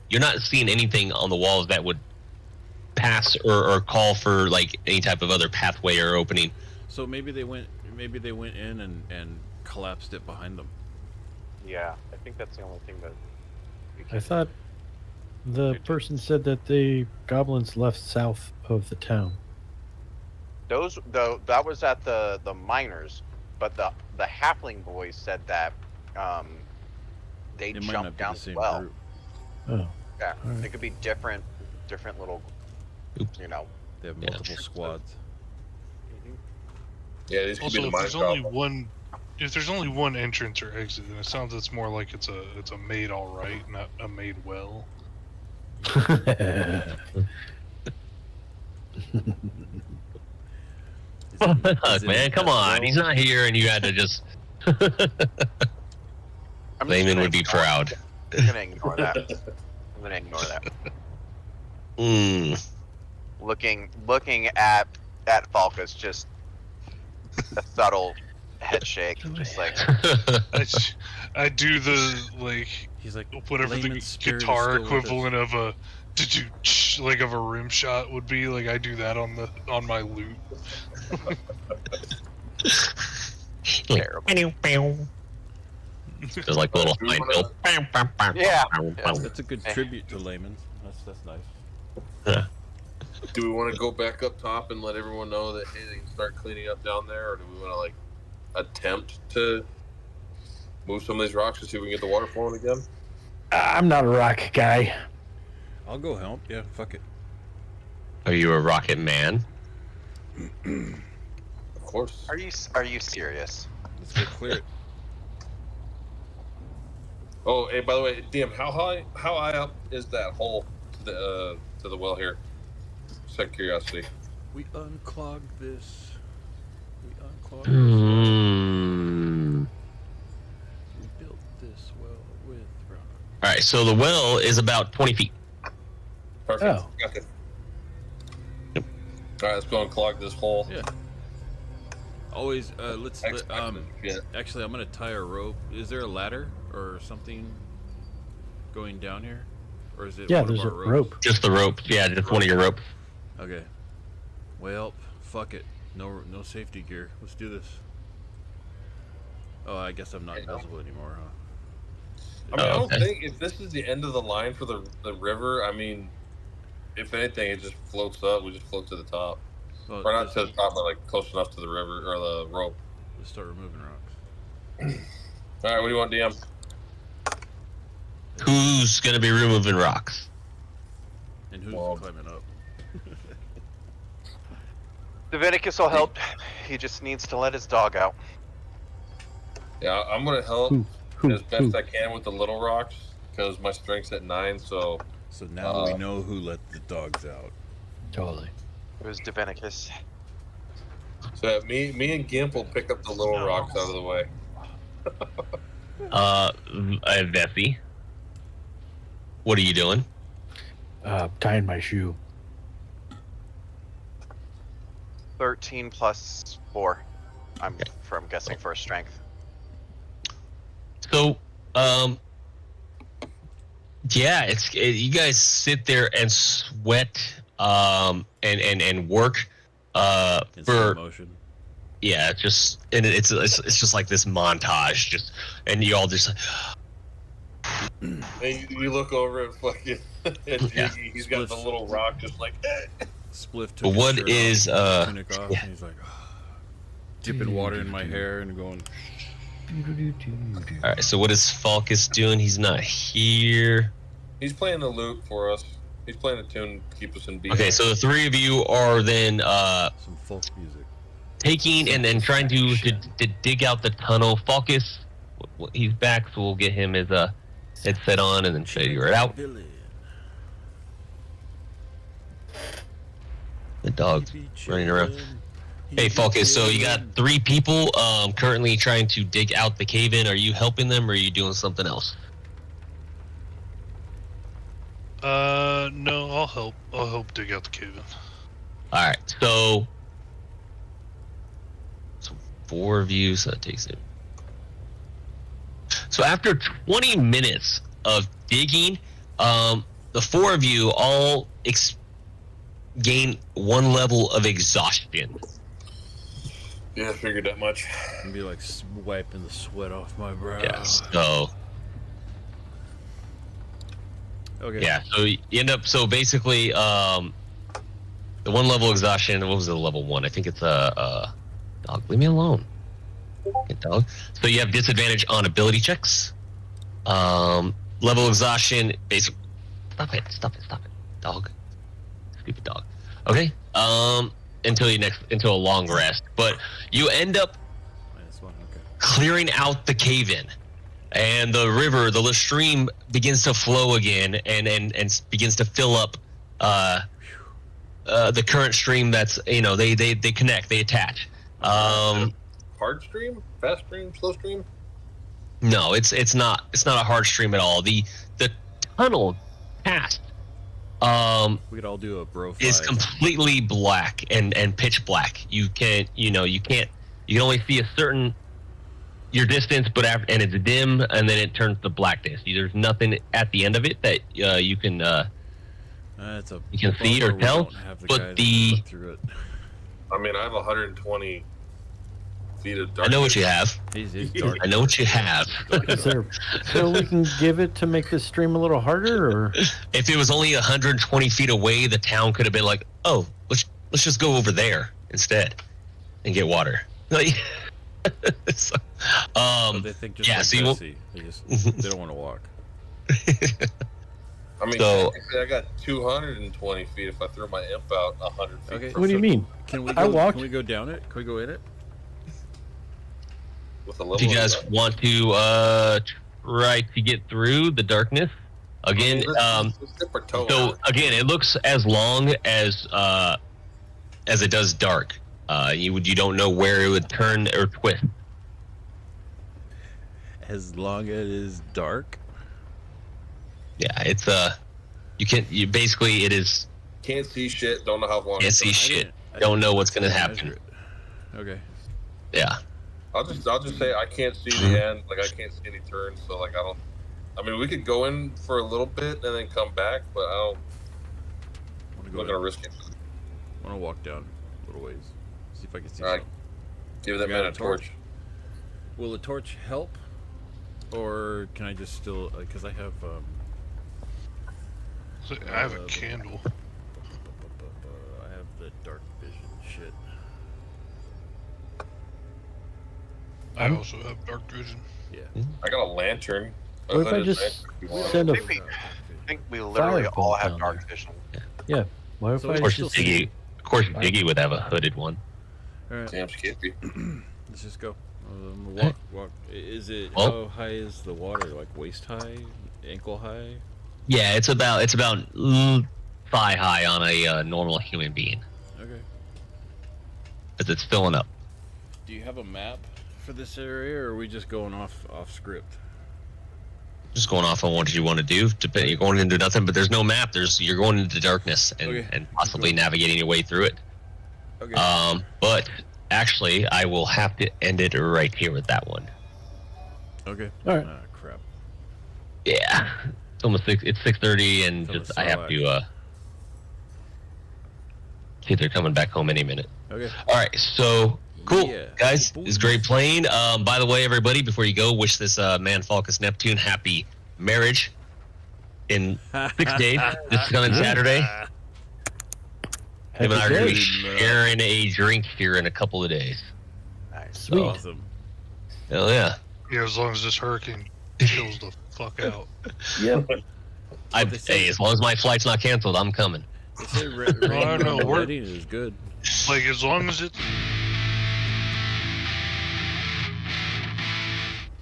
you're not seeing anything on the walls that would pass or call for any type of other pathway or opening. So maybe they went in and collapsed it behind them. Yeah, I think that's the only thing that. We I can thought the person said that the goblins left south of the town. that was at the miners, but the halfling boys said that they It might not jumped be down the same well. group. Oh, Yeah, Alright. they could be different little, Oops. you know. They have Yeah. multiple squads. Yeah, these could be Also, the if mine there's only goblins. one, if there's only one entrance or exit, then it sounds it's more like it's a made all right, not a made well. Look, man, come on. He's not here, and you had to just. I'm just Layman gonna would be ignore- proud. I'm gonna ignore that. I'm gonna ignore that. Looking at Falcus, just a subtle head shake, just like I do the like He's like whatever the Layman's spirit is guitar still with us. equivalent of a like of a rim shot would be. Like I do that on my lute. terrible. Just like a little Do we Seinfeld. Yeah. That's a good tribute to Layman. That's nice. Do we want to go back up top and let everyone know that, hey, they can start cleaning up down there, or do we want to like attempt to move some of these rocks to see if we can get the water flowing again? I'm not a rock guy. I'll go help. Yeah, fuck it. Are you a rocket man? Of course. Are you serious? Let's go clear it. Oh, hey, by the way, DM, how high up is that hole to the well here? Just out of curiosity. We unclogged this. We unclogged Hmm. this well. We built this well with rock. All right, so the well is about 20 feet. Perfect. Oh. Got it. All right, let's go and clog this hole. Yeah. Always, let's. Yeah. Actually, I'm gonna tie a rope. Is there a ladder or something going down here, or is it? Yeah, one of there's a our ropes? rope. Just the rope. Yeah, just one of your ropes. Okay. Well, fuck it. No safety gear. Let's do this. Oh, I guess I'm not invisible anymore, huh? I mean, I don't Okay. think if this is the end of the line for the river, I mean, if anything, it just floats up. We just float to the top. Well, Or not let's, to the top, but like close enough to the river or the rope. let's start removing rocks. All right, what do you want, DM? Who's gonna be removing rocks? And who's Well- climbing up? Divinicus will help. He just needs to let his dog out. Yeah, I'm gonna help Who? as best I can with the little rocks because my strength's at 9. So So now we know who let the dogs out. Totally. It was Divinicus. me and Gimp will pick up the little rocks out of the way. Vessi. What are you doing? Tying my shoe. 13 plus 4. I'm guessing for strength. So, yeah, you guys sit there and sweat, and work, In slow for motion. yeah, it's just like this montage, just and you all just And you look over at fucking and Yeah. Jiggy, he's got the little rock just like. Spliff took But his what shirt is, off, tunic off, yeah. and he's like dipping water in my hair and going. all right. So what is Falcus doing? He's not here. He's playing the lute for us. He's playing a tune to keep us in beat. Okay, so the three of you are then Some folk music. taking and then trying to dig out the tunnel. Falcus, he's back, so we'll get him his headset on and then figure it out. Villain. The dog's He be running around. chillin', he Hey, be Falcus, so you got chillin'. 3 people currently trying to dig out the cave in. Are you helping them or are you doing something else? No, I'll help. I'll help dig out the cave in. All right, so 4 of you, so that takes it. So after 20 minutes of digging, the 4 of you all gain 1 level of exhaustion. Yeah, I figured that much. And be like wiping the sweat off my brow. Yes. So Okay. yeah, so you end up. So basically, the 1 level exhaustion. What was the level 1? I think it's a dog. Leave me alone. Good dog. So you have disadvantage on ability checks. Level exhaustion. Basic. Stop it! Dog. Stupid dog. Okay. until a long rest. But you end up -1. Okay. clearing out the cave-in, and the river, the stream begins to flow again, and begins to fill up the current stream. That's they connect, they attach. Hard stream, fast stream, slow stream. No, it's not a hard stream at all. The tunnel past We could all do a bro is fight. completely black and pitch black. You can only see a certain your distance, but and it's dim, and then it turns to blackness. There's nothing at the end of it that you can see or bummer we tell. don't have the But guy that the went through it. I mean, I have 120 feet of I darkness. know what you have. He's dark. I know what you have. Is there so we can give it to make this stream a little harder, or If it was only 120 feet away, the town could have been like, "Oh, let's just go over there instead and get water." Like, so, But they think just yeah, like so you won't- Bessie. They don't want to walk. I mean, So- technically I got 220 feet if I throw my imp out 100 feet. Okay. from what do you mean? Can we I go? walked. Can we go down it? Can we go in it? With a level do you guys of want to try to get through the darkness again? let's dip our toe So out. again, it looks as long as it does dark. You don't know where it would turn or twist. As long as it is dark. Yeah, it's basically it is. Can't see shit. Don't know how long. Can't it's see gonna- shit. I Don't know didn't what's gonna measure happen. it. Okay. Yeah. I'll just say I can't see the end. Like I can't see any turns. So like I don't. I mean, we could go in for a little bit and then come back, but Want to I'm go? not gonna risk it. Want to walk down a little ways. See if I can see All right. something. Give that You man got a torch. Will a torch help, or can I just still? Because I have. So I have a candle. I have the dark vision shit. I also have dark vision. I got a lantern. A What if I hooded just lantern if you want. send a I think we literally Firebolt all have down dark there. vision. what if So I it's Of course, still just Of course, Diggy would have a hooded one. All right. Damn skippy. Let's just go. Hey. Walk. Is it Well- how high is the water? Like waist high, ankle high? Yeah, it's about thigh high on a normal human being, Okay. because it's filling up. Do you have a map for this area, or are we just going off script? Just going off on what you want to do. You're going into nothing, but there's no map. You're going into darkness and, Okay. and possibly navigating your way through it. Okay. But actually, I will have to end it right here with that one. Okay. All right. Ah, crap. Yeah, it's almost 6:30, and It's I have almost to see if they're coming back home any minute. Okay. All right, so cool, Yeah. guys. It's great playing. By the way, everybody, before you go, wish this man Falcus Neptune happy marriage in 6 days. This coming Saturday. Him and I are going to be Happy sharing a drink here in a couple of days. Nice. Sweet. Awesome. Hell yeah! Yeah, as long as this hurricane chills the fuck out. Yep. They say- Hey, as long as my flight's not canceled, I'm coming. They say I know, we're- wedding is good. Like, as long as it's...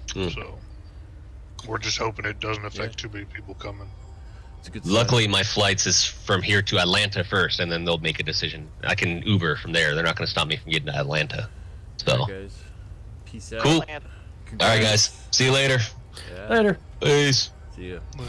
Mm. So, we're just hoping it doesn't affect too many people coming. It's a good sign. Luckily, my flights is from here to Atlanta first, and then they'll make a decision. I can Uber from there. They're not going to stop me from getting to Atlanta. So, All right, guys. Peace out. cool. All Land. right, guys. See you later. Yeah. Later. Peace. See ya. Like,